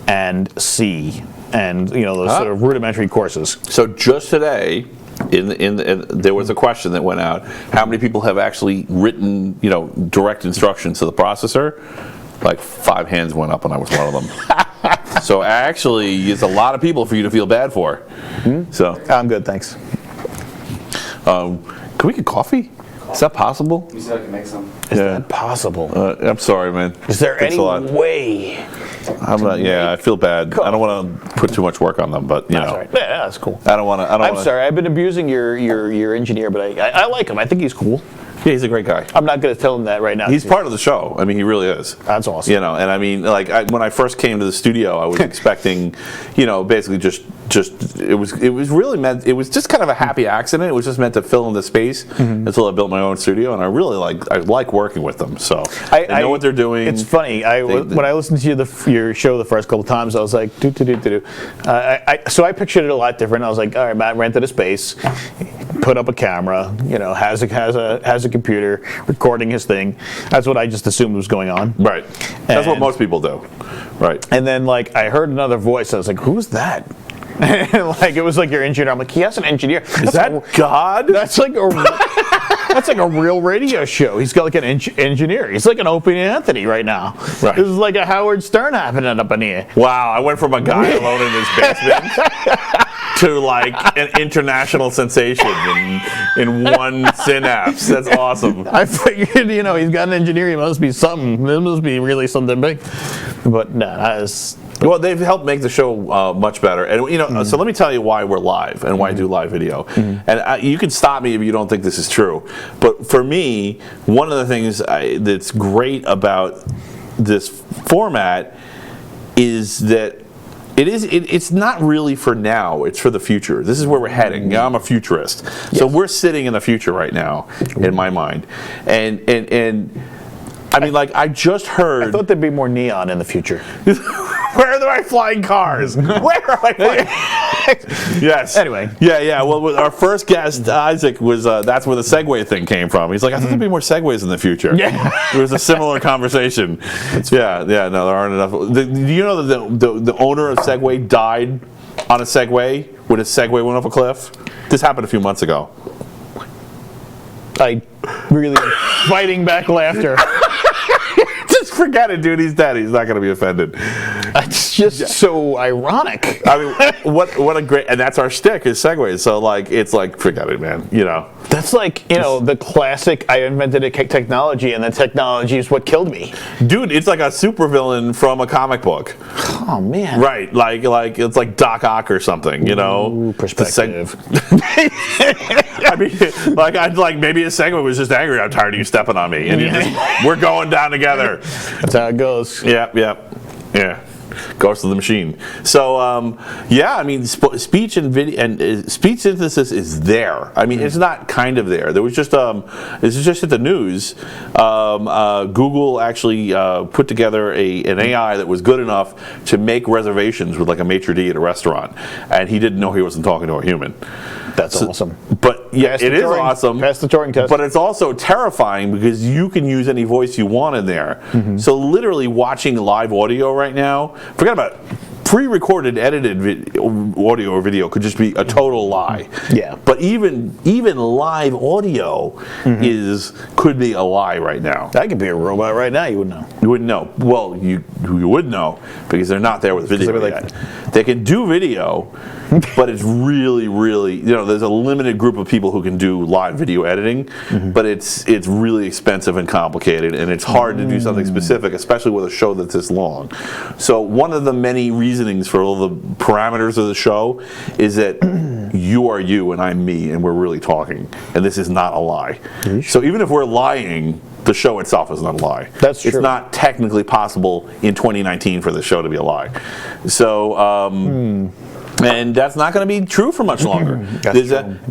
and C and those sort of rudimentary courses. So just today, there was a question that went out. How many people have actually written, direct instructions to the processor? Like 5 hands went up, and I was one of them. So actually, it's a lot of people for you to feel bad for. So I'm good, thanks. can we get coffee? Is that possible? You said I can make some. Is that possible? I'm sorry, man. Is there Thanks any a lot. way? I'm not. Yeah, I feel bad. I don't want to put too much work on them, but That's right. Yeah, that's cool. I don't want to. I'm sorry, I've been abusing your engineer, but I like him. I think he's cool. Yeah, he's a great guy. I'm not going to tell him that right now. He's part of the show. I mean, he really is. That's awesome. And I mean, like when I first came to the studio, I was expecting, basically just it was really meant. It was just kind of a happy accident. It was just meant to fill in the space until I built my own studio, and I really like working with them. So I know what they're doing. It's funny. When I listened to your show the first couple of times, I was like, so I pictured it a lot different. I was like, all right, Matt rented a space, put up a camera, has a computer recording his thing. That's what I just assumed was going on. Right. That's what most people do. Right. And then I heard another voice. I was like, who's that? It was like your engineer. I'm like, he has an engineer. Is that God? That's like a real radio show. He's got like an engineer. He's like an Opie Anthony right now. Right. This is like a Howard Stern happening up in here. Wow, I went from a guy alone in his basement to like an international sensation in one synapse. That's awesome. I figured, he's got an engineer. He must be something. This must be really something big. But no, that is. Well, they've helped make the show much better, and so let me tell you why we're live and why I do live video. And you can stop me if you don't think this is true, but for me, one of the things that's great about this format is that it's not really for now, it's for the future. This is where we're heading. I'm a futurist. So we're sitting in the future right now, in my mind. And I mean, like, I just heard... I thought there'd be more neon in the future. Where are my flying cars? Where are my flying... Yes. Anyway. Yeah. Well, with our first guest, Isaac, was that's where the Segway thing came from. He's like, I thought there'd be more Segways in the future. Yeah. It was a similar conversation. No, there aren't enough. Do you know that the owner of Segway died on a Segway when his Segway went off a cliff? This happened a few months ago. I really am fighting back laughter. Just forget it, dude. He's dead. He's not going to be offended. It's just so ironic. I mean, what a great... And that's our shtick, is Segways. So, like, it's like, forget it, man. You know. That's like, the classic, I invented a technology, and the technology is what killed me. Dude, it's like a supervillain from a comic book. Oh, man. Right. Like it's like Doc Ock or something, you know? Ooh, perspective. I mean, like maybe a Segway was just angry. I'm tired of you stepping on me. And we're going down together. That's how it goes. Yeah. Goes to the machine. So I mean, speech and video and speech synthesis is there. I mean, it's not kind of there. There was just this is just at the news. Google actually put together an AI that was good enough to make reservations with like a maitre d' at a restaurant, and he didn't know he wasn't talking to a human. That's awesome. But yeah, it is awesome. Pass the Turing test. But it's also terrifying because you can use any voice you want in there. So literally watching live audio right now, forget about it. Pre-recorded, edited audio or video could just be a total lie. Yeah. But even live audio could be a lie right now. That could be a robot right now. You wouldn't know. You wouldn't know. Well, you would know because they're not there with video yet. They can do video, but it's really, really, there's a limited group of people who can do live video editing, but it's really expensive and complicated, and it's hard to do something specific, especially with a show that's this long. So one of the many reasonings for all the parameters of the show is that you are you and I'm me, and we're really talking, and this is not a lie. So even if we're lying, the show itself is not a lie. That's true. It's not technically possible in 2019 for the show to be a lie. So, and that's not going to be true for much longer.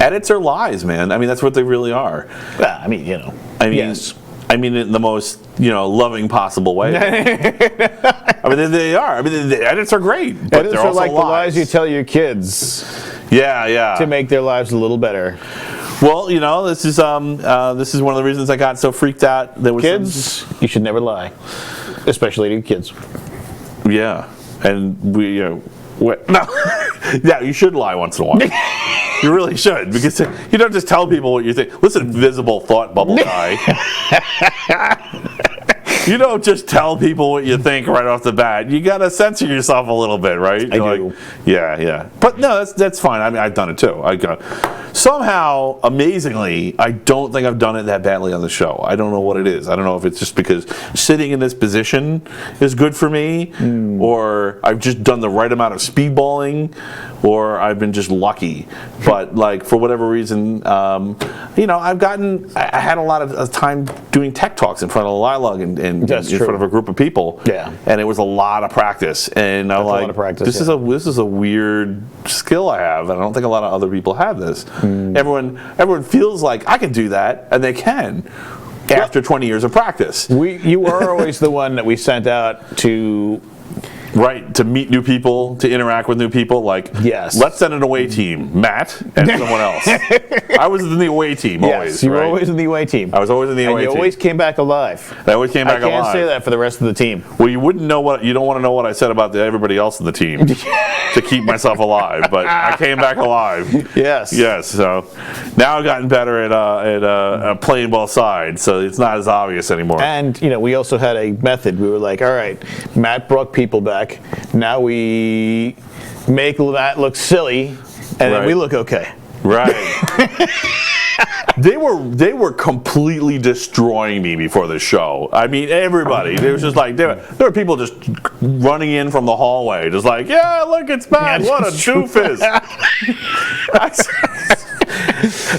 Edits are lies, man. I mean, that's what they really are. Well, I mean, yes. I mean, in the most, loving possible way. I mean, they are. I mean, the edits are great, but edits they're are also like lies. the lies you tell your kids. Yeah. To make their lives a little better. Well, this is one of the reasons I got so freaked out. There was kids, you should never lie, especially to kids. Yeah, and no. Yeah, you should lie once in a while. You really should, because you don't just tell people what you think. Listen, visible thought bubble guy. You don't just tell people what you think right off the bat. You got to censor yourself a little bit, right? I do. Yeah. But no, that's fine. I mean, I've done it too. Somehow, amazingly, I don't think I've done it that badly on the show. I don't know what it is. I don't know if it's just because sitting in this position is good for me, or I've just done the right amount of speedballing, or I've been just lucky. But for whatever reason, I had a lot of time doing tech talks in front of Lilac and in front of a group of people. Yeah. And it was a lot of practice. And I'm like, a lot of practice, this is a weird skill I have, and I don't think a lot of other people have this. Everyone feels like I can do that, and they can. After 20 years of practice. You were always the one that we sent out to... Right, to meet new people, to interact with new people. Yes. Let's send an away team, Matt and someone else. I was in the away team always. Yes, you were always in the away team. I was always in the away team. And you always came back alive. I always came back alive. I can't say that for the rest of the team. Well, you don't want to know what I said about everybody else in the team to keep myself alive, but I came back alive. Yes. So now I've gotten better at playing both sides, so it's not as obvious anymore. And we also had a method. We were like, all right, Matt brought people back. Now we make Matt look silly, and then we look okay. Right. They were completely destroying me before the show. I mean, everybody. There was just there were people just running in from the hallway, just like, yeah, look, it's Matt. What a doofus.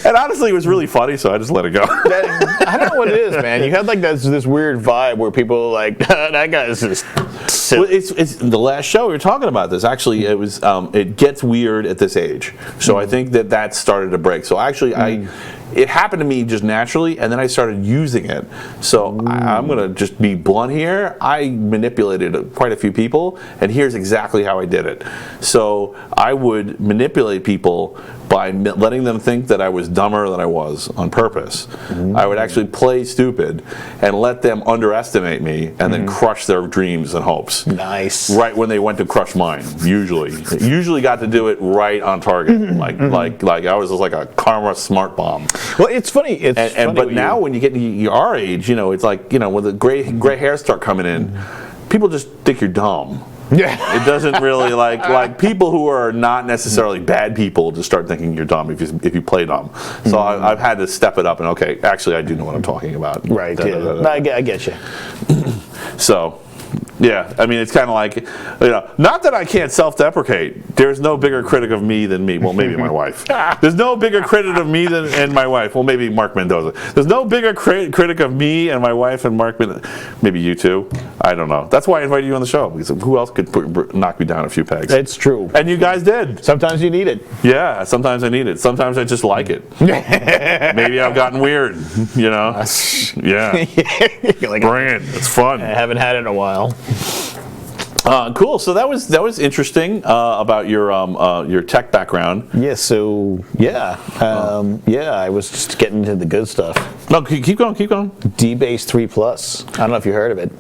And honestly, it was really funny, so I just let it go. I don't know what it is, man. You had like this weird vibe where people were like, that guy's just silly. Well, it's the last show we were talking about this. Actually, it was it gets weird at this age, so I think that started to break. So actually, it happened to me just naturally, and then I started using it. So I'm gonna just be blunt here. I manipulated quite a few people, and here's exactly how I did it. So I would manipulate people by letting them think that I was dumber than I was on purpose. I would actually play stupid and let them underestimate me and then crush their dreams and hopes. Nice. Right when they went to crush mine, usually got to do it right on target. Like I was just like a karma smart bomb. Well, it's funny. But now when you get to our age, it's like, when the gray hairs start coming in, people just think you're dumb. Yeah. It doesn't really like people who are not necessarily bad people just start thinking you're dumb if you play dumb. So I've had to step it up and actually I do know what I'm talking about. Right. No, I get you. So. Yeah, I mean, it's kind of like, not that I can't self-deprecate. There's no bigger critic of me than me. Well, maybe my wife. There's no bigger critic of me and my wife. Well, maybe Mark Mendoza. There's no bigger critic of me and my wife and Mark Mendoza. Maybe you too. I don't know. That's why I invited you on the show, because who else could knock me down a few pegs? It's true. And you guys did. Sometimes you need it. Yeah, sometimes I need it. Sometimes I just like it. Maybe I've gotten weird, Yeah. Like, bring it. It's fun. I haven't had it in a while. Cool. So that was interesting about your tech background. Yeah. So I was just getting into the good stuff. No, keep going. DBase 3 Plus. I don't know if you heard of it.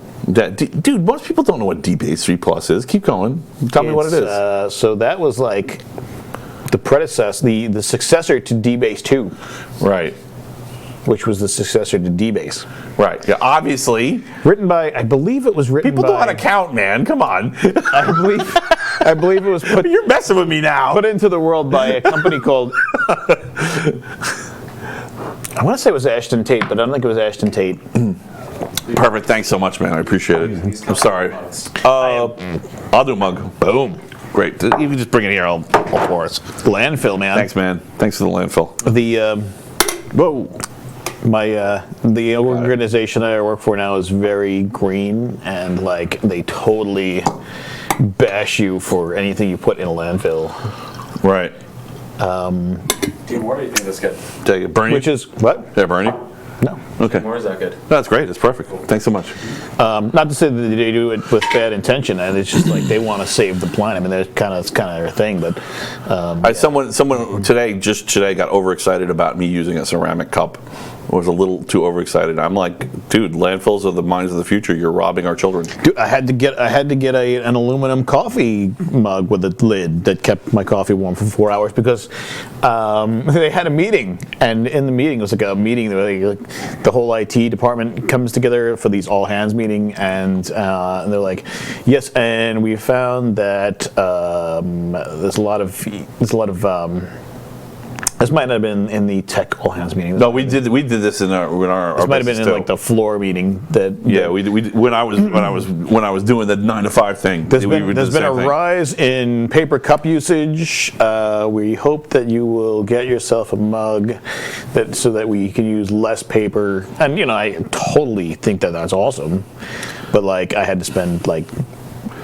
Dude, most people don't know what DBase 3 Plus is. Keep going. Tell me what it is. So that was like the predecessor, the successor to DBase 2. Right. Which was the successor to DBase. Right. Yeah. Obviously. Written by, I believe it was written people by. People know how to count, man. Come on. I believe it was put. You're messing with me now. Put into the world by a company called. I want to say it was Ashton Tate, but I don't think it was Ashton Tate. Perfect. Thanks so much, man. I appreciate it. I'm sorry. I'll do a mug. Boom. Great. You can just bring it here. I'll pour it. Landfill, man. Thanks, man. Thanks for the landfill. The organization that I work for now is very green, and like they totally bash you for anything you put in a landfill. Right. Team War, do you think that's good? Take it, Bernie. Which is what? Yeah, Bernie. No. Okay. Team War, is that good? That's great. That's perfect. Thanks so much. Not to say that they do it with bad intention, and it's just like they want to save the planet. I mean, it's kind of their thing. But someone today got overexcited about me using a ceramic cup. Was a little too overexcited. I'm like, dude, landfills are the mines of the future. You're robbing our children. Dude, I had to get an aluminum coffee mug with a lid that kept my coffee warm for 4 hours because they had a meeting, and in the meeting it was like a meeting where the whole IT department comes together for these all hands meeting, and they're like, yes, and we found that there's a lot of this might not have been in the tech all hands meeting. No, we did this in our. This might have been in like the floor meeting. We when I was doing the 9 to 5 thing. There's been a rise in paper cup usage. We hope that you will get yourself a mug so that we can use less paper. And I totally think that that's awesome, but like I had to spend like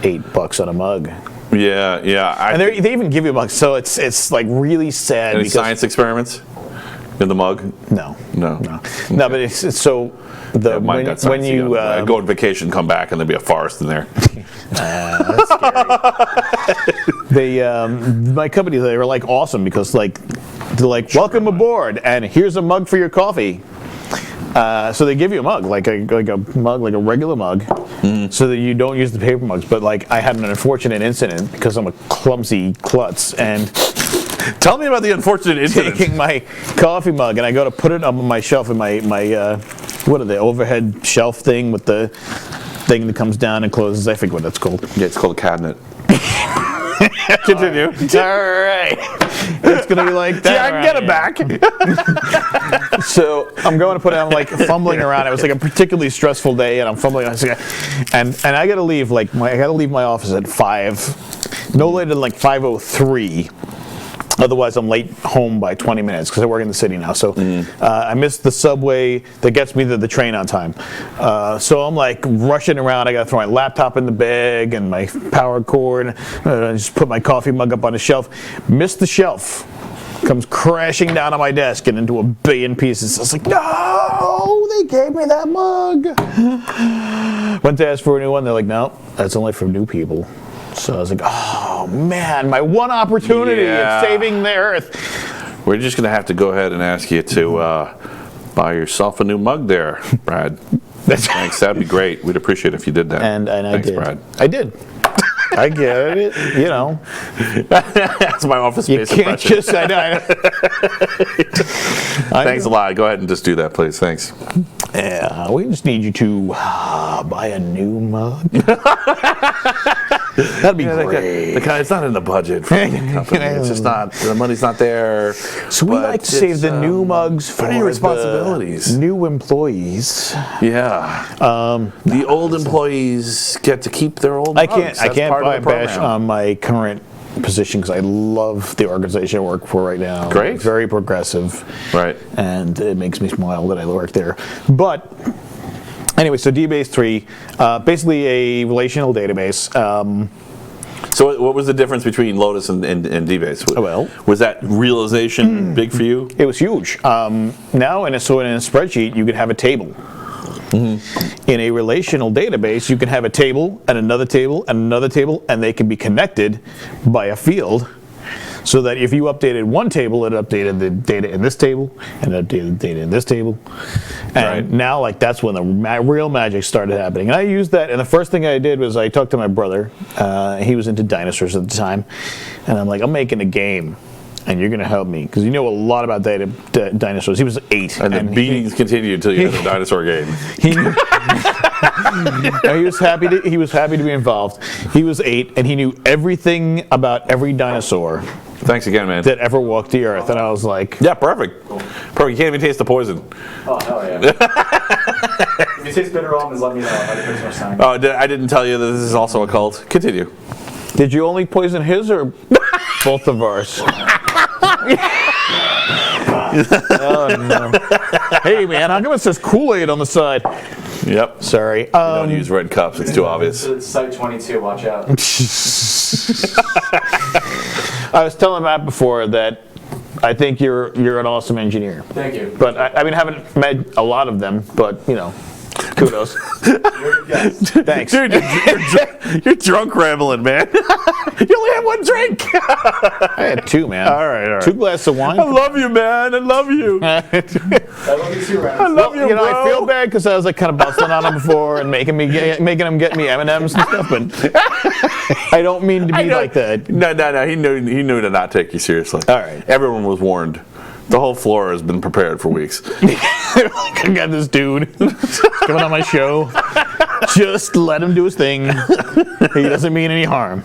$8 on a mug. Yeah. And they even give you a mug, so it's like really sad. Any science experiments in the mug? No. Okay. No, but it's so when you go on vacation, come back, and there'll be a forest in there. That's scary. My company, they were like awesome because like they're like, welcome aboard, and here's a mug for your coffee. So they give you a mug, like a regular mug, so that you don't use the paper mugs. But like I had an unfortunate incident because I'm a clumsy klutz, and tell me about the unfortunate incident. Taking my coffee mug, and I go to put it up on my shelf in my what are they, overhead shelf thing with the thing that comes down and closes. I forget what that's called. Yeah, it's called a cabinet. Continue. All right. It's going to be like that. Yeah, I can get it back. So I'm going to put it, I'm like fumbling around. It was like a particularly stressful day, and I'm fumbling. And I got to leave, my office at 5, no later than like 5:03. Otherwise, I'm late home by 20 minutes because I work in the city now. So I missed the subway that gets me to the train on time. So I'm like rushing around. I got to throw my laptop in the bag and my power cord. I just put my coffee mug up on the shelf. Missed the shelf. Comes crashing down on my desk and into a billion pieces. I was like, no, they gave me that mug. Went to ask for a new one. They're like, no, that's only for new people. So I was like, oh man, my one opportunity of saving the earth. We're just going to have to go ahead and ask you to buy yourself a new mug there, Brad. Thanks, that'd be great. We'd appreciate it if you did that. And I Thanks, did. Brad. I did. I get it, you know. That's my office You space can't impression. just, I know. Thanks a lot. Go ahead and just do that, please. Thanks. Yeah, we just need you to buy a new mug. That'd be great. It's not in the budget for the company. It's just not. The money's not there. So we like to save the new mugs for your responsibilities. the new employees. Yeah. The old employees get to keep their old I mugs. can't That's part buy a of the badge program. on my current position because I love the organization I work for right now. Great. Very progressive. Right. And it makes me smile that I work there. But anyway, so DBase 3, basically a relational database. So what was the difference between Lotus and DBase? Well, was that realization big for you? it was huge. Now, in a spreadsheet, you can have a table. In a relational database, you can have a table and another table and another table, and they can be connected by a field. So that if you updated one table, it updated the data in this table, and it updated the data in this table. And now, like, that's when the real magic started happening. And I used that, and the first thing I did was I talked to my brother. He was into dinosaurs at the time. And I'm like, I'm making a game, and you're going to help me. Because you know a lot about dinosaurs. He was 8. And the beatings continued until you had a dinosaur game. He was happy to be involved. He was 8, and he knew everything about every dinosaur Thanks again, man. that ever walked the earth. And I was like, Yeah, perfect. Perfect. You can't even taste the poison. Oh, hell yeah. If you taste bitter almonds, let me know. I didn't put some Oh, I didn't tell you that this is also a cult. Continue. did you only poison his or both of ours? Oh, no. Hey, man, how come it says Kool-Aid on the side? Yep. Sorry. Don't use red cups. It's too obvious. It's Site 22, watch out. I was telling Matt before that I think you're an awesome engineer. Thank you. But I mean, I haven't met a lot of them, but, you know, kudos. Yes. Thanks. Dude, you're drunk rambling, man. You only had one drink. I had 2, man. All right. 2 glasses of wine. I love you, man. I love you. I love you too, Rand. I love you, You know, bro. I feel bad because I was like kind of bustling on him before and making him get me M&Ms and stuff, but I don't mean to be like that. No. He knew to not take you seriously. All right. Everyone was warned. The whole floor has been prepared for weeks. I got this dude coming on my show. Just let him do his thing. He doesn't mean any harm.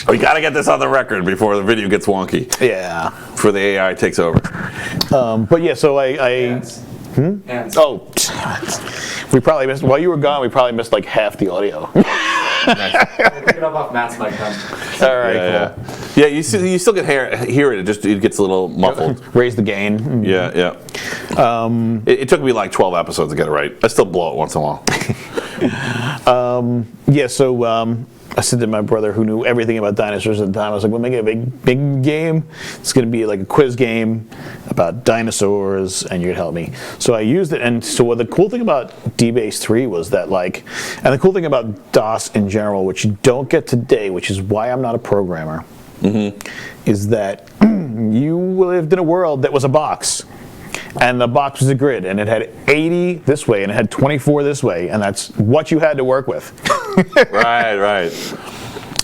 We got to get this on the record before the video gets wonky. Yeah. Before the AI takes over. But yeah, so I Hands. Hands. oh, we probably missed, while you were gone, we probably missed like half the audio. Pick it up off Matt's mic then. All right, Yeah, cool. yeah. You still can hear it. It gets a little muffled. Raise the gain. Yeah. It took me like 12 episodes to get it right. I still blow it once in a while. Yeah, so I said to my brother who knew everything about dinosaurs at the time, I was like, we'll make it a big game. It's going to be like a quiz game about dinosaurs, and you'd help me. So I used it, and so the cool thing about DBase 3 was that, like, and the cool thing about DOS in general, which you don't get today, which is why I'm not a programmer, is that you lived in a world that was a box. And the box was a grid, and it had 80 this way, and it had 24 this way, and that's what you had to work with. Right.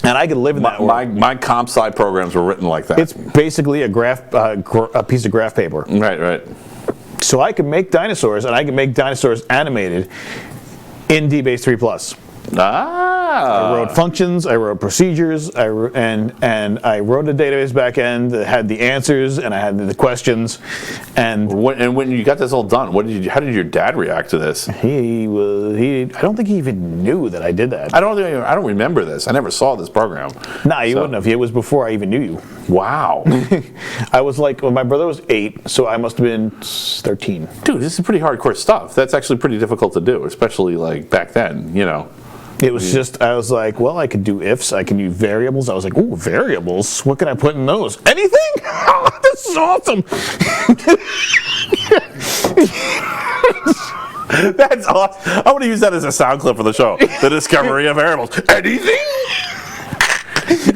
And I could live in that world. My comp sci programs were written like that. It's basically a piece of graph paper. Right. So I could make dinosaurs, and I could make dinosaurs animated in DBase 3+. I wrote functions, I wrote procedures, and I wrote a database backend that had the answers and I had the questions. And when you got this all done, how did your dad react to this? I don't think he even knew that I did that. I don't remember this. I never saw this program. Nah, you wouldn't have. It was before I even knew you. Wow. I was like, well, my brother was 8, so I must have been 13. Dude, this is pretty hardcore stuff. That's actually pretty difficult to do, especially like back then, you know. It was just, I was like, well, I could do ifs, I can do variables. I was like, ooh, variables? What can I put in those? Anything? Oh, this is awesome. That's awesome. I'm going to use that as a sound clip for the show. The discovery of variables. Anything?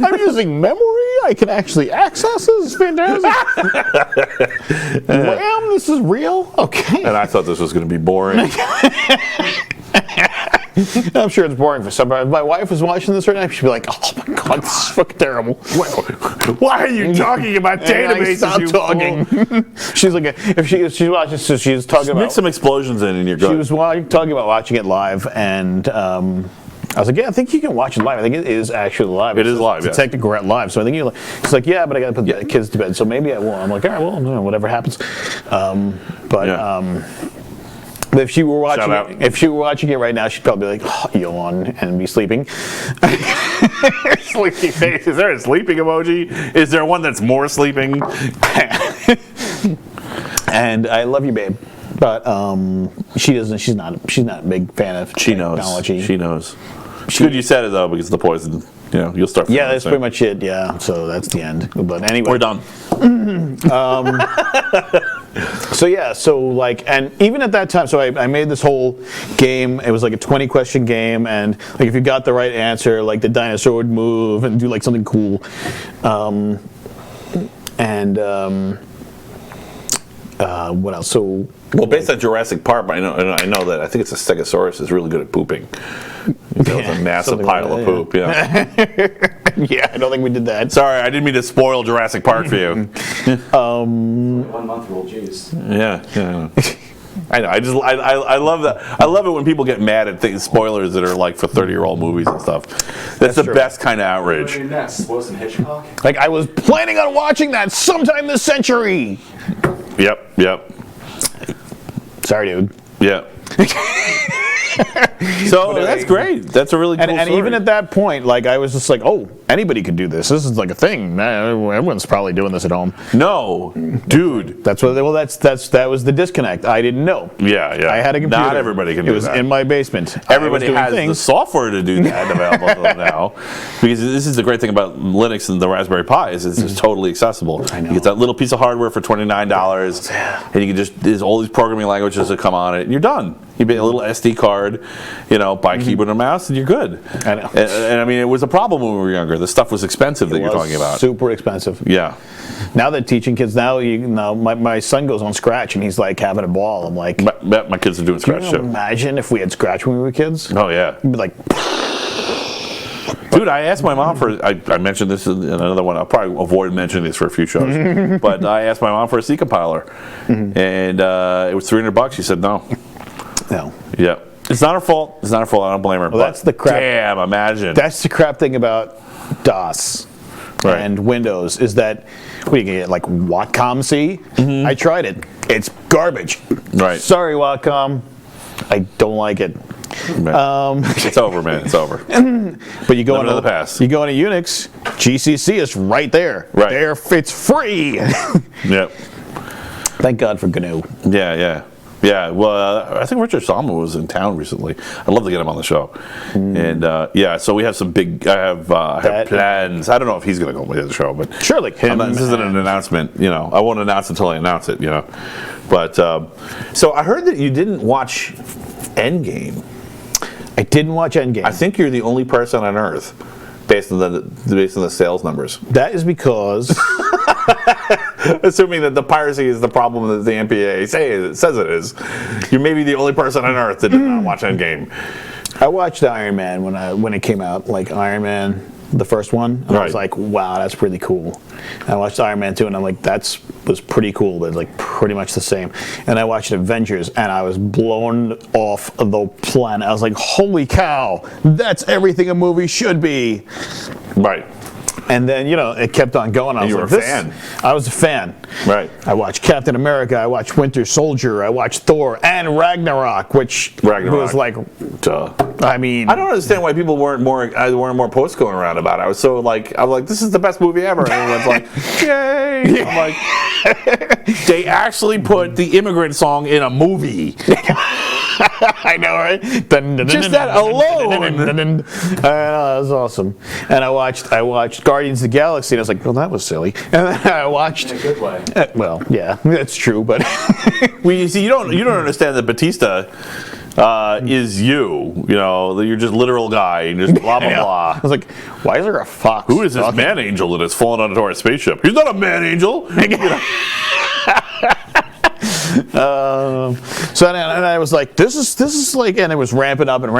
I'm using memory. I can actually access this. It's fantastic. RAM, this is real? Okay. And I thought this was going to be boring. I'm sure it's boring for somebody. If my wife was watching this right now, she'd be like, oh my God, this is fucking terrible. Why are you talking about databases? Stop talking. She's like, if she's watching, so she's talking about. Mix some explosions in and you're good. She was talking about watching it live, and I was like, yeah, I think you can watch it live. I think it is actually live. It is live, It's Technocrat live. So I think you're like, she's like, yeah, but I got to put the kids to bed, so maybe I won't. I'm like, all right, well, whatever happens. But if she were watching it right now, she'd probably be like, oh, yawn, and be sleeping. Sleepy face. Is there a sleeping emoji? Is there one that's more sleeping? And I love you, babe. But she doesn't. She's not a big fan of technology. She knows. Good you said it though, because the poison. You know, you'll start. Yeah, that's pretty much it. Yeah, so that's the end. But anyway, we're done. So yeah, and even at that time, so I made this whole game. It was like a 20-question game, and like if you got the right answer, like the dinosaur would move and do like something cool. What else? So well, based on Jurassic Park, I know that I think it's a Stegosaurus is really good at pooping. That was a massive pile of poop. Yeah. Yeah, I don't think we did that. Sorry, I didn't mean to spoil Jurassic Park for you. 1 month rule, jeez. Yeah. I know. I love that. I love it when people get mad at spoilers that are like for 30-year-old movies and stuff. That's the true. best kind of outrage. What do you mean next? Wilson Hitchcock? Like I was planning on watching that sometime this century. Yep. Sorry, dude. Yeah. So that's great. That's a really cool and story. even at that point, like I was just like, oh, anybody could do this. This is like a thing. Everyone's probably doing this at home. No, dude. That was the disconnect. I didn't know. Yeah. I had a computer. Not everybody can do that. It was in my basement. Everybody has the software to do that available to them now. Because this is the great thing about Linux and the Raspberry Pi is it's just totally accessible. I know. You get that little piece of hardware for $29, and you can there's all these programming languages that come on it, and you're done. You buy a little SD card, buy a keyboard and a mouse, and you're good. I know. And I mean, it was a problem when we were younger. The stuff was expensive that you're talking about. Super expensive. Yeah. Now that teaching kids, my son goes on Scratch and he's like having a ball. I'm like, Bet my kids are doing Scratch can you too. imagine if we had Scratch when we were kids? Oh yeah. You'd be like, dude, I asked my mom for. I mentioned this in another one. I'll probably avoid mentioning this for a few shows. But I asked my mom for a C compiler, and it was $300. She said no. No. Yeah. It's not her fault. I don't blame her. Well, that's the crap. Damn, imagine. That's the crap thing about DOS and Windows is that we can get like Wacom C. I tried it. It's garbage. Right. Sorry, Wacom. I don't like it. It's over, man. It's over. But you go into the past. You go into Unix. GCC is right there. Right. There, it's free. Yep. Thank God for GNU. Yeah. Yeah, well, I think Richard Salma was in town recently. I'd love to get him on the show. And so we have some big. I have plans. I don't know if he's going to go with the show, but surely this isn't an announcement. I won't announce until I announce it. But so I heard that you didn't watch Endgame. I didn't watch Endgame. I think you're the only person on Earth, based on the sales numbers. That is because. Assuming that the piracy is the problem that the MPA says it is, you're maybe the only person on Earth that did not watch Endgame. I watched Iron Man when it came out, like Iron Man the first one. And I was Right. like, wow, that's pretty cool. And I watched Iron Man 2, and I'm like, was pretty cool, but it's like pretty much the same. And I watched Avengers, and I was blown off the planet. I was like, holy cow, that's everything a movie should be. Right. And then, it kept on going. I was you were like, a fan. I was a fan. Right. I watched Captain America, I watched Winter Soldier, I watched Thor, and Ragnarok, which was like, Duh. I mean, I don't understand why people weren't more posts going around about it. I was like, this is the best movie ever. And everyone's like, yay! I'm like, they actually put the Immigrant Song in a movie. I know, right? Just that alone. That was awesome. And I watched Guardians of the Galaxy, and I was like, well, that was silly. And then I watched. In a good way. Well, yeah, that's true, but Well, you see, you don't understand that Batista is you. You're just literal guy and just blah blah I blah. was like, why is there a fox? Who is this man angel that has fallen onto our spaceship? He's not a man angel. So and I was like, this is like, and it was ramping up, and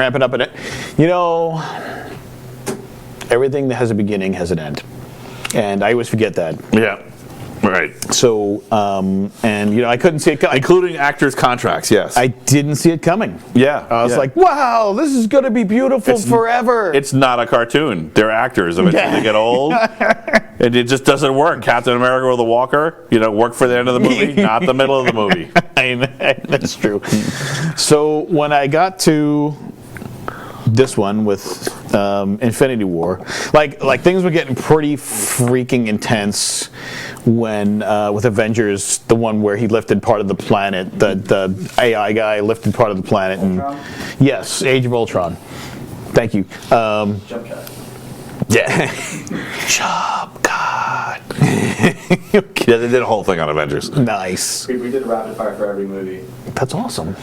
everything that has a beginning has an end, and I always forget that. Yeah. Right. So, I couldn't see it coming. Including actors' contracts, yes. I didn't see it coming. Yeah. I was like, wow, this is going to be beautiful forever. It's not a cartoon. They're actors. Eventually they get old. And it just doesn't work. Captain America or the Walker, work for the end of the movie, not the middle of the movie. That's true. So when I got to this one with Infinity War, like things were getting pretty freaking intense when with Avengers, the one where he lifted part of the planet, the AI guy lifted part of the planet, Ultron? and yes, Age of Ultron. Thank you. Jump cut. Yeah. Job God. Yeah, they did a whole thing on Avengers. Nice. We did a rapid fire for every movie. That's awesome.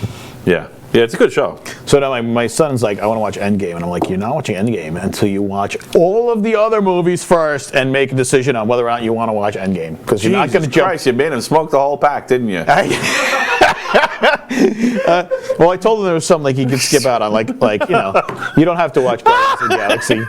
Yeah. Yeah, it's a good show. So now my son's like, I want to watch Endgame. And I'm like, you're not watching Endgame until you watch all of the other movies first and make a decision on whether or not you want to watch Endgame. Because you're not going to jump. Christ, you made him smoke the whole pack, didn't you? Well, I told him there was something like he could skip out on, like you don't have to watch Guardians of the Galaxy.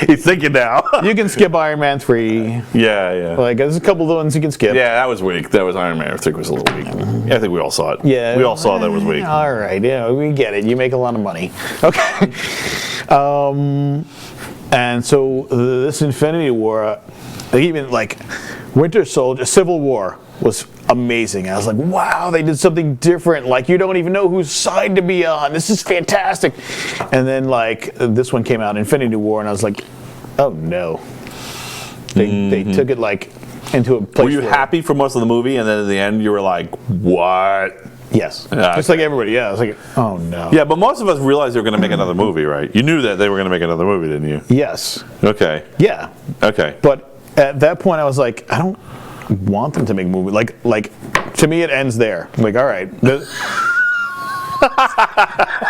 He's thinking now. You can skip Iron Man 3. Yeah. Like, there's a couple of the ones you can skip. Yeah, that was weak. That was Iron Man. I think was a little weak. Yeah, I think we all saw it. Yeah. We all saw that it was weak. All right. Yeah, we get it. You make a lot of money. Okay. And so this Infinity War, even like Winter Soldier, Civil War was amazing. I was like, wow, they did something different. Like, you don't even know whose side to be on. This is fantastic. And then like this one came out, Infinity War, and I was like, oh no. They took it like into a place. Were you happy for most of the movie, and then at the end you were like, what? Yes. Yeah, Just like everybody. Yeah. I was like, oh no. Yeah, but most of us realized they were going to make another movie, right? You knew that they were going to make another movie, didn't you? Yes. Okay. Yeah. Okay. But at that point, I was like, I don't want them to make a movie. Like to me, it ends there. I'm like, all right.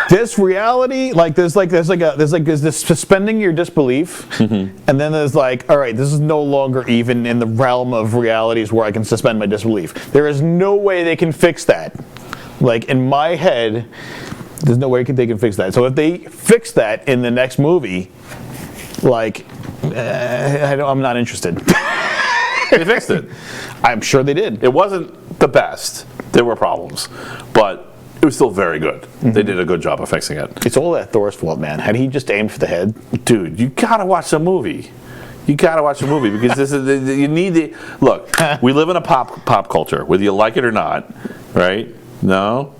This reality, like there's this suspending your disbelief, and then there's like, all right, this is no longer even in the realm of realities where I can suspend my disbelief. There is no way they can fix that. Like in my head, there's no way they can fix that. So if they fix that in the next movie, like, I'm not interested. They fixed it. I'm sure they did. It wasn't the best. There were problems, but it was still very good. They did a good job of fixing it. It's all that Thor's fault, man. Had he just aimed for the head? Dude, you gotta watch the movie. You gotta watch the movie because this is you need the look. We live in a pop culture, whether you like it or not, right? No.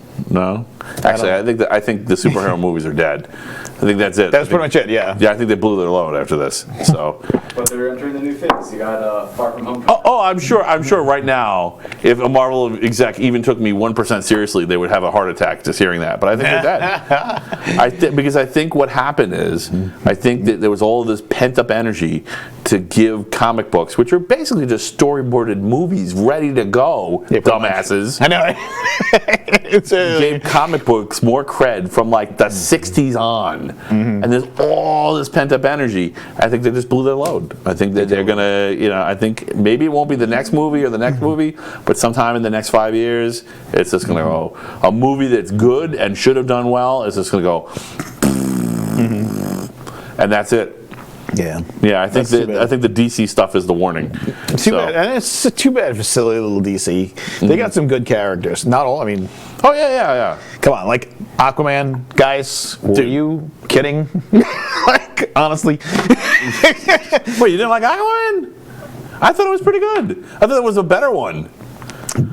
Actually, I think the superhero movies are dead. I think that's it. That's pretty much it. Yeah. Yeah, I think they blew their load after this. So. But they're entering the new phase. You got Far From Home. Oh, I'm sure. Right now, if a Marvel exec even took me 1% seriously, they would have a heart attack just hearing that. But I think they're dead. Because I think what happened is, I think that there was all of this pent-up energy to give comic books, which are basically just storyboarded movies ready to go, Yeah, dumbasses. I know. Gave comic comic books more cred from like the 60s on, and there's all this pent-up energy. I think they just blew their load. I think that they're gonna, I think maybe it won't be the next movie or the next movie, but sometime in the next 5 years, it's just gonna go. A movie that's good and should have done well is just gonna go, and that's it. Yeah. Yeah, I think the DC stuff is the warning. Too bad, and it's too bad for silly little DC. They got some good characters. Not all. I mean, oh yeah. come on, like Aquaman, guys. Were you kidding? Like, honestly. Wait, you didn't like Aquaman? I thought it was pretty good. I thought it was a better one.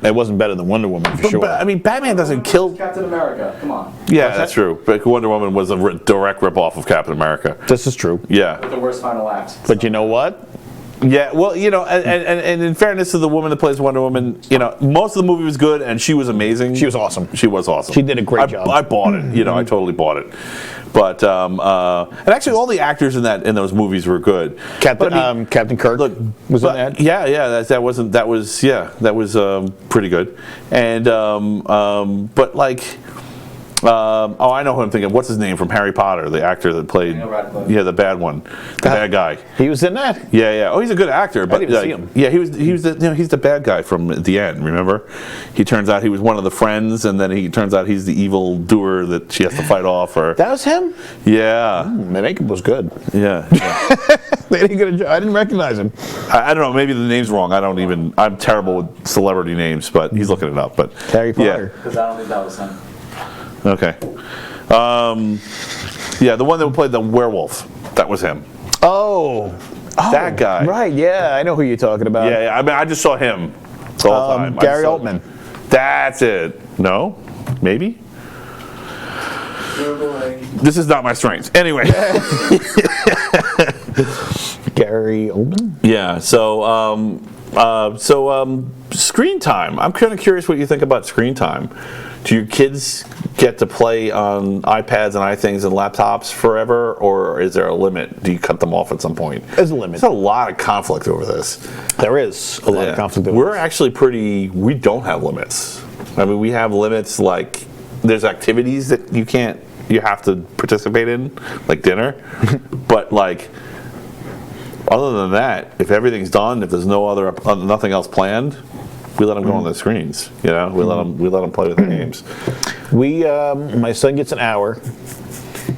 It wasn't better than Wonder Woman for sure. But, I mean, Batman doesn't kill. Captain America, come on. Yeah, that's true. But Wonder Woman was a direct ripoff of Captain America. This is true. Yeah. With the worst final act. But you know what? Yeah, well, and in fairness to the woman that plays Wonder Woman, most of the movie was good, and she was amazing. She was awesome. She was awesome. She did a great job. I bought it. I totally bought it. But and actually, all the actors in those movies were good. Captain Kirk was in that. Yeah. That was pretty good. And but like. I know who I'm thinking. What's his name from Harry Potter? The actor that played, the bad one, the bad guy. He was in that. Yeah. Oh, he's a good actor. But I didn't see him. Yeah, he's the bad guy from the end. Remember, he turns out he was one of the friends, and then he turns out he's the evil doer that she has to fight off. Or that was him. Yeah, the makeup was good. Yeah. They didn't get a job. I didn't recognize him. I don't know. Maybe the name's wrong. I'm terrible with celebrity names, but he's looking it up. But Harry Potter. Because I don't think that was him. Okay. The one that played the werewolf. That was him. Oh, that guy. Right, yeah. I know who you're talking about. Yeah. I mean, I just saw him the whole time. Gary Oldman. That's it. No? Maybe? This is not my strength. Anyway. Gary Oldman? Yeah, so screen time. I'm kind of curious what you think about screen time. Do your kids get to play on iPads and iThings and laptops forever, or is there a limit? Do you cut them off at some point? There's a limit. There's a lot of conflict over this. There is a lot of conflict over We're actually we don't have limits. I mean, we have limits like there's activities that you have to participate in, like dinner, but like other than that, if everything's done, if there's nothing else planned, we let them go on the screens. We let them play with their games. My son gets an hour.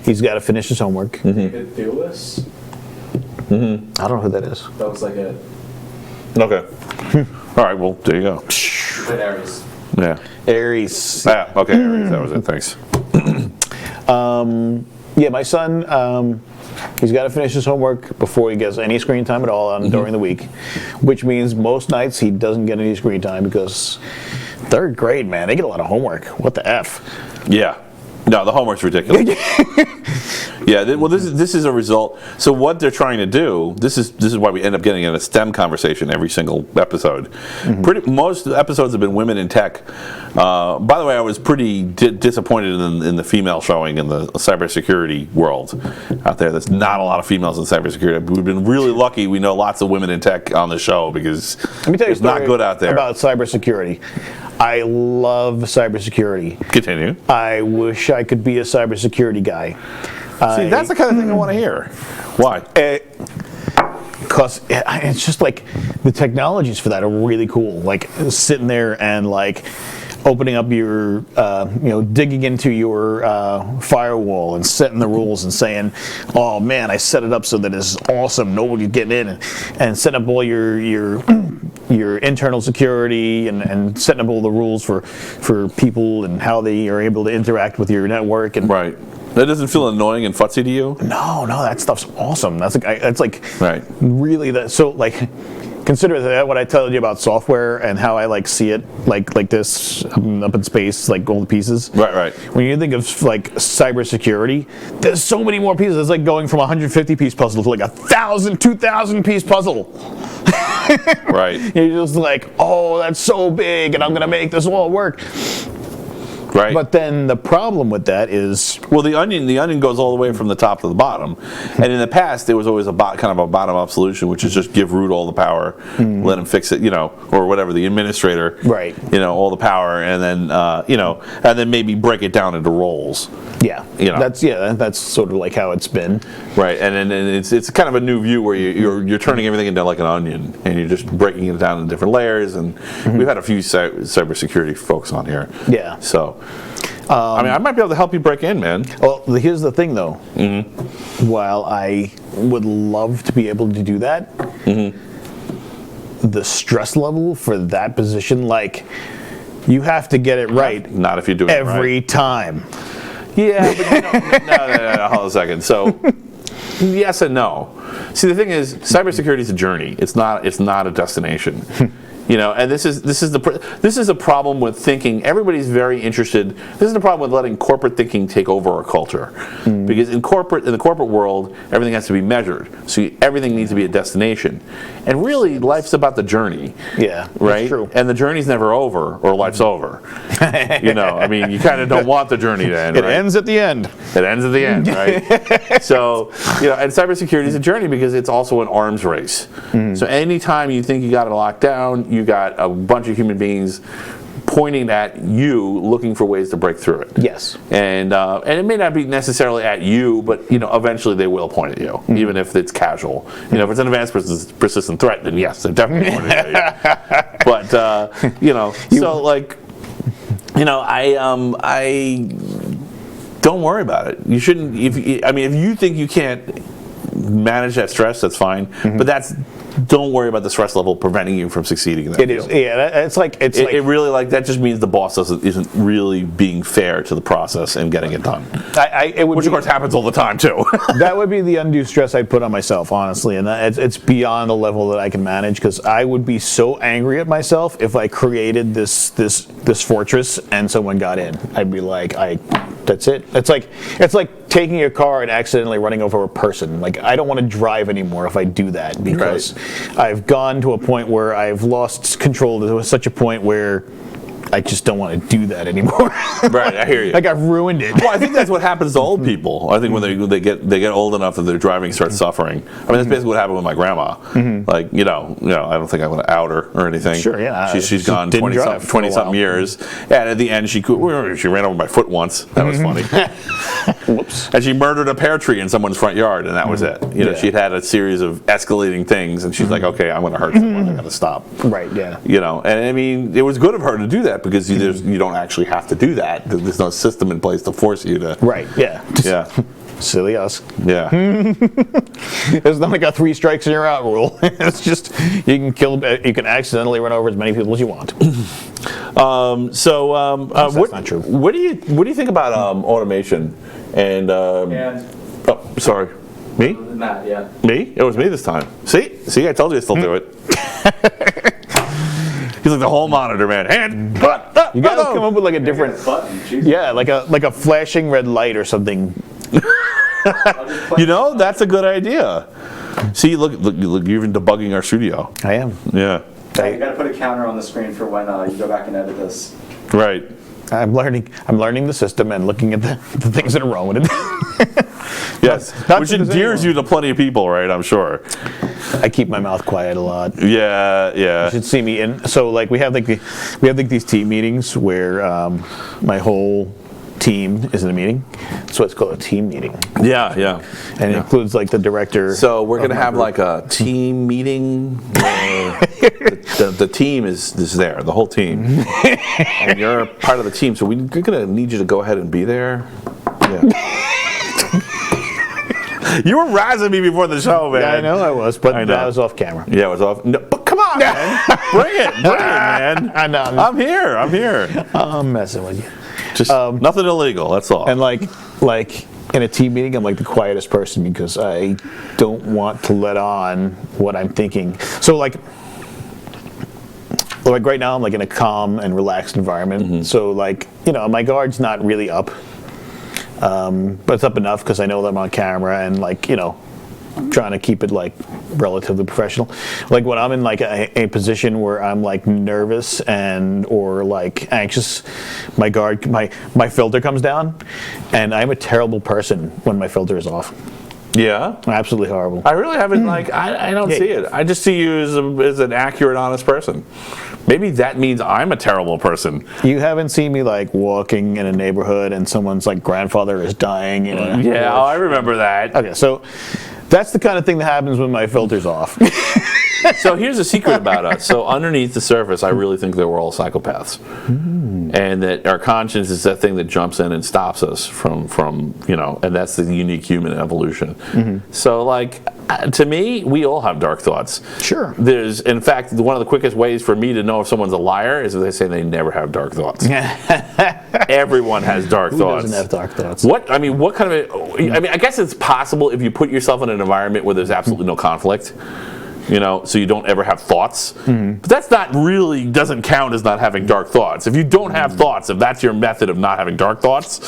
He's got to finish his homework. David Thewlis? I don't know who that is. That was like a... Okay. All right, well, there you go. Played Aries. Yeah. Aries. Okay, Aries, that was it, thanks. My son, he's got to finish his homework before he gets any screen time at all during the week, which means most nights he doesn't get any screen time because third grade, man, they get a lot of homework. What the F? Yeah. No, the homework's ridiculous. Yeah, this is a result. So what they're trying to do, this is why we end up getting in a STEM conversation every single episode. Most episodes have been women in tech. By the way, I was pretty disappointed in the female showing in the cybersecurity world out there. There's not a lot of females in cybersecurity. We've been really lucky. We know lots of women in tech on the show because it's not good out there. About cybersecurity. I love cybersecurity. Continue. I wish I could be a cybersecurity guy. See, that's the kind of thing I want to hear. Why? Because it's just like the technologies for that are really cool. Like sitting there and like opening up your, digging into your firewall and setting the rules and saying, oh man, I set it up so that it's awesome, nobody's getting in, and setting up all your internal security and setting up all the rules for people and how they are able to interact with your network. And right. That doesn't feel annoying and futzy to you? No, that stuff's awesome. That's like right. Really that. So like, consider that what I told you about software and how I like see it like this up in space, like all the pieces. Right. When you think of like cybersecurity, there's so many more pieces. It's like going from a 150-piece puzzle to like 1,000, 2,000-piece puzzle. Right. You're just like, oh, that's so big, and I'm gonna make this all work. Right. But then the problem with that is, Well, the onion goes all the way from the top to the bottom, and in the past there was always kind of a bottom-up solution, which is just give root all the power, let him fix it, or whatever, the administrator, Right. All the power, and then and then maybe break it down into roles, yeah, You know. that's sort of like how it's been. right? And it's kind of a new view where you're turning everything into like an onion, and you're just breaking it down into different layers. And we've had a few cybersecurity folks on here, Yeah. So. I mean, I might be able to help you break in, man. Well, here's the thing, though. While I would love to be able to do that, the stress level for that position, like, you have to get it right Not if you're doing it right. every time. Yeah, but no, hold on a second. So, yes and no. See, the thing is, cybersecurity is a journey. It's not a destination. And this is a problem with thinking. Everybody's very interested. This is the problem with letting corporate thinking take over a culture, because in the corporate world, everything has to be measured. So everything needs to be a destination, and really, life's about the journey. Yeah, Right. that's true. And the journey's never over, or life's over. I mean, you kind of don't want the journey to end. It right? ends at the end. It ends at the end, right? So, and cybersecurity is a journey because it's also an arms race. So anytime you think you got it locked down, you got a bunch of human beings pointing at you, looking for ways to break through it. Yes. And it may not be necessarily at you, but eventually they will point at you, even if it's casual. If it's an advanced persistent threat, then yes, they're definitely pointing at you. But so like, I don't worry about it. You shouldn't. If you think you can't manage that stress, that's fine. But don't worry about the stress level preventing you from succeeding in that It is. field. Yeah, It really that just means the boss isn't really being fair to the process and getting it done. Which of course happens all the time too. That would be the undue stress I'd put on myself, honestly, and it's beyond the level that I can manage, because I would be so angry at myself if I created this fortress and someone got in. I'd be like, that's it. It's like taking a car and accidentally running over a person. Like, I don't want to drive anymore if I do that, because I've gone to a point where I've lost control to such a point where I just don't want to do that anymore. Right, I hear you. Like, I've ruined it. Well, I think that's what happens to old people. I think when they get old enough that their driving starts suffering. I mean, that's basically what happened with my grandma. Like, I don't think I'm going to out her or anything. Sure, yeah. She's gone didn't drive for a 20-something while. years. And at the end, she ran over my foot once. That was funny. Whoops. And she murdered a pear tree in someone's front yard, and that was it. She'd had a series of escalating things, and she's like, okay, I'm going to hurt someone. I got to stop. Right, yeah. And I mean, it was good of her to do that, because you don't actually have to do that. There's no system in place to force you to. Right, yeah. Yeah. Silly us. Yeah. There's not like a 3 strikes and you're out rule. It's just you can accidentally run over as many people as you want. That's not true. What do you think about automation and? And Oh, sorry. Me? Matt, yeah. Me? It was me this time. See, I told you I still do it. He's like the whole monitor, man. Hand, butt, You gotta come up with like a different, Button. Jesus. yeah, like a flashing red light or something. I'll just play- That's a good idea. See, look, you're even debugging our studio. I am. Yeah. You gotta put a counter on the screen for when you go back and edit this. Right. I'm learning the system and looking at the things that are wrong with it. Yes. Not Which to this endears anyone. you to plenty of people, right? I'm sure. I keep my mouth quiet a lot. Yeah. You should see me in. So like we have these team meetings where my whole team is in a meeting. So it's called a team meeting, Yeah. and it includes like the director. So we're going to of my have group. like a team meeting. The team is there, the whole team, and you're part of the team. So we're going to need you to go ahead and be there. Yeah. You were razzing me before the show, man. Yeah, I know I was, but I know. that was off camera. Yeah, it was off. No, but come on, man. Bring it, man. I know. I'm here. I'm messing with you. Just nothing illegal. That's all. And like in a team meeting, I'm like the quietest person because I don't want to let on what I'm thinking. So like right now, I'm like in a calm and relaxed environment. So like my guard's not really up, but it's up enough because I know that I'm on camera and like trying to keep it like relatively professional. Like when I'm in like a position where I'm like nervous or like anxious, my filter comes down, and I'm a terrible person when my filter is off. Yeah, absolutely horrible. I really haven't like I don't see it. I just see you as an accurate, honest person. Maybe that means I'm a terrible person. You haven't seen me like walking in a neighborhood and someone's like grandfather is dying. Yeah, I remember that. Okay, so that's the kind of thing that happens when my filter's off. So here's a secret about us. So underneath the surface, I really think that we're all psychopaths, and that our conscience is that thing that jumps in and stops us from and that's the unique human evolution. So like, to me, we all have dark thoughts. Sure. There's, in fact, one of the quickest ways for me to know if someone's a liar is if they say they never have dark thoughts. Everyone has dark thoughts. Who doesn't have dark thoughts? What kind of? I guess it's possible if you put yourself in an environment where there's absolutely no conflict. So you don't ever have thoughts. But that's not really, doesn't count as not having dark thoughts. If you don't have thoughts, if that's your method of not having dark thoughts,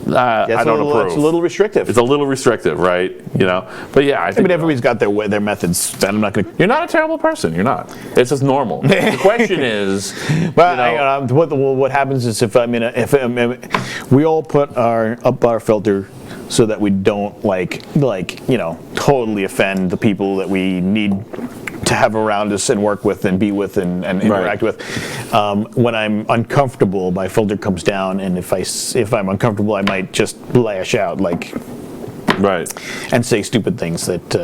I don't approve. It's a little restrictive. It's a little restrictive, right? But yeah, I think everybody's got their methods. And I'm not going to. You're not a terrible person. You're not. It's just normal. The question is, what happens is if we all put our filter so that we don't totally offend the people that we need to have around us and work with and be with and interact with. When I'm uncomfortable, my filter comes down, and if I'm uncomfortable, I might just lash out and say stupid things that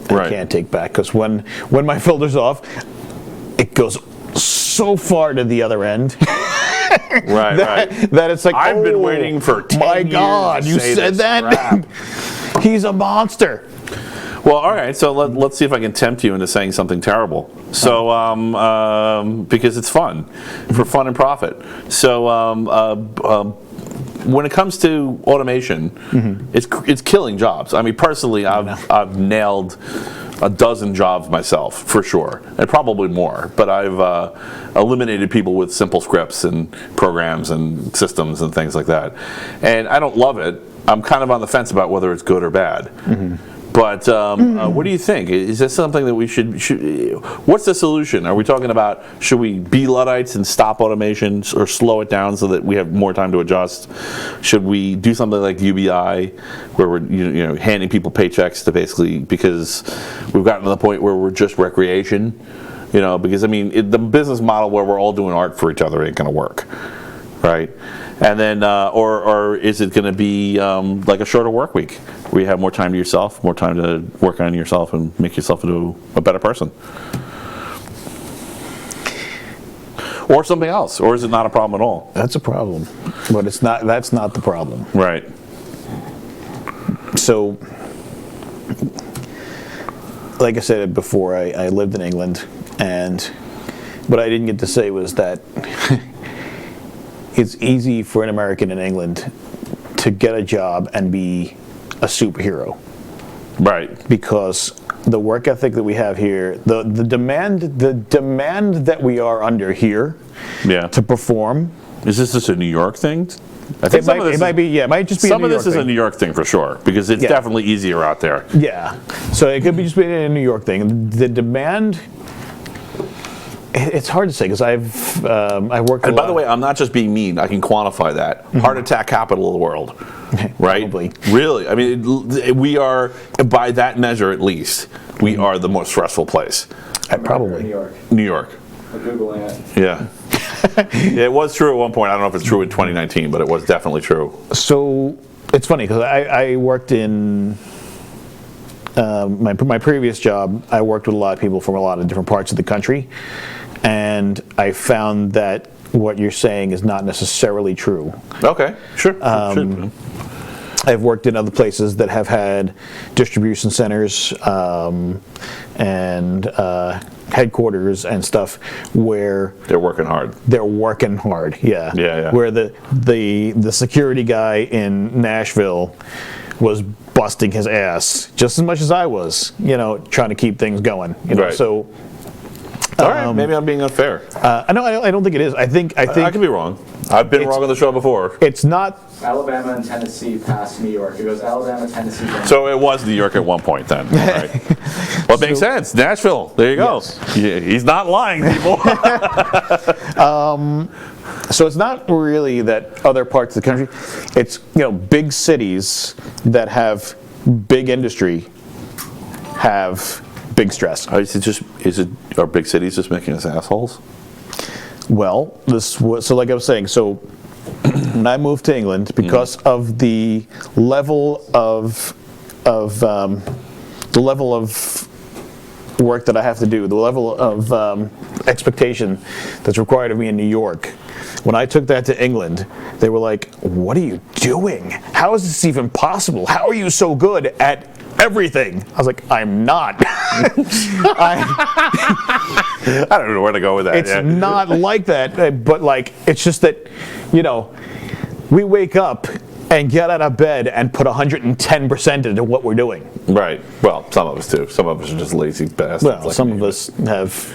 I can't take back. Because when my filter's off, it goes so far to the other end. That it's like, I've been waiting for 10 my years God, to you say said this that? He's a monster. Well, all right, so let's see if I can tempt you into saying something terrible. So, because it's fun, for fun and profit. So, when it comes to automation, it's killing jobs. I mean, personally, I've nailed a dozen jobs myself, for sure, and probably more. But I've eliminated people with simple scripts and programs and systems and things like that. And I don't love it. I'm kind of on the fence about whether it's good or bad. But what do you think? Is this something that we should? What's the solution? Are we talking about should we be Luddites and stop automation or slow it down so that we have more time to adjust? Should we do something like UBI, where we're handing people paychecks to basically because we've gotten to the point where we're just recreation? Because I mean the business model where we're all doing art for each other ain't going to work, right? And then, or is it going to be like a shorter work week, where you have more time to yourself, more time to work on yourself and make yourself into a better person? Or something else? Or is it not a problem at all? That's a problem, but it's not. That's not the problem. Right. So, like I said before, I lived in England, and what I didn't get to say was that it's easy for an American in England to get a job and be a superhero. Right. Because the work ethic that we have here, the demand that we are under here to perform. Is this just a New York thing? I think it might just be some of this is a New York thing for sure, because it's definitely easier out there. Yeah. So it could be just be a New York thing. The demand. It's hard to say because I've worked. And by the way, I'm not just being mean. I can quantify that. Heart attack capital of the world, right? Probably. Really, I mean, we are, by that measure at least, we are the most stressful place. Probably. New York. New York. I'm Googling it. Yeah. Yeah, it was true at one point. I don't know if it's true in 2019, but it was definitely true. So it's funny because I worked in. My previous job, I worked with a lot of people from a lot of different parts of the country, and I found that what you're saying is not necessarily true. Okay, sure. I've worked in other places that have had distribution centers and headquarters and stuff where they're working hard. Yeah. Where the security guy in Nashville was busting his ass just as much as I was, trying to keep things going. Right. So All right, maybe I'm being unfair. No, I don't think it is. I think I could be wrong. I've been wrong on the show before. it's not. Alabama and Tennessee past New York. It goes Alabama, Tennessee. So it was New York at one point then. All right. Well, it makes sense. Nashville. There you go. Yes. Yeah, he's not lying, people. So it's not really that other parts of the country. It's big cities that have big industry have big stress. Are big cities just making us assholes? Well, so like I was saying, so when I moved to England, because of the level of work that I have to do, the level of expectation that's required of me in New York, when I took that to England, they were like, "What are you doing? How is this even possible? How are you so good at everything?" I was like, "I'm not." I don't know where to go with that. It's not like that, but like it's just that, we wake up and get out of bed and put 110% into what we're doing. Right. Well, some of us do. Some of us are just lazy bastards. Well, like some me. of us have,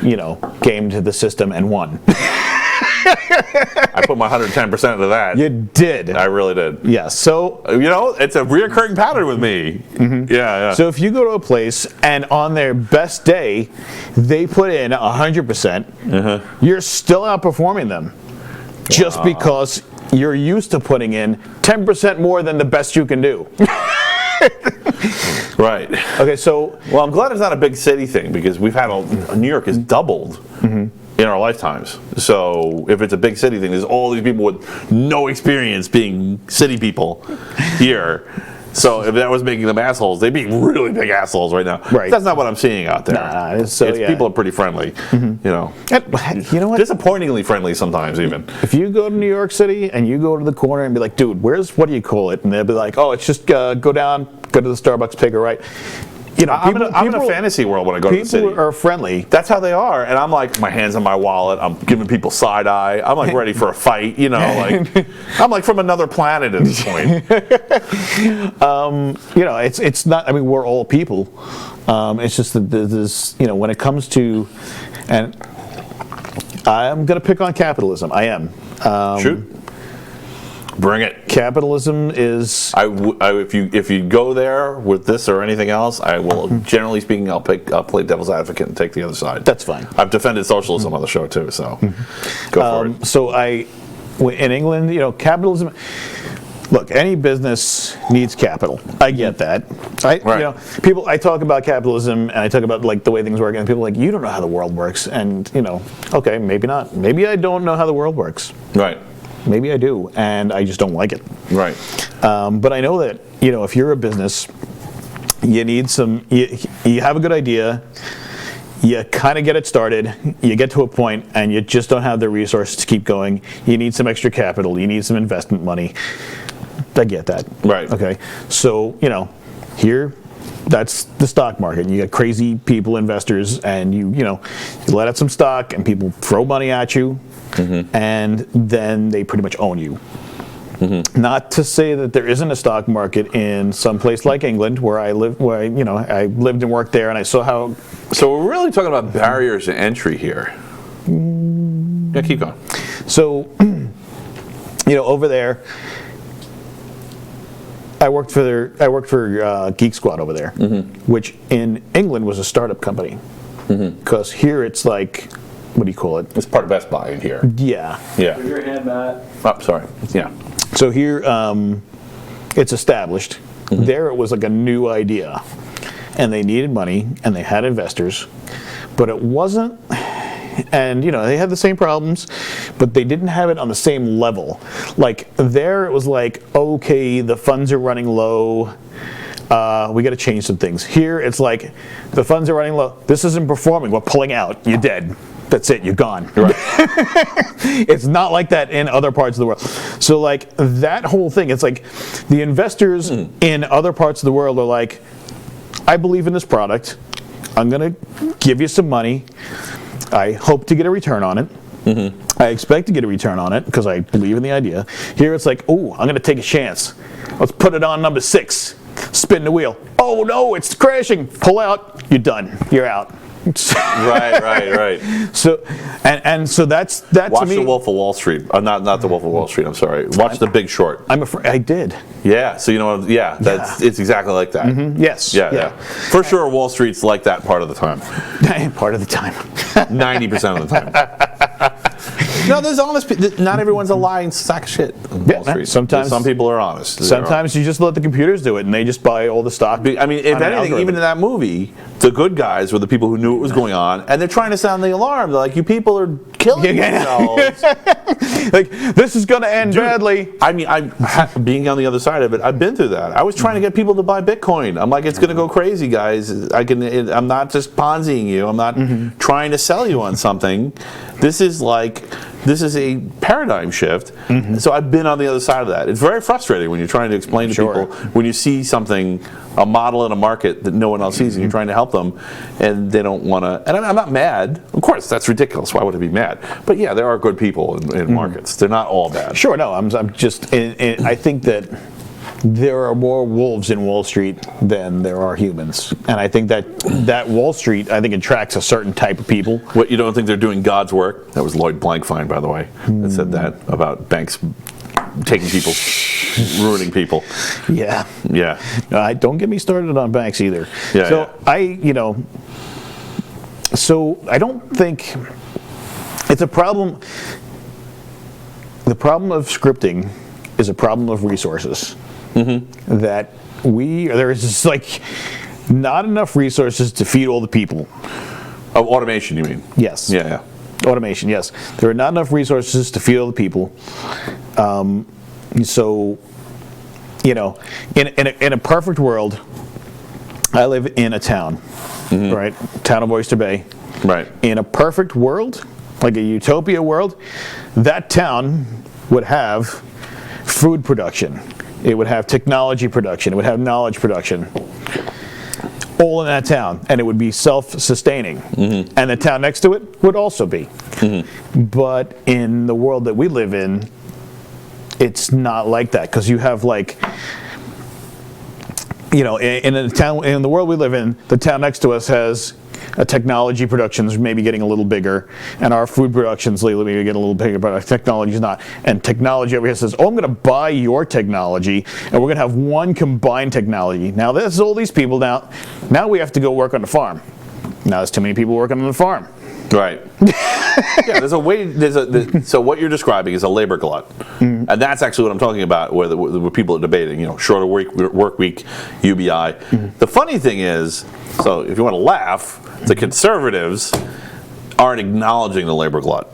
gamed the system and won. I put my 110% into that. You did. I really did. Yeah. So It's a reoccurring pattern with me. Yeah. So if you go to a place and on their best day, they put in 100%, you're still outperforming them. Just because you're used to putting in 10% more than the best you can do. Right. Okay, so Well, I'm glad it's not a big city thing because we've had New York has doubled in our lifetimes. So if it's a big city thing, there's all these people with no experience being city people here. So if that was making them assholes, they'd be really big assholes right now. Right. That's not what I'm seeing out there. Nah, People are pretty friendly. And, you know what? Disappointingly friendly sometimes even. If you go to New York City and you go to the corner and be like, "Dude, what do you call it?" And they'll be like, "Oh, it's just go down, go to the Starbucks, take a right." I'm in a fantasy world when I go to the city. People are friendly. That's how they are, and I'm like, my hands on my wallet. I'm giving people side eye. I'm like ready for a fight, I'm like from another planet at this point. It's not. I mean, we're all people. It's just that there's, when it comes to, and I'm gonna pick on capitalism. I am. Shoot, bring it. Capitalism is. If you go there with this or anything else, I will. Generally speaking, I'll play devil's advocate and take the other side. That's fine. I've defended socialism on the show too, so go for it. So in England, capitalism. Look, any business needs capital. I get that. Right. I talk about capitalism and I talk about like the way things work, and people are like, "You don't know how the world works," and okay, maybe not. Maybe I don't know how the world works. Right. Maybe I do, and I just don't like it. Right. But I know that if you're a business, you need some. You have a good idea. You kind of get it started. You get to a point, and you just don't have the resources to keep going. You need some extra capital. You need some investment money. I get that. Right. Okay. So here. That's the stock market. You get crazy people, investors, and you let out some stock, and people throw money at you, and then they pretty much own you. Not to say that there isn't a stock market in some place like England, where I live, where I lived and worked there, and I saw how. So we're really talking about barriers to entry here. Yeah, keep going. So, over there. I worked for Geek Squad over there, which in England was a startup company. Because here it's like, what do you call it? It's part of Best Buy in here. Yeah. Yeah. Put your hand, Matt. Oh, sorry. Yeah. So here, it's established. There it was like a new idea, and they needed money, and they had investors, but it wasn't. And they had the same problems, but they didn't have it on the same level. Like there, it was like, okay, the funds are running low. We got to change some things. Here, it's like the funds are running low. This isn't performing. We're pulling out. You're dead. That's it. You're gone. Right. It's not like that in other parts of the world. So like that whole thing, it's like the investors in other parts of the world are like, I believe in this product. I'm gonna give you some money. I hope to get a return on it. I expect to get a return on it because I believe in the idea. Here it's like, oh, I'm going to take a chance. Let's put it on number 6. Spin the wheel. Oh no, it's crashing. Pull out. You're done. You're out. Right. So, and so that to Watch me. The Wolf of Wall Street. Not The Wolf of Wall Street. I'm sorry. Watch The Big Short. I'm afraid I did. Yeah. So you know, it's exactly like that. Yes. Yeah. For sure, Wall Street's like that part of the time. Part of the time. 90% of the time. No, there's honest people. Not everyone's a lying sack of shit on Wall Street. Sometimes some people are honest. Sometimes you just let the computers do it, and they just buy all the stock. I mean, if anything, even in that movie, the good guys were the people who knew what was going on, and they're trying to sound the alarm. They're like, "You people are killing yourselves." Like, this is going to end badly. I mean, being on the other side of it, I've been through that. I was trying to get people to buy Bitcoin. I'm like, it's going to go crazy, guys. I'm not just Ponziing you. I'm not trying to sell you on something. This is a paradigm shift. So I've been on the other side of that. It's very frustrating when you're trying to explain to people, when you see something, a model in a market that no one else sees, and you're trying to help them, and they don't want to. And I'm not mad. Of course, that's ridiculous. Why would I be mad? But yeah, there are good people in markets. They're not all bad. Sure, no, I'm just. I think that there are more wolves in Wall Street than there are humans, and I think that Wall Street, I think, attracts a certain type of people. What, you don't think they're doing God's work? That was Lloyd Blankfein, by the way, that said that about banks taking people, ruining people. Yeah. Don't get me started on banks either. So I don't think it's a problem. The problem of scripting is a problem of resources. That there is just like not enough resources to feed all the people. Of automation, you mean? Yes. Yeah. Automation, yes. There are not enough resources to feed all the people. So, in a perfect world, I live in a town, right? Town of Oyster Bay. Right. In a perfect world, like a utopia world, that town would have food production. It would have technology production. It would have knowledge production. All in that town. And it would be self-sustaining. And the town next to it would also be. But in the world that we live in, it's not like that. Because you have in the world we live in, the town next to us has a technology production's maybe getting a little bigger, and our food production's lately maybe getting a little bigger, but our technology's not. And technology over here says, oh, I'm going to buy your technology, and we're going to have one combined technology. Now there's all these people now we have to go work on the farm. Now there's too many people working on the farm. Right. Yeah, there's a way. So what you're describing is a labor glut, and that's actually what I'm talking about. Where people are debating, shorter work week, UBI. The funny thing is, so if you want to laugh, the conservatives aren't acknowledging the labor glut,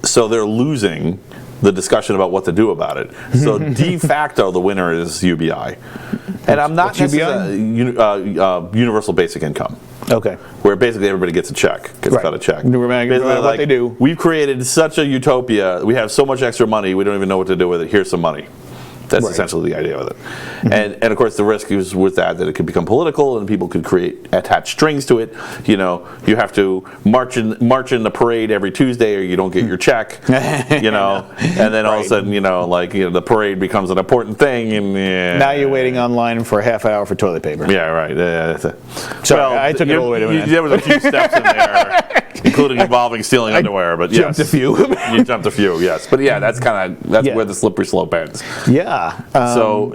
so they're losing the discussion about what to do about it. So de facto, the winner is UBI, and I'm not necessarily universal basic income. Okay. Where basically everybody gets a check, cut a check. No matter what they do. We've created such a utopia. We have so much extra money. We don't even know what to do with it. Here's some money. That's essentially the idea of it. And of course the risk is with that it could become political and people could attach strings to it. You have to march in the parade every Tuesday or you don't get your check. And then all of a sudden the parade becomes an important thing and now you're waiting online for a half hour for toilet paper. Yeah, right. Sorry, I took it all the way to an end. There was a few steps in there, including involving stealing underwear. But jumped a few. You jumped a few, yes. But yeah, that's where the slippery slope ends. Yeah. So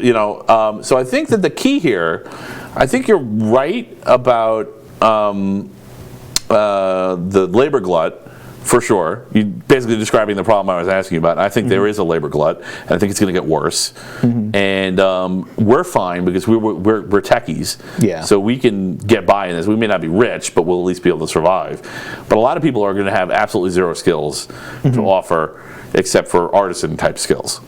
I think that the key here, I think you're right about the labor glut. For sure. You're basically describing the problem I was asking you about. I think there is a labor glut, and I think it's going to get worse. And we're fine because we're techies. Yeah. So we can get by in this. We may not be rich, but we'll at least be able to survive. But a lot of people are going to have absolutely zero skills to offer except for artisan-type skills,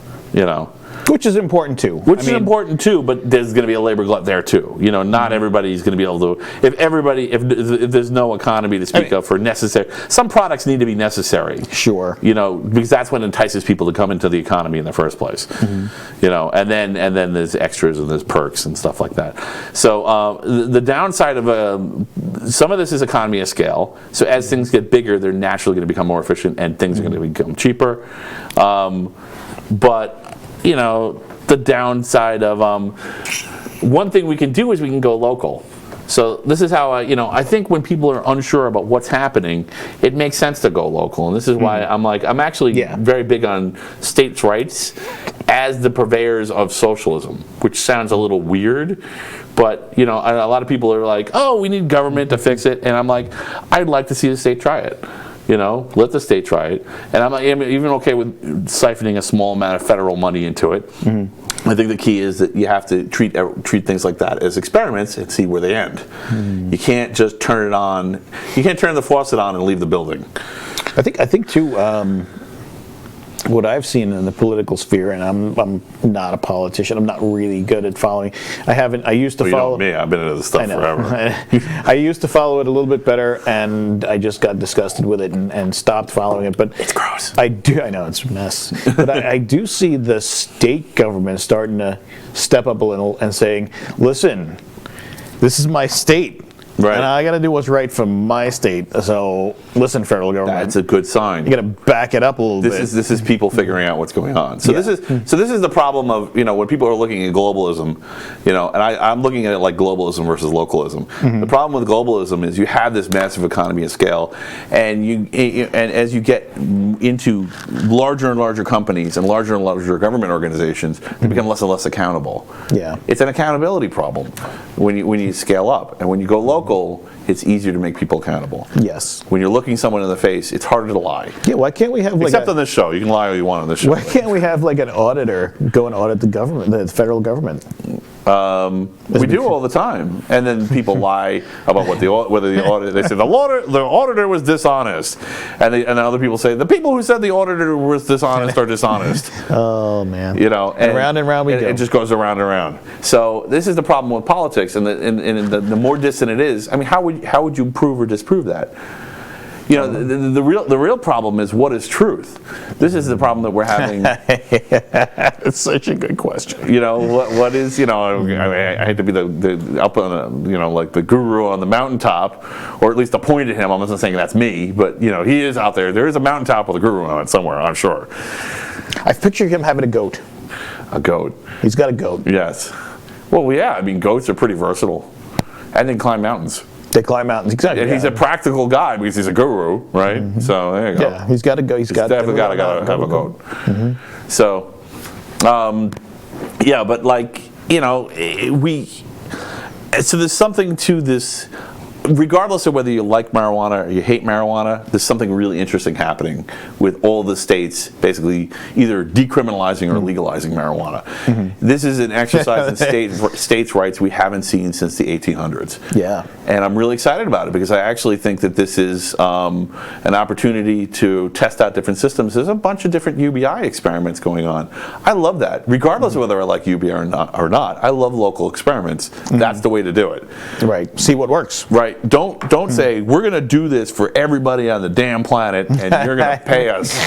Which is important too. Which is important too, but there's going to be a labor glut there too. Not everybody's going to be able to. If there's no economy to speak of for necessary, some products need to be necessary. Sure. Because that's what entices people to come into the economy in the first place. And then there's extras and there's perks and stuff like that. So the downside of some of this is economy of scale. So as things get bigger, they're naturally going to become more efficient and things are going to become cheaper. But the downside of one thing we can do is we can go local. So this is how I think when people are unsure about what's happening, it makes sense to go local, and this is why I'm actually very big on states' rights as the purveyors of socialism, which sounds a little weird, but a lot of people are like, oh, we need government to fix it, and I'm like, I'd like to see the state try it. Let the state try it, and I'm even okay with siphoning a small amount of federal money into it. I think the key is that you have to treat things like that as experiments and see where they end. You can't just turn it on. You can't turn the faucet on and leave the building. I think too. What I've seen in the political sphere, and I'm not a politician. I'm not really good at following. I used to follow. Me. I've been into this stuff forever. I used to follow it a little bit better, and I just got disgusted with it and stopped following it. But it's gross. I know it's a mess. But I do see the state government starting to step up a little and saying, "Listen, this is my state." Right. And I got to do what's right for my state. So listen, federal government. That's a good sign. You got to back it up a little bit. This is people figuring out what's going on. So this is the problem of when people are looking at globalism, and I'm looking at it like globalism versus localism. The problem with globalism is you have this massive economy of scale, and as you get into larger and larger companies and larger government organizations, they become less and less accountable. Yeah. It's an accountability problem when you scale up, and when you go local, it's easier to make people accountable. Yes. When you're looking someone in the face, it's harder to lie. Yeah, why can't we have except on this show, you can lie all you want on this show. Why can't we have an auditor go and audit the government, the federal government? We do all the time, and then people lie about whether the auditor. They say the auditor was dishonest, and then other people say the people who said the auditor was dishonest are dishonest. Oh man! And round and round we go. It just goes around and around. So this is the problem with politics, and the more distant it is. I mean, how would you prove or disprove that? The real problem is what is truth. This is the problem that we're having. It's such a good question. What is I hate to be the up on like the guru on the mountaintop, or at least to point at him. I'm not saying that's me, but he is out there. There is a mountaintop with a guru on it somewhere, I'm sure. I picture him having a goat. A goat. He's got a goat. Yes. Well, yeah. I mean, goats are pretty versatile, and they climb mountains. They climb mountains, exactly. And he's a practical guy because he's a guru, right? So there you go. Yeah, he's got to go. He's definitely got to have a goat. So, yeah, but so there's something to this. Regardless of whether you like marijuana or you hate marijuana, there's something really interesting happening with all the states basically either decriminalizing or legalizing marijuana. This is an exercise in states' rights we haven't seen since the 1800s. Yeah. And I'm really excited about it because I actually think that this is an opportunity to test out different systems. There's a bunch of different UBI experiments going on. I love that. Regardless of whether I like UBI or not, I love local experiments. That's the way to do it. Right. See what works. Right. Don't say we're going to do this for everybody on the damn planet and you're going to pay us.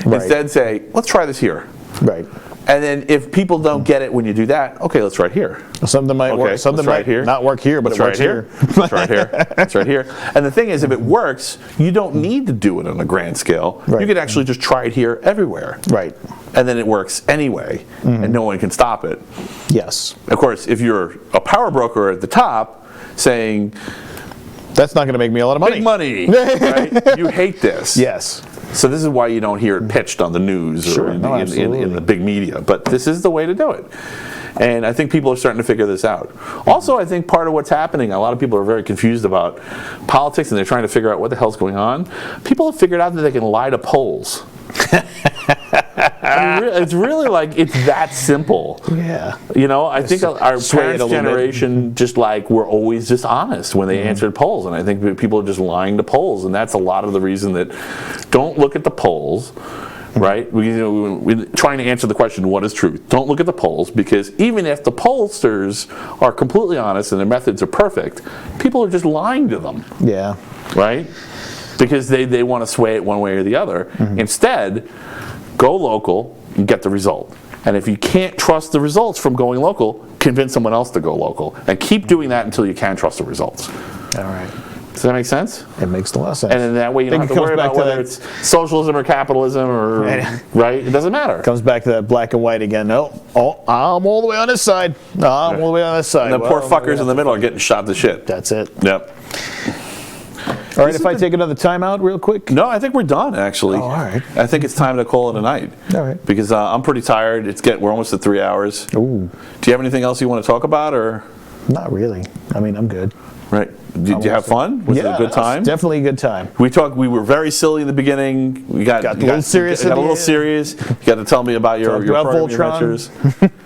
Right. Instead, say let's try this here. Right. And then if people don't get it when you do that, okay, let's try it here. Something might work. Something might here. Not work here, but it works here. Let's try it here. Let's try it here. And the thing is, if it works, you don't need to do it on a grand scale. Right. You can actually just try it here everywhere. Right. And then it works anyway, and no one can stop it. Yes. Of course, if you're a power broker at the top saying, that's not going to make me a lot of money. Big money, right? You hate this. Yes. So this is why you don't hear it pitched on the news or in the big media. But this is the way to do it. And I think people are starting to figure this out. Also, I think part of what's happening, a lot of people are very confused about politics and they're trying to figure out what the hell's going on. People have figured out that they can lie to polls. I mean, it's really it's that simple. Yeah. I think our parents' generation just were always just honest when they answered polls, and I think people are just lying to polls, and that's a lot of the reason that don't look at the polls, right? We're trying to answer the question, what is truth? Don't look at the polls, because even if the pollsters are completely honest and their methods are perfect, people are just lying to them. Yeah. Right? Because they want to sway it one way or the other. Instead, go local and get the result. And if you can't trust the results from going local, convince someone else to go local. And keep doing that until you can trust the results. All right. Does that make sense? It makes a lot of sense. And then that way you don't Think have it to worry comes back about to whether that- it's socialism or capitalism or, right? It doesn't matter. Comes back to that black and white again. No, I'm all the way on this side. No, I'm all the way on this side. And the poor Well, fuckers in the middle are getting shot to shit. That's it. Yep. All right, if I take another timeout real quick. No, I think we're done, actually. Oh, all right. I think it's time to call it a night. All right. Because I'm pretty tired. We're almost at 3 hours. Ooh, Do you have anything else you want to talk about, or not really. I mean, I'm good. right? Did you have fun? Was it a good time? Definitely a good time. We were very silly in the beginning. We got a little serious Got at a the little end. serious. You got to tell me about your Talked about programming Voltron.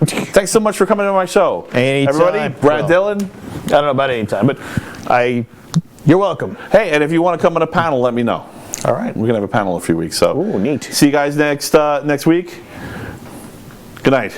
adventures. Thanks so much for coming to my show. Anytime. Everybody, Brad Dillon. I don't know about any time, but you're welcome. Hey, and if you want to come on a panel, let me know. All right. We're gonna have a panel in a few weeks. So, Ooh, neat. see you guys next week. Good night.